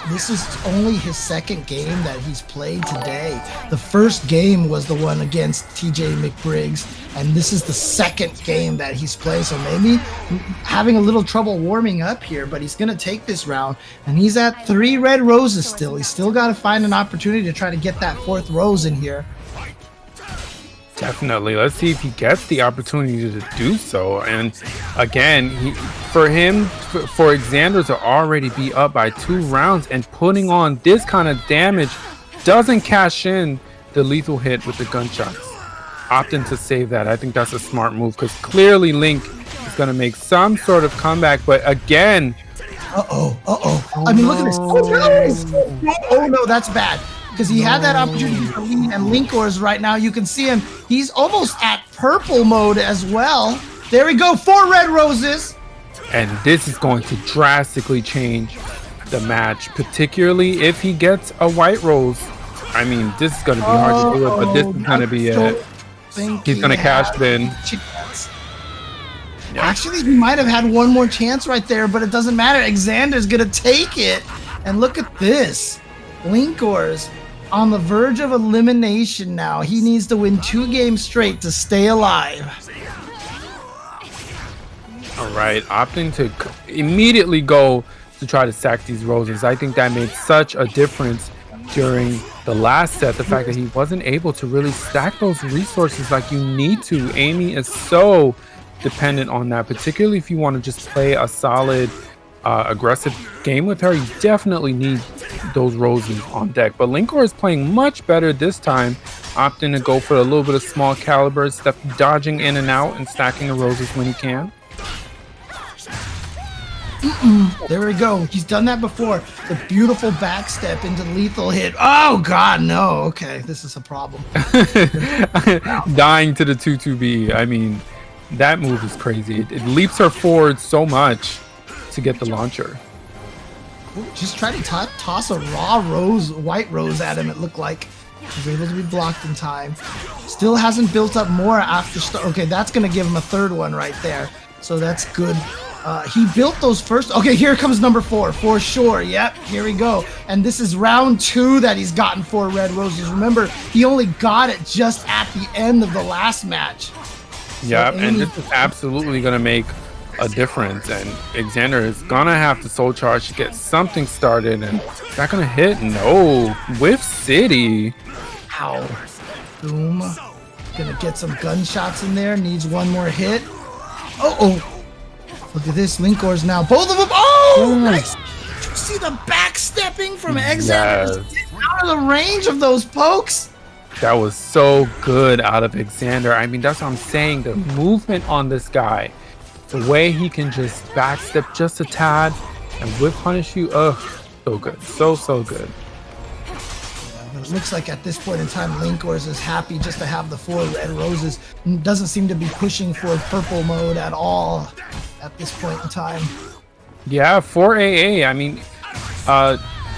this is only his 2nd game that he's played today. The first game was the one against TJMcBiggs, and this is the 2nd game that he's played. So maybe having a little trouble warming up here, but he's going to take this round, and he's at 3 red roses still. He's still got to find an opportunity to try to get that 4th rose in here. Definitely. Let's see if he gets the opportunity to do so. And again, for Exander to already be up by 2 rounds and putting on this kind of damage, doesn't cash in the lethal hit with the gunshots. Opting to save that. I think that's a smart move because clearly Link is going to make some sort of comeback. But again... I mean, look at this. Oh, no, that's bad. Because he had that opportunity to lead, and Linkorz right now, you can see him. He's almost at purple mode as well. There we go, 4 red roses. And this is going to drastically change the match, particularly if he gets a white rose. I mean, this is going to be hard to do it, but this is going to be it. He's going to cash in. Yeah. Actually, he might have had 1 more chance right there, but it doesn't matter. Exander's going to take it. And look at this. Linkorz on the verge of elimination now. He needs to win 2 games straight to stay alive. All right, opting to immediately go to try to stack these roses. I think that made such a difference during the last set. The fact that he wasn't able to really stack those resources like you need to. Amy is so dependent on that, particularly if you want to just play a solid aggressive game with her. You definitely need those roses on deck. But Linkorz is playing much better this time, opting to go for a little bit of small caliber, dodging in and out and stacking the roses when he can. There we go. He's done that before. The beautiful backstep into lethal hit. Oh, God, no. Okay, this is a problem. Dying to the 2-2B. I mean, that move is crazy. It leaps her forward so much to get the launcher. Ooh, just try to toss a raw rose, white rose at him, it looked like. He was able to be blocked in time. Still hasn't built up more after start. Okay, that's going to give him a third one right there. So that's good. He built those first. Okay, here comes number 4 for sure. Yep, here we go. And this is round 2 that he's gotten 4 red roses. Remember, he only got it just at the end of the last match. Yeah, so and this is absolutely going to make a difference. And Exander is going to have to soul charge to get something started. And is that going to hit? No. Whiff City. Ow. Boom. Gonna get some gunshots in there. Needs one more hit. Oh. Look at this, Linkorz now. Both of them. Oh, nice. Did you see the backstepping from Exander? Yes. Out of the range of those pokes. That was so good out of Exander. I mean, that's what I'm saying. The movement on this guy, the way he can just backstep just a tad and whip punish you. Ugh, so good. So good. It looks like at this point in time, Linkorz is happy just to have the 4 red roses. Doesn't seem to be pushing for purple mode at all at this point in time. Yeah, 4 AA. I mean,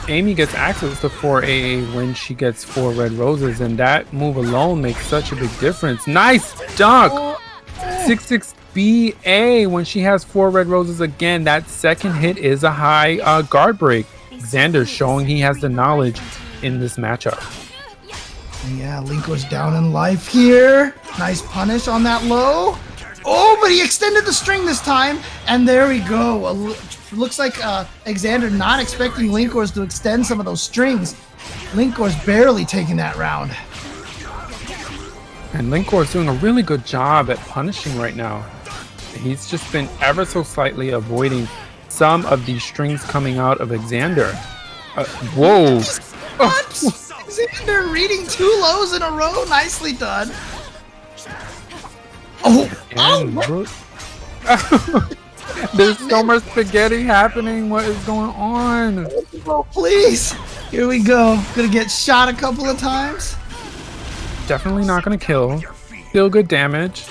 Amy gets access to 4 AA when she gets 4 red roses, and that move alone makes such a big difference. Nice dunk! 6-6 BA when she has 4 red roses again. That second hit is a high guard break. Xander's showing he has the knowledge in this matchup. Yeah, Linkorz down in life here. Nice punish on that low. Oh, but he extended the string this time, and there we go. Looks like Exander not expecting Linkorz to extend some of those strings. Linkorz barely taking that round. And Linkorz doing a really good job at punishing right now. He's just been ever so slightly avoiding some of these strings coming out of Exander. Whoa. What? Exander reading 2 lows in a row. Nicely done. There's so much spaghetti happening. What is going on? Oh, please. Here we go. Gonna get shot a couple of times. Definitely not gonna kill. Still good damage.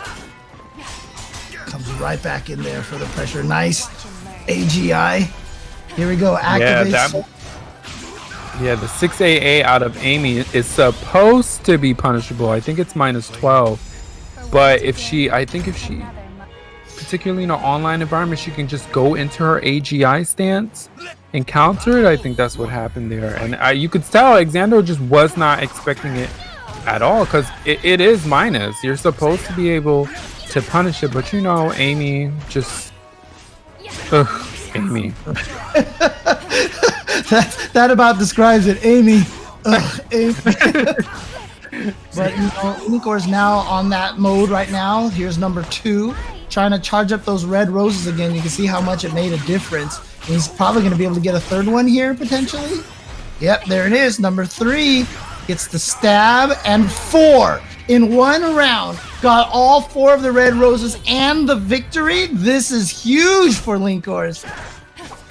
Comes right back in there for the pressure. Nice. AGI. Here we go. Activate. Yeah, the 6 AA out of Amy is supposed to be punishable. I think it's -12. But if she, particularly in an online environment, she can just go into her AGI stance and counter it. I think that's what happened there. And you could tell Exander just was not expecting it at all, because it is minus. You're supposed to be able to punish it, but you know, Amy just... Amy. that about describes it. Amy. Amy. But you know, Linkorz now on that mode right now. Here's number 2, trying to charge up those red roses again. You can see how much it made a difference. And he's probably going to be able to get a third one here potentially. Yep, there it is. Number 3 gets the stab, and 4 in one round. Got all 4 of the red roses and the victory. This is huge for Linkorz.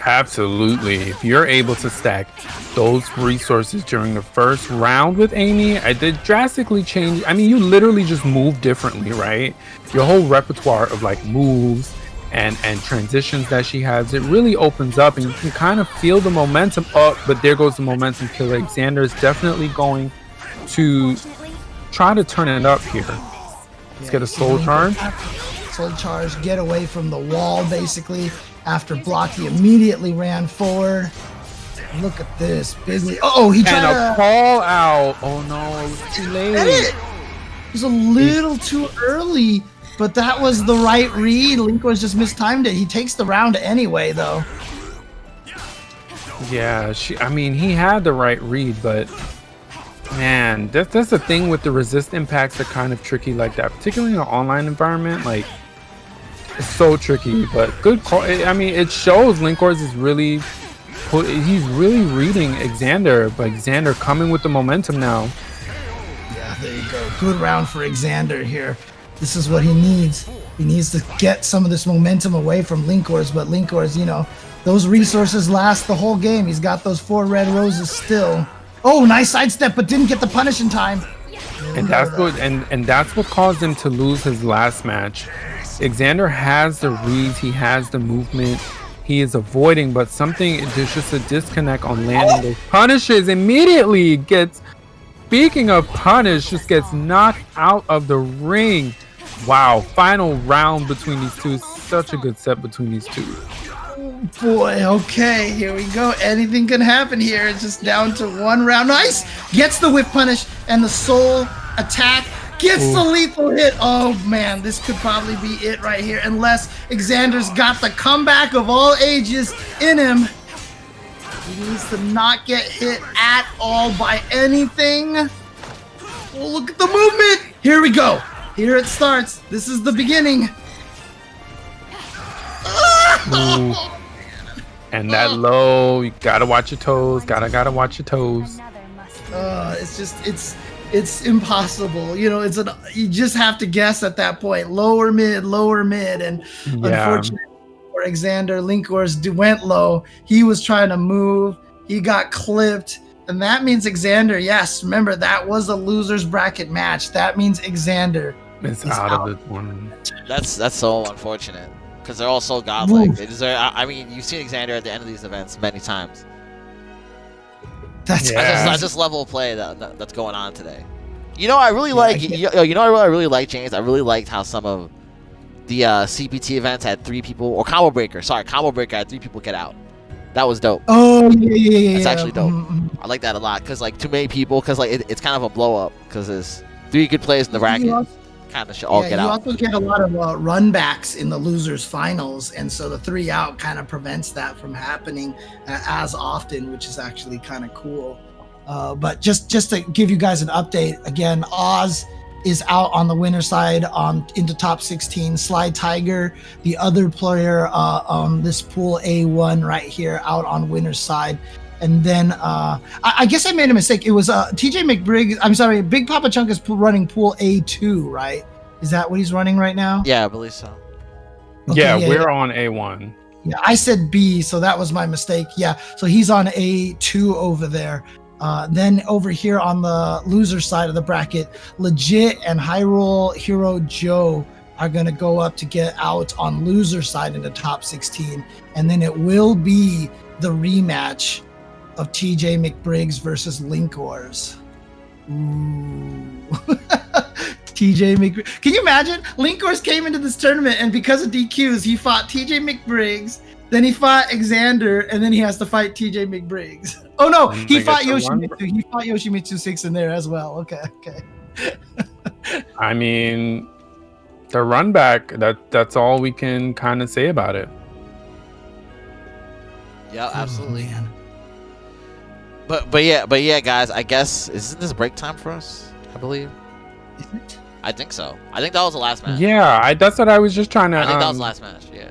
Absolutely. If you're able to stack those resources during the first round with Amy, it did drastically change. I mean, you literally just move differently, right? Your whole repertoire of like moves and transitions that she has, it really opens up, and you can kind of feel the momentum up. But there goes the momentum killer. Exander is definitely going to try to turn it up here. Let's get a soul charge. Soul charge, get away from the wall basically. After block, he immediately ran forward. Look at this. Bigly. Oh, he tried to call out. Oh no, it was too late. It was a little too early, but that was the right read. Linkorz just mistimed it. He takes the round anyway, though. Yeah, I mean, he had the right read, but man, that's the thing with the resist impacts are kind of tricky like that, particularly in an online environment. Like, it's so tricky, but good call. I mean, it shows Linkorz is really he's really reading Exander, but Exander coming with the momentum now. Yeah, There you go. Good round for Exander here. This is what he needs. He needs to get some of this momentum away from Linkorz, but Linkorz, you know, those resources last the whole game. He's got those 4 red roses still. Oh, nice sidestep, but didn't get the punish in time. And that's what and that's what caused him to lose his last match. Exander has the reads, he has the movement, he is avoiding, but there's just a disconnect on landing those punishes. Immediately gets, speaking of punish, just gets knocked out of the ring. Wow, final round between these two. Such a good set between these two. Boy, okay, here we go. Anything can happen here. It's just down to 1 round. Nice! Gets the whip punish and the soul attack. Gets the lethal hit. Oh man, this could probably be it right here. Unless Exander's got the comeback of all ages in him. He needs to not get hit at all by anything. Oh, look at the movement. Here we go. Here it starts. This is the beginning. And that low, you gotta watch your toes. Gotta watch your toes. It's just it's impossible. You know, you just have to guess at that point. Lower mid, and unfortunately for Exander, Linkorz went low. He was trying to move. He got clipped. And that means Exander, yes, remember that was a loser's bracket match. That means Exander is out of the one. That's so unfortunate. Because they're all so godlike. They deserve. I mean, you've seen Exander at the end of these events many times. That's just level of play that's going on today. You know, I really like. You know, what I really like, James. I really liked how some of the CPT events had 3 people, or Combo Breaker. Sorry, Combo Breaker had 3 people get out. That was dope. Oh yeah. That's actually dope. I like that a lot because like too many people, because like it's kind of a blow up because there's 3 good players in the bracket. Kind of should all get out. You also get a lot of run backs in the losers finals, and so the 3 out kind of prevents that from happening as often, which is actually kind of cool. But just to give you guys an update, again, Oz is out on the winner side into top 16. SlyTiger, the other player on this pool A1 right here, out on winner's side. And then I guess I made a mistake. It was TJMcBiggs. I'm sorry, Big Papa Chunk is running pool A2, right? Is that what he's running right now? Yeah, I believe so. Okay, we're on A1. Yeah, I said B, so that was my mistake. Yeah, so he's on A2 over there. Then over here on the loser side of the bracket, Legit and hyruleherojoe are going to go up to get out on loser side in the top 16. And then it will be the rematch of TJMcBiggs versus Linkorz. Ooh. TJMcBiggs. Can you imagine? Linkorz came into this tournament, and because of DQs, he fought TJMcBiggs, then he fought Exander, and then he has to fight TJMcBiggs. Oh no, he fought Yoshimitsu. He fought Yoshimitsu 6 in there as well. Okay. I mean, the run back, that's all we can kind of say about it. Yeah, absolutely. But yeah, guys, I guess isn't this break time for us? I believe. Isn't it? I think so. I think that was the last match. Yeah, that's what I was just trying to. I think that was the last match. Yeah.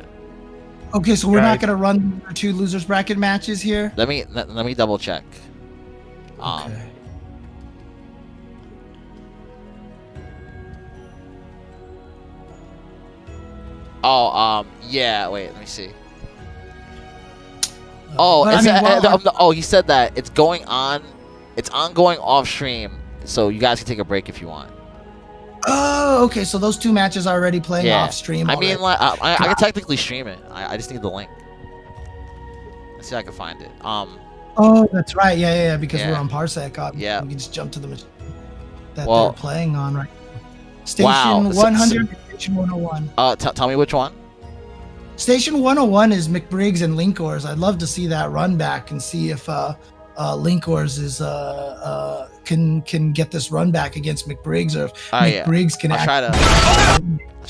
Okay, so we're not gonna run 2 losers bracket matches here. Let me double check. Okay. Yeah. Wait, let me see. Oh, he said that it's going on. It's ongoing off stream, so you guys can take a break if you want. Oh, okay. So those 2 matches are already playing off stream. I mean, like, I can technically stream it. I just need the link. Let's see if I can find it. Oh, that's right. Yeah. Because we're on Parsec. Yeah. We can just jump to the machine that they're playing on right now. Station 100, Station 101. Tell me which one. Station 101 is McBiggs and Linkorz. I'd love to see that run back and see if Linkorz is can get this run back against McBiggs, or if McBiggs can. I'll try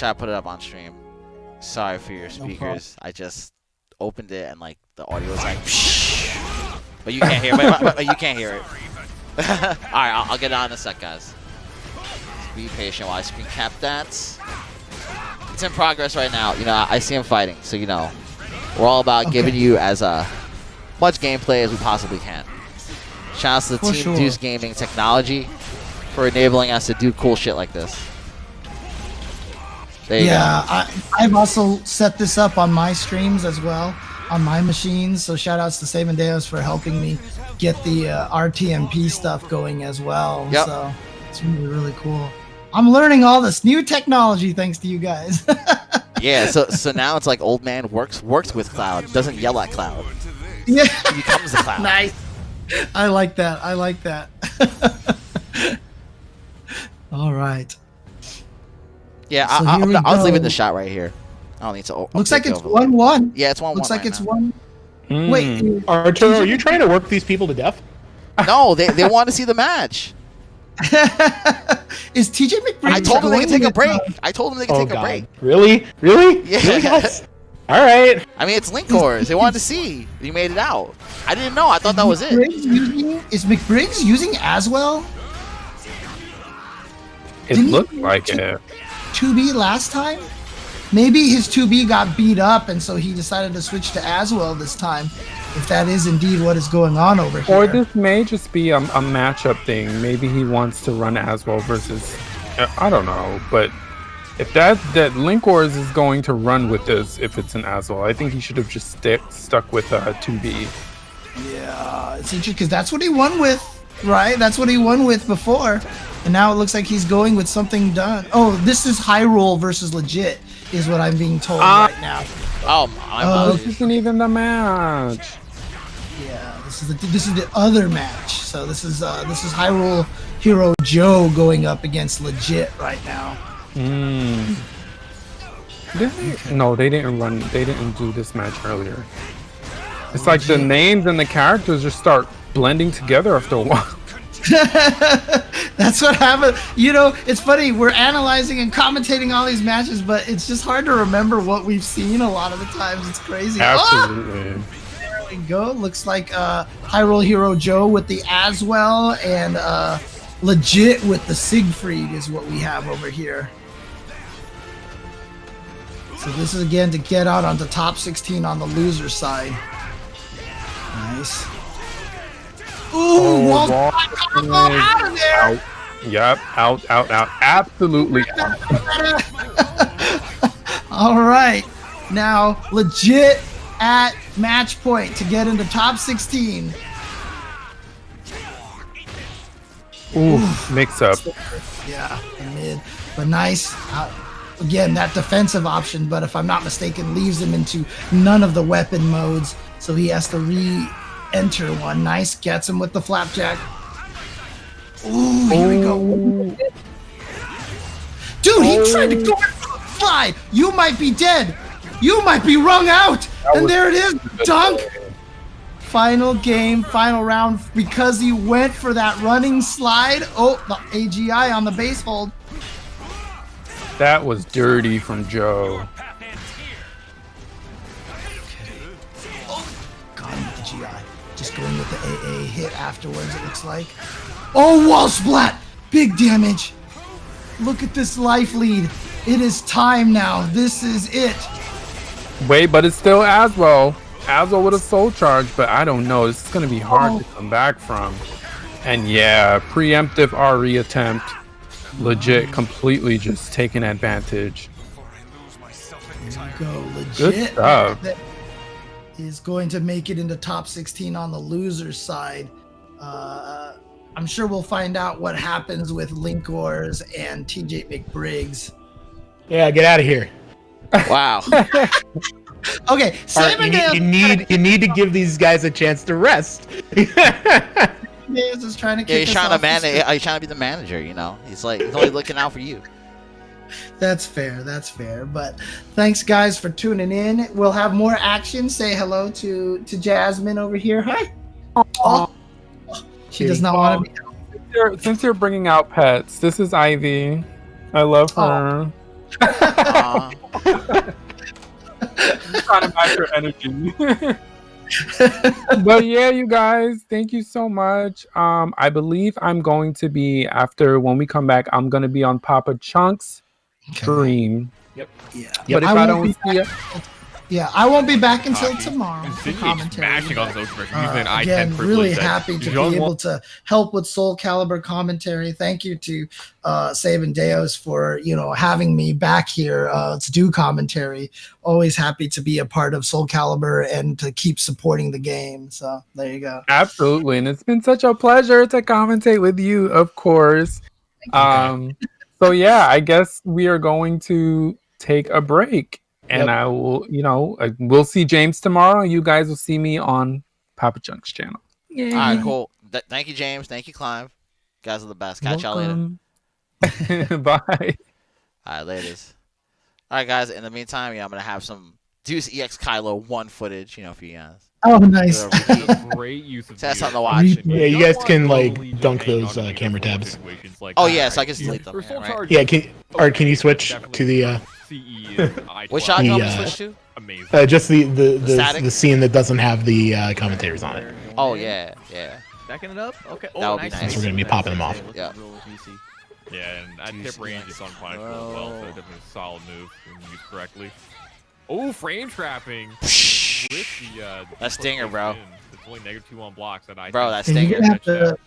to put it up on stream. Sorry for your speakers. I just opened it and like the audio was like, psh, but you can't hear. But you can't hear it. All right, I'll get it on in a sec, guys. Just be patient while I screen cap that. It's in progress right now. You know, I see him fighting, so you know, we're all about giving you as much gameplay as we possibly can. Shout out to the Team Deus Gaming Technology for enabling us to do cool shit like this. There you go. I've also set this up on my streams as well, on my machines. So shout outs to Save and Deus for helping me get the RTMP stuff going as well. Yep. So it's really, really cool. I'm learning all this new technology thanks to you guys. Yeah, so now it's like old man works with Cloud, doesn't yell at Cloud. Yeah. He becomes the Cloud. Nice. I like that. All right. Yeah, So I here we was leaving go. the shot right here. I don't need to. Looks like it's over. 1-1. Yeah, it's 1-1. Looks like right it's now. 1. Wait. Arturo, are you trying to work these people to death? No, they want to see the match. Is TJMcBiggs? I told them they could take a with, break. I told them they could take a God. break. Really? Yeah. Really, guys? All right. I mean, it's Linkorz. They wanted to see. You made it out. I didn't know. I thought that was it. Is McBiggs using Azwel? It Didn't looked he- like it. 2B last time? Maybe his 2B got beat up and so he decided to switch to Azwel this time. If that is indeed what is going on over here. Or this may just be a matchup thing. Maybe he wants to run Azwel versus, I don't know. But if that Linkorz is going to run with this, if it's an Azwel, I think he should have just stuck with 2B. Yeah, it's interesting because that's what he won with, right? That's what he won with before. And now it looks like he's going with something done. Oh, this is Hyrule versus Legit is what I'm being told right now. Oh my! This isn't even the match. Yeah, this is the other match. So this is Hyrule Hero Joe going up against Legit right now. No, they didn't run. They didn't do this match earlier. It's like the names and the characters just start blending together after a while. That's what happened. You know, it's funny. We're analyzing and commentating all these matches, but it's just hard to remember what we've seen a lot of the times. It's crazy. Absolutely. Oh! There we go. Looks like Hyrule Hero Joe with the Azwel and Legit with the Siegfried is what we have over here. So this is again to get out onto top 16 on the loser side. Nice. Ooh, Wall out of there. Out. Yep, out. Absolutely out. All right. Now, Legit at match point to get into top 16. Ooh, mix up. Yeah, the mid. But nice. Again, that defensive option, but if I'm not mistaken, leaves him into none of the weapon modes. So he has to re-enter one. Nice. Gets him with the flapjack. Ooh, here we go. Dude, he tried to go fly. You might be dead. You might be wrung out. And there it is. Dunk. Final game, final round, because he went for that running slide. Oh, the AGI on the base hold. That was dirty from Joe. Got him with the GI. Just going with the AA hit afterwards, it looks like. Oh, wall splat! Big damage. Look at this life lead. It is time now. This is it. Wait, but it's still Azwel. Azwel with a soul charge, but I don't know. This is going to be hard to come back from. And yeah, preemptive RE attempt. Legit, completely just taking advantage. Here we go. Good Legit. stuff. That is going to make it into top 16 on the loser's side. I'm sure we'll find out what happens with Linkorz and TJMcBiggs. Yeah, get out of here. Wow. Okay, All Sam right, and you need to give these guys a chance to rest. Deus is trying to Yeah, kick he's us trying off to the script. he's trying to be the manager, you know. He's only looking out for you. That's fair. But thanks, guys, for tuning in. We'll have more action. Say hello to Jasmine over here. Hi. Oh, she does not want to be. Since you're bringing out pets, this is Ivy. I love her. Trying to match her energy. But yeah, you guys, thank you so much. I believe I'm going to be, after when we come back, I'm going to be on Papa Chunk's stream. Yep. Yeah. But if I I won't don't be see it, Yeah, I won't be back until Hockey. tomorrow And for Sydney commentary. smashing on but, those commercials, using an I-10 again, privilege really that happy to Young be able won't- to help with Soul Calibur commentary. Thank you to Save and Deus for having me back here to do commentary. Always happy to be a part of Soul Calibur and to keep supporting the game. So there you go. Absolutely, and it's been such a pleasure to commentate with you, of course. So yeah, I guess we are going to take a break, and Yep. I will, we'll see James tomorrow. You guys will see me on Papa Chunk's channel. Yay. All right, cool. Thank you, James. Thank you, Clive. You guys are the best. Catch y'all later. Bye. All right, laters. All right, guys. In the meantime, I'm gonna have some Deus Ex Caelo 1 footage, for you guys. Oh, nice. Great use of So that's video. something to watch. Yeah, you guys can like Totally just dunk hang those on to camera these tabs. situations like Oh that. yeah, so I can delete them. Or Soul Right? Charge. Yeah, can you switch to the CE and I-12. Which shot you want me to The, switch to? Amazing. just the static? the scene that doesn't have the commentators on it? Oh yeah. Backing it up. Okay. That would be nice. nice. We're gonna be popping them off. Yeah. Yeah, and at tip range it's unpunishable as well, so definitely a solid move when used correctly. Oh, frame trapping. With the That stinger, bro. It's only -2 on blocks. That Bro, that And you're stinger. gonna have to